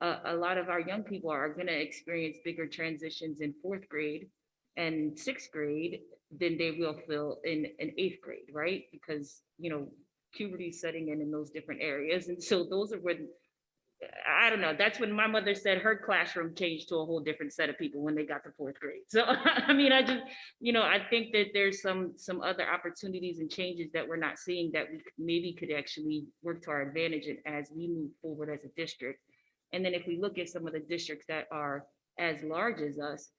a lot of our young people are going to experience bigger transitions in fourth grade and sixth grade than they will feel in eighth grade, right? Because, you know, puberty is setting in those different areas. And so those are when, I don't know, that's when my mother said her classroom changed to a whole different set of people when they got to fourth grade. So, I mean, I just, you know, I think that there's some other opportunities and changes that we're not seeing that we maybe could actually work to our advantage as we move forward as a district. And then if we look at some of the districts that are as large as us,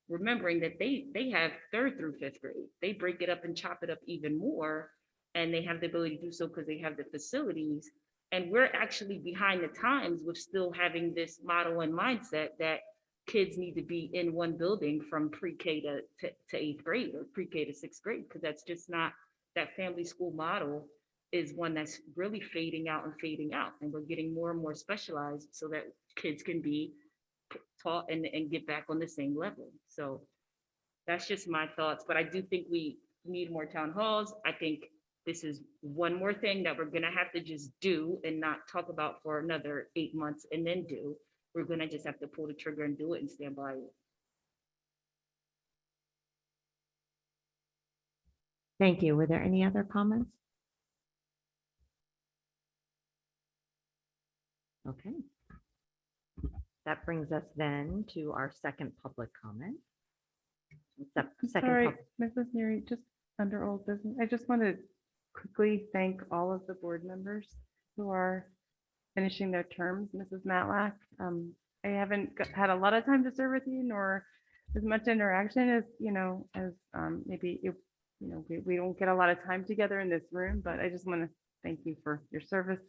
remembering that they have third through fifth grade, they break it up and chop it up even more. And they have the ability to do so because they have the facilities. And we're actually behind the times with still having this model and mindset that kids need to be in one building from pre-K to eighth grade or pre-K to sixth grade, because that's just not, that family school model is one that's really fading out. And we're getting more and more specialized so that kids can be taught and get back on the same level. So that's just my thoughts. But I do think we need more town halls. I think this is one more thing that we're gonna have to just do and not talk about for another 8 months and then do. We're gonna just have to pull the trigger and do it and stand by it. Thank you. Were there any other comments? Okay. That brings us then to our second public comment. Sorry, Mrs. Neary, just under old business, I just want to quickly thank all of the board members who are finishing their terms. Mrs. Matlack, I haven't had a lot of time to serve with you, nor as much interaction as, you know, as maybe, you know, we don't get a lot of time together in this room, but I just want to thank you for your service.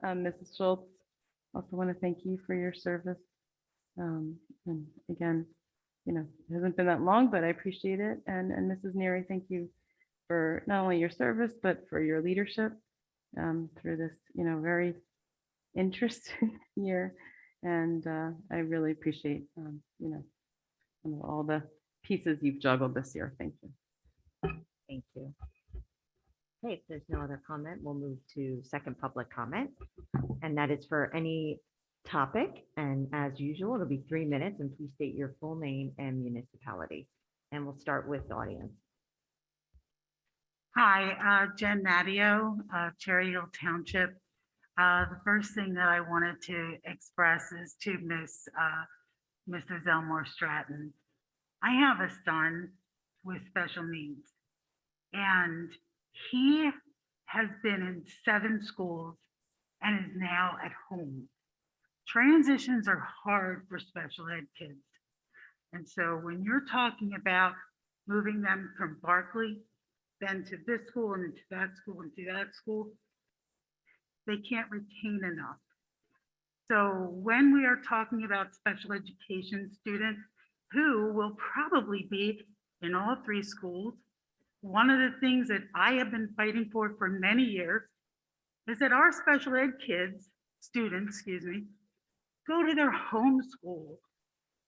Mrs. Schultz, also want to thank you for your service. And again, you know, it hasn't been that long, but I appreciate it. And Mrs. Neary, thank you for not only your service, but for your leadership through this, you know, very interesting year. And I really appreciate, you know, all the pieces you've juggled this year. Thank you. Thank you. Okay, if there's no other comment, we'll move to second public comment. And that is for any topic. And as usual, it'll be 3 minutes, and please state your full name and municipality. And we'll start with the audience. Hi, Jen Nadio, Cherry Hill Township. The first thing that I wanted to express is to Mrs. Elmore Stratton. I have a son with special needs, and he has been in 7 schools and is now at home. Transitions are hard for special ed kids. And so when you're talking about moving them from Barkley, then to this school and into that school and to that school, they can't retain enough. So when we are talking about special education students who will probably be in all 3 schools, one of the things that I have been fighting for many years is that our special ed students, go to their home school.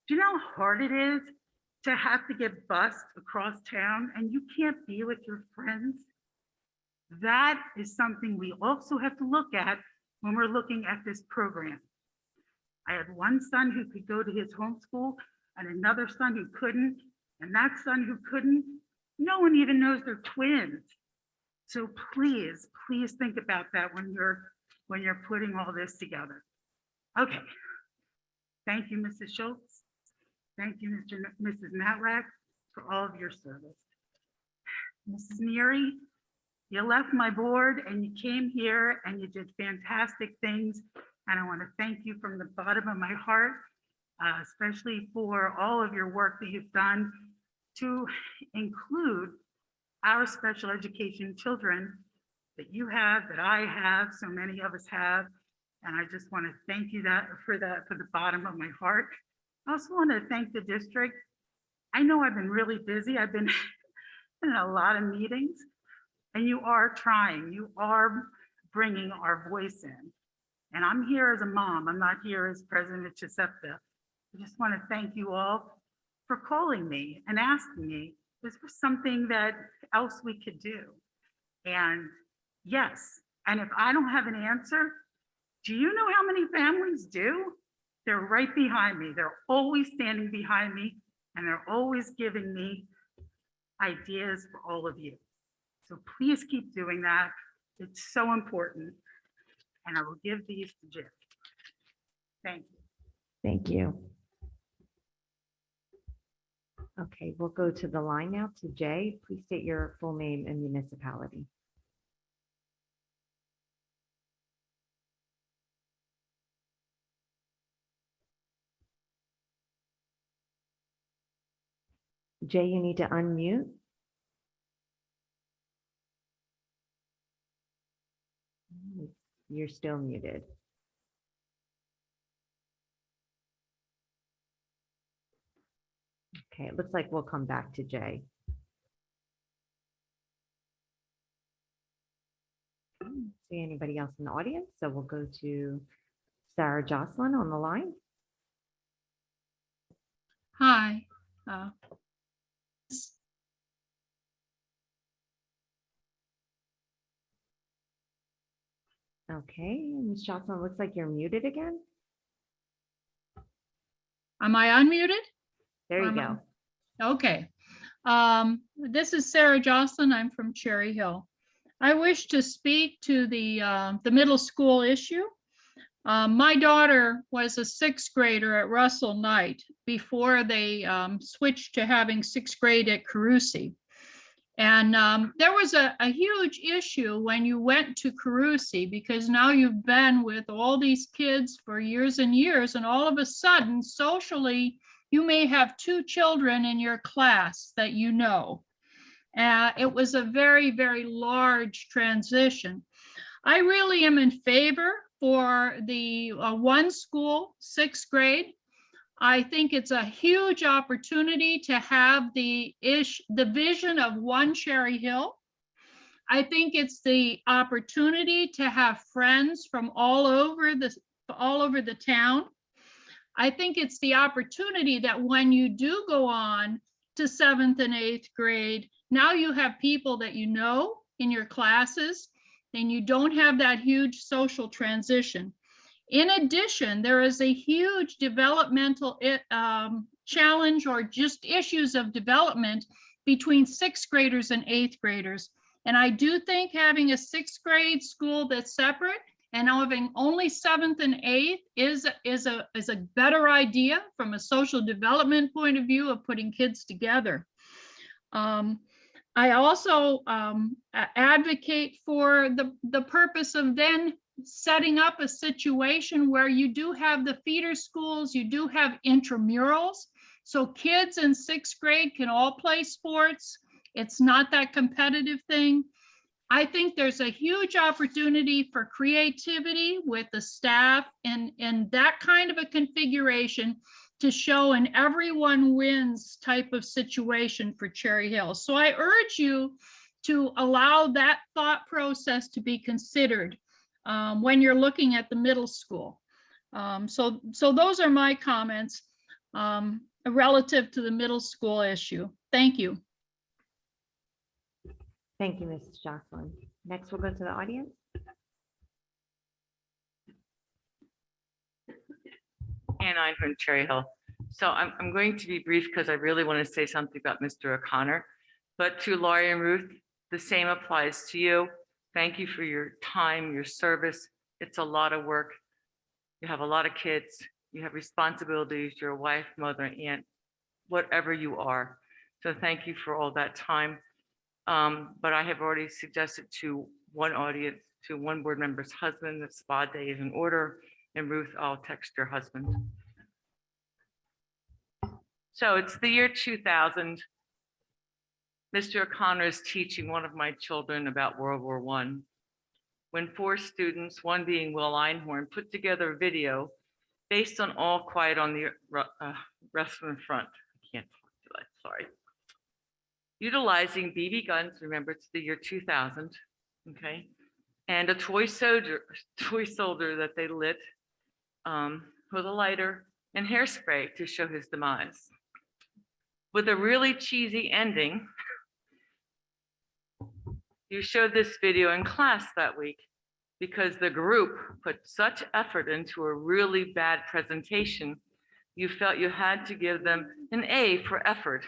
Do you know how hard it is to have to get bused across town and you can't be with your friends? That is something we also have to look at when we're looking at this program. I had one son who could go to his home school and another son who couldn't, and that son who couldn't, no one even knows they're twins. So please, please think about that when you're putting all this together. Okay. Thank you, Mrs. Schultz. Thank you, Mrs. Matlack, for all of your service. Mrs. Neary, you left my board and you came here and you did fantastic things. And I want to thank you from the bottom of my heart, especially for all of your work that you've done to include our special education children that you have, that I have, so many of us have. And I just want to thank you for the bottom of my heart. I also want to thank the district. I know I've been really busy. I've been in a lot of meetings, and you are trying, you are bringing our voice in. And I'm here as a mom. I'm not here as President Chisepta. I just want to thank you all for calling me and asking me, is there something that else we could do? And yes, and if I don't have an answer, do you know how many families do? They're right behind me. They're always standing behind me, and they're always giving me ideas for all of you. So please keep doing that. It's so important. And I will give these to Jim. Thank you. Thank you. Okay, we'll go to the line now to Jay. Please state your full name and municipality. Jay, you need to unmute. You're still muted. Okay, it looks like we'll come back to Jay. I don't see anybody else in the audience, so we'll go to Sarah Jocelyn on the line. Hi. Okay, Ms. Jocelyn, looks like you're muted again. Am I unmuted? There you go. Okay. This is Sarah Jocelyn. I'm from Cherry Hill. I wish to speak to the middle school issue. My daughter was a sixth grader at Russell Knight before they switched to having sixth grade at Carusi. And there was a huge issue when you went to Carusi, because now you've been with all these kids for years and years, and all of a sudden, socially, you may have two children in your class that you know. It was a very, very large transition. I really am in favor for the one school, sixth grade. I think it's a huge opportunity to have the vision of one Cherry Hill. I think it's the opportunity to have friends from all over the town. I think it's the opportunity that when you do go on to 7th and 8th grade, now you have people that you know in your classes, and you don't have that huge social transition. In addition, there is a huge developmental challenge, or just issues of development between sixth graders and eighth graders. And I do think having a sixth grade school that's separate and having only 7th and 8th is a better idea from a social development point of view of putting kids together. I also advocate for the purpose of then setting up a situation where you do have the feeder schools, you do have intramurals, so kids in sixth grade can all play sports. It's not that competitive thing. I think there's a huge opportunity for creativity with the staff and that kind of a configuration to show an everyone wins type of situation for Cherry Hill. So I urge you to allow that thought process to be considered when you're looking at the middle school. So those are my comments relative to the middle school issue. Thank you. Thank you, Mrs. Jocelyn. Next, we'll go to the audience. And I'm from Cherry Hill. So I'm going to be brief because I really want to say something about Mr. O'Connor. But to Laurie and Ruth, the same applies to you. Thank you for your time, your service. It's a lot of work. You have a lot of kids. You have responsibilities. You're a wife, mother, aunt, whatever you are. So thank you for all that time. But I have already suggested to one audience, to one board member's husband, that spa day is in order. And Ruth, I'll text your husband. So it's the year 2000. Mr. O'Connor is teaching one of my children about World War I, when 4 students, one being Will Einhorn, put together a video based on All Quiet on the Western Front. I can't talk to that, sorry. Utilizing BB guns, remember it's the year 2000, okay? And a toy soldier that they lit with a lighter and hairspray to show his demise. With a really cheesy ending, you showed this video in class that week because the group put such effort into a really bad presentation, you felt you had to give them an A for effort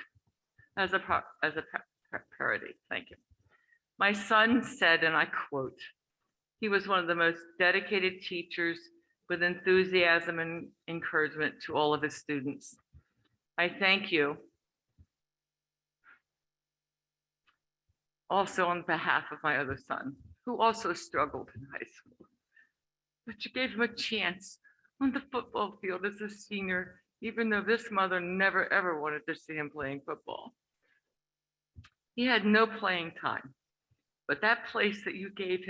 as a parody. Thank you. My son said, and I quote, he was one of the most dedicated teachers with enthusiasm and encouragement to all of his students. I thank you. Also on behalf of my other son, who also struggled in high school. But you gave him a chance on the football field as a senior, even though this mother never ever wanted to see him playing football. He had no playing time, but that place that you gave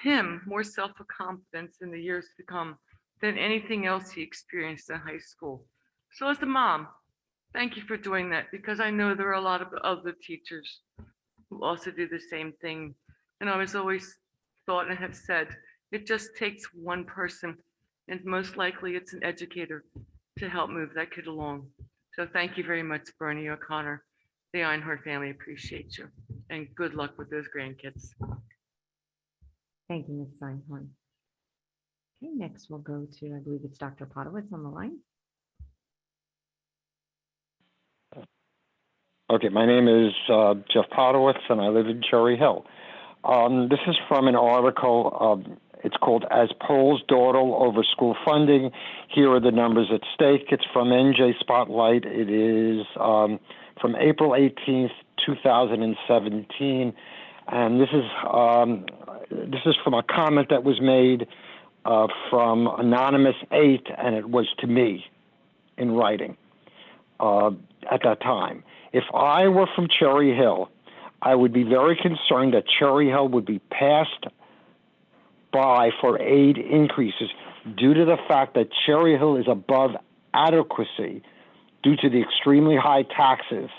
him more self-confidence in the years to come than anything else he experienced in high school. So as a mom, thank you for doing that, because I know there are a lot of other teachers who also do the same thing. And I was always thought and have said, it just takes one person, and most likely it's an educator, to help move that kid along. So thank you very much, Bernie O'Connor. The Einhorn family appreciates you, and good luck with those grandkids. Thank you, Ms. Einhorn. Okay, next we'll go to, I believe it's Dr. Podowitz on the line. Okay, my name is Jeff Podowitz, and I live in Cherry Hill. This is from an article. It's called As Polls Dawdle Over School Funding. Here are the numbers at stake. It's from NJ Spotlight. It is from April 18th, 2017. And this is from a comment that was made from Anonymous 8, and it was to me in writing at that time. If I were from Cherry Hill, I would be very concerned that Cherry Hill would be passed by for aid increases due to the fact that Cherry Hill is above adequacy due to extremely high taxes.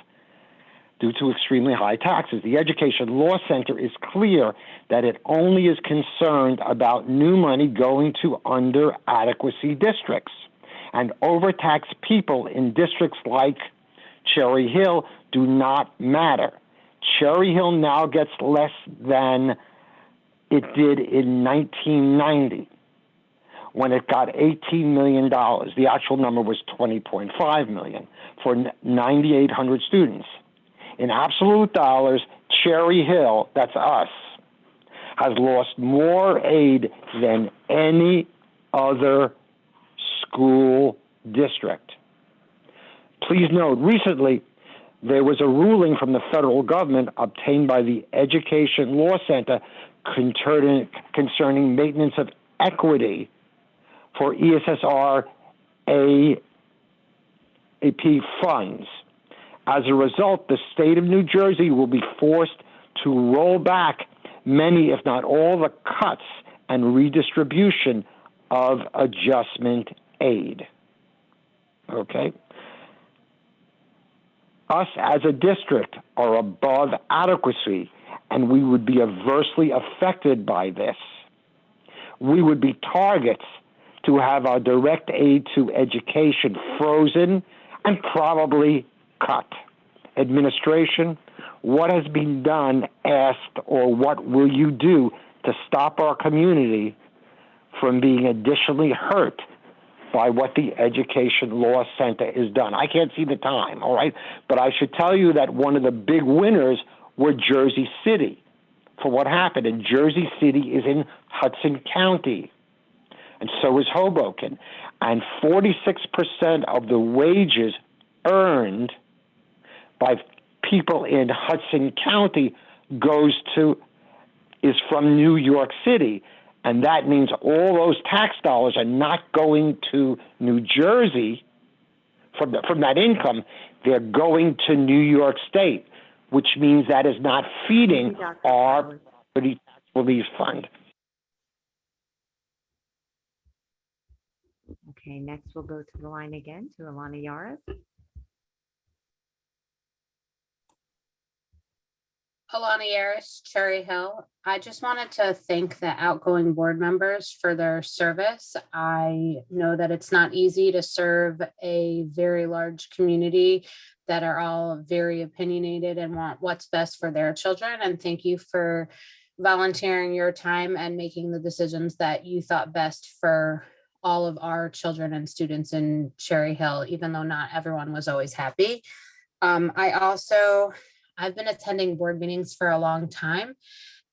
The Education Law Center is clear that it only is concerned about new money going to under adequacy districts, and overtaxed people in districts like Cherry Hill do not matter. Cherry Hill now gets less than it did in 1990 when it got $18 million. The actual number was $20.5 million for 9,800 students. In absolute dollars, Cherry Hill, that's us, has lost more aid than any other school district. Please note, recently, there was a ruling from the federal government obtained by the Education Law Center concerning maintenance of equity for ESSR AP funds. As a result, the state of New Jersey will be forced to roll back many, if not all, the cuts and redistribution of adjustment aid. Okay? Us as a district are above adequacy, and we would be adversely affected by this. We would be targets to have our direct aid to education frozen and probably cut. Administration, what has been done, asked, or what will you do to stop our community from being additionally hurt by what the Education Law Center has done? I can't see the time, all right? But I should tell you that one of the big winners were Jersey City for what happened. And Jersey City is in Hudson County, and so is Hoboken. And 46% of the wages earned by people in Hudson County is from New York City. And that means all those tax dollars are not going to New Jersey from that income. They're going to New York State, which means that is not feeding our property tax relief fund. Okay, next we'll go to the line again to Alana Yaris. Alana Yaris, Cherry Hill. I just wanted to thank the outgoing board members for their service. I know that it's not easy to serve a very large community that are all very opinionated and want what's best for their children. And thank you for volunteering your time and making the decisions that you thought best for all of our children and students in Cherry Hill, even though not everyone was always happy. I've been attending board meetings for a long time,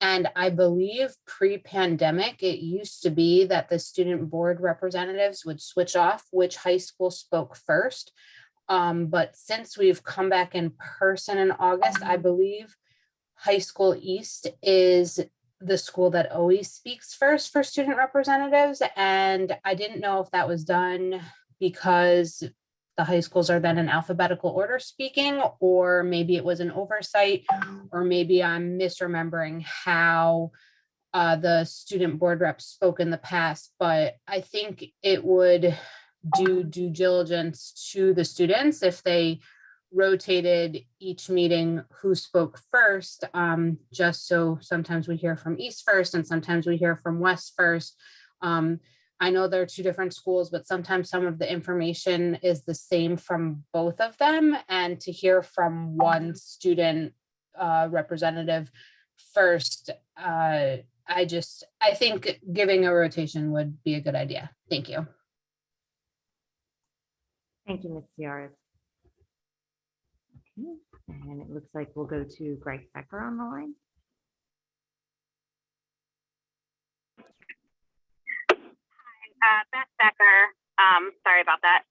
and I believe pre-pandemic, it used to be that the student board representatives would switch off which high school spoke first. But since we've come back in person in August, I believe High School East is the school that always speaks first for student representatives. And I didn't know if that was done because the high schools are then in alphabetical order speaking, or maybe it was an oversight, or maybe I'm misremembering how the student board reps spoke in the past. But I think it would do due diligence to the students if they rotated each meeting who spoke first, just so sometimes we hear from East first and sometimes we hear from West first. I know there are two different schools, but sometimes some of the information is the same from both of them. And to hear from one student representative first, I think giving a rotation would be a good idea. Thank you. Thank you, Ms. Yaris. Okay, and it looks like we'll go to Greg Becker on the line. Beth Becker, sorry about that,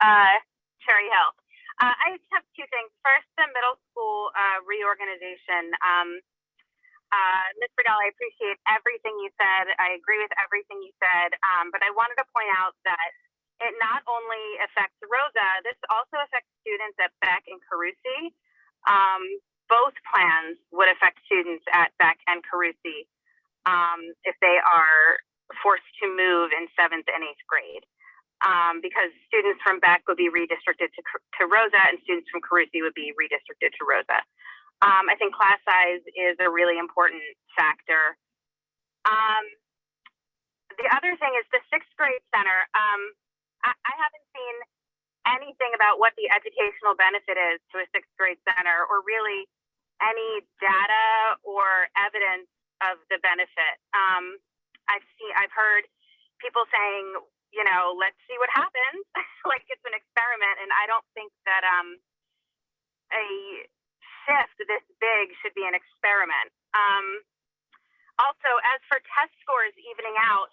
Cherry Hill. I just have two things. First, the middle school reorganization. Ms. Friedel, I appreciate everything you said. I agree with everything you said, but I wanted to point out that it not only affects Rosa, this also affects students at Beck and Carusi. Both plans would affect students at Beck and Carusi if they are forced to move in 7th and 8th grade, because students from Beck would be redistricted to Rosa and students from Carusi would be redistricted to Rosa. I think class size is a really important factor. The other thing is the 6th grade center. I haven't seen anything about what the educational benefit is to a 6th grade center, or really any data or evidence of the benefit. I've heard people saying, you know, let's see what happens, like it's an experiment. And I don't think that a shift this big should be an experiment. Also, as for test scores evening out,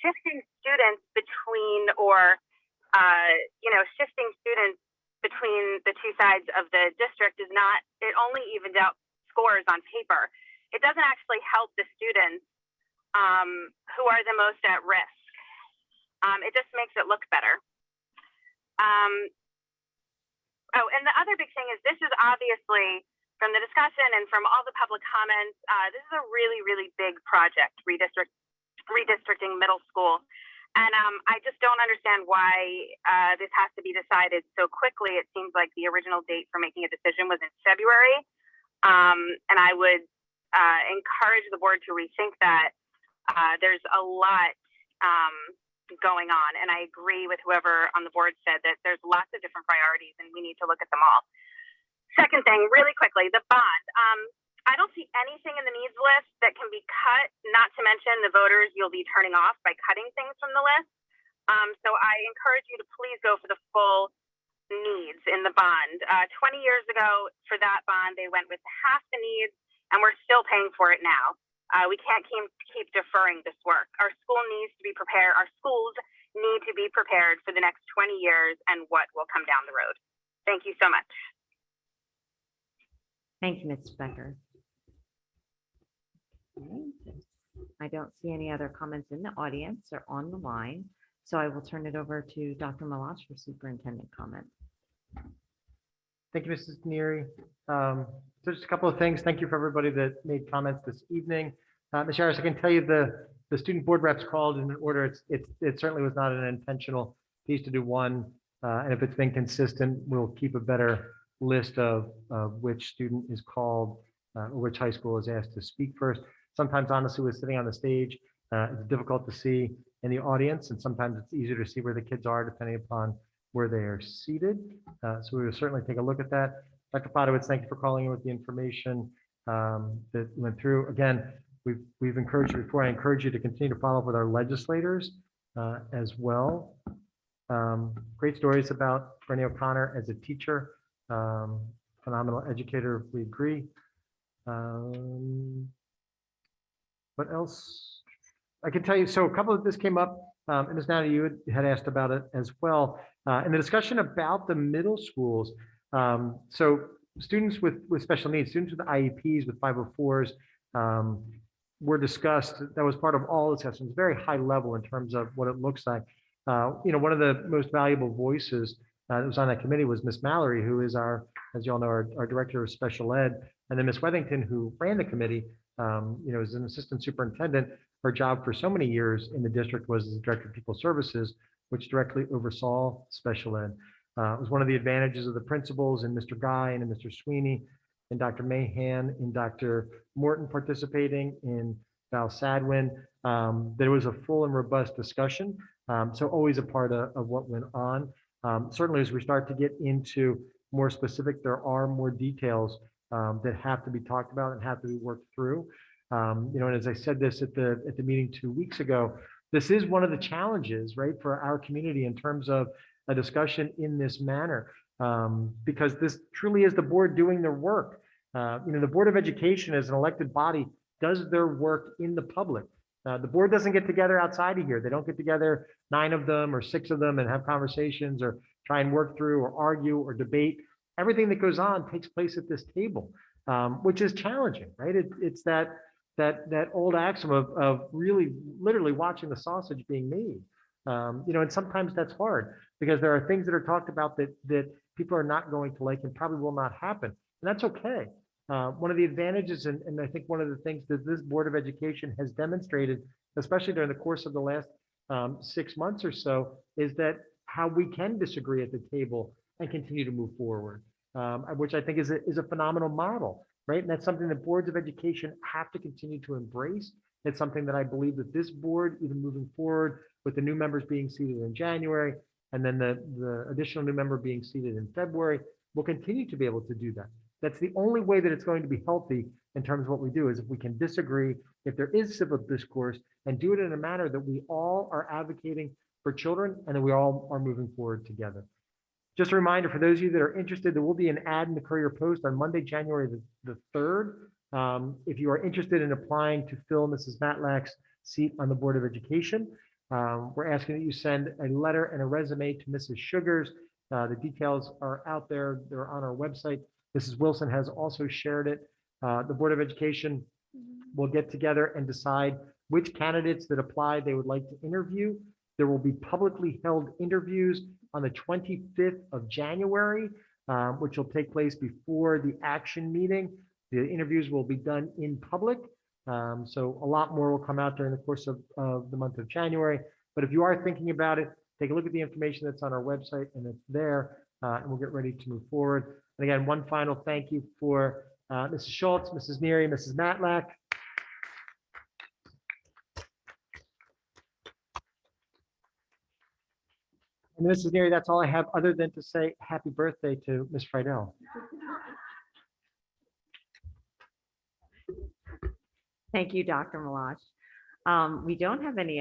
shifting students between, shifting students between the two sides of the district is not, it only evens out scores on paper. It doesn't actually help the students who are the most at risk. It just makes it look better. And the other big thing is, this is obviously, from the discussion and from all the public comments, this is a really, really big project, redistricting middle school. And I just don't understand why this has to be decided so quickly. It seems like the original date for making a decision was in February. And I would encourage the board to rethink that. There's a lot going on, and I agree with whoever on the board said that there's lots of different priorities and we need to look at them all. Second thing, really quickly, the bond. I don't see anything in the needs list that can be cut, not to mention the voters you'll be turning off by cutting things from the list. So I encourage you to please go for the full needs in the bond. 20 years ago for that bond, they went with half the needs, and we're still paying for it now. We can't keep deferring this work. Our school needs to be prepared. Our schools need to be prepared for the next 20 years and what will come down the road. Thank you so much. Thank you, Ms. Becker. I don't see any other comments in the audience or on the line, so I will turn it over to Dr. Milosh for superintendent comment. Thank you, Mrs. Neary. So just a couple of things. Thank you for everybody that made comments this evening. Ms. Harris, I can tell you the student board reps called in order. It certainly was not an intentional piece to do one. And if it's been consistent, we'll keep a better list of which student is called, or which high school is asked to speak first. Sometimes, honestly, with sitting on the stage, it's difficult to see in the audience, and sometimes it's easier to see where the kids are depending upon where they are seated. So we will certainly take a look at that. Dr. Podowitz, thank you for calling in with the information that went through. Again, we've encouraged you before. I encourage you to continue to follow up with our legislators as well. Great stories about Bernie O'Connor as a teacher, phenomenal educator. We agree. What else? I can tell you, so a couple of this came up, and Ms. Natalie, you had asked about it as well. In the discussion about the middle schools, so students with special needs, students with IEPs, with 504s, were discussed. That was part of all discussions, very high level in terms of what it looks like. One of the most valuable voices that was on that committee was Miss Mallory, who is our, as you all know, our director of special ed, and then Miss Wethington, who ran the committee, as an assistant superintendent. Her job for so many years in the district was as director of people services, which directly oversaw special ed. It was one of the advantages of the principals and Mr. Guy and Mr. Sweeney and Dr. Mahan and Dr. Morton participating in Val Sadwin. There was a full and robust discussion. So always a part of what went on. Certainly as we start to get into more specific, there are more details that have to be talked about and have to be worked through. And as I said this at the meeting 2 weeks ago, this is one of the challenges, right, for our community in terms of a discussion in this manner, because this truly is the board doing their work. The Board of Education as an elected body does their work in the public. The board doesn't get together outside of here. They don't get together, 9 of them or 6 of them, and have conversations or try and work through or argue or debate. Everything that goes on takes place at this table, which is challenging, right? It's that old axiom of really literally watching the sausage being made. And sometimes that's hard because there are things that are talked about that people are not going to like and probably will not happen. And that's okay. One of the advantages, and I think one of the things that this Board of Education has demonstrated, especially during the course of the last 6 months or so, is that how we can disagree at the table and continue to move forward, which I think is a phenomenal model, right? And that's something that boards of education have to continue to embrace. It's something that I believe that this board, even moving forward with the new members being seated in January, and then the additional new member being seated in February, will continue to be able to do that. That's the only way that it's going to be healthy in terms of what we do, is if we can disagree, if there is civil discourse, and do it in a manner that we all are advocating for children and that we all are moving forward together. Just a reminder for those of you that are interested, there will be an ad in the Courier Post on Monday, January the 3rd. If you are interested in applying to fill Mrs. Matlack's seat on the Board of Education, we're asking that you send a letter and a resume to Mrs. Sugars. The details are out there. They're on our website. Mrs. Wilson has also shared it. The Board of Education will get together and decide which candidates that apply they would like to interview. There will be publicly held interviews on the 25th of January, which will take place before the action meeting. The interviews will be done in public. So a lot more will come out during the course of the month of January. But if you are thinking about it, take a look at the information that's on our website, and it's there, and we'll get ready to move forward. And again, one final thank you for Mrs. Schultz, Mrs. Neary, Mrs. Matlack. And Mrs. Neary, that's all I have other than to say happy birthday to Ms. Friedel. Thank you, Dr. Milosh. We don't have any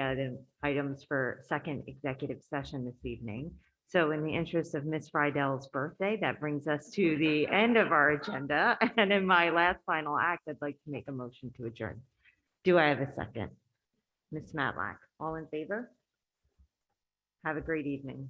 items for second executive session this evening. So in the interest of Ms. Friedel's birthday, that brings us to the end of our agenda. And in my last final act, I'd like to make a motion to adjourn. Do I have a second? Ms. Matlack, all in favor? Have a great evening.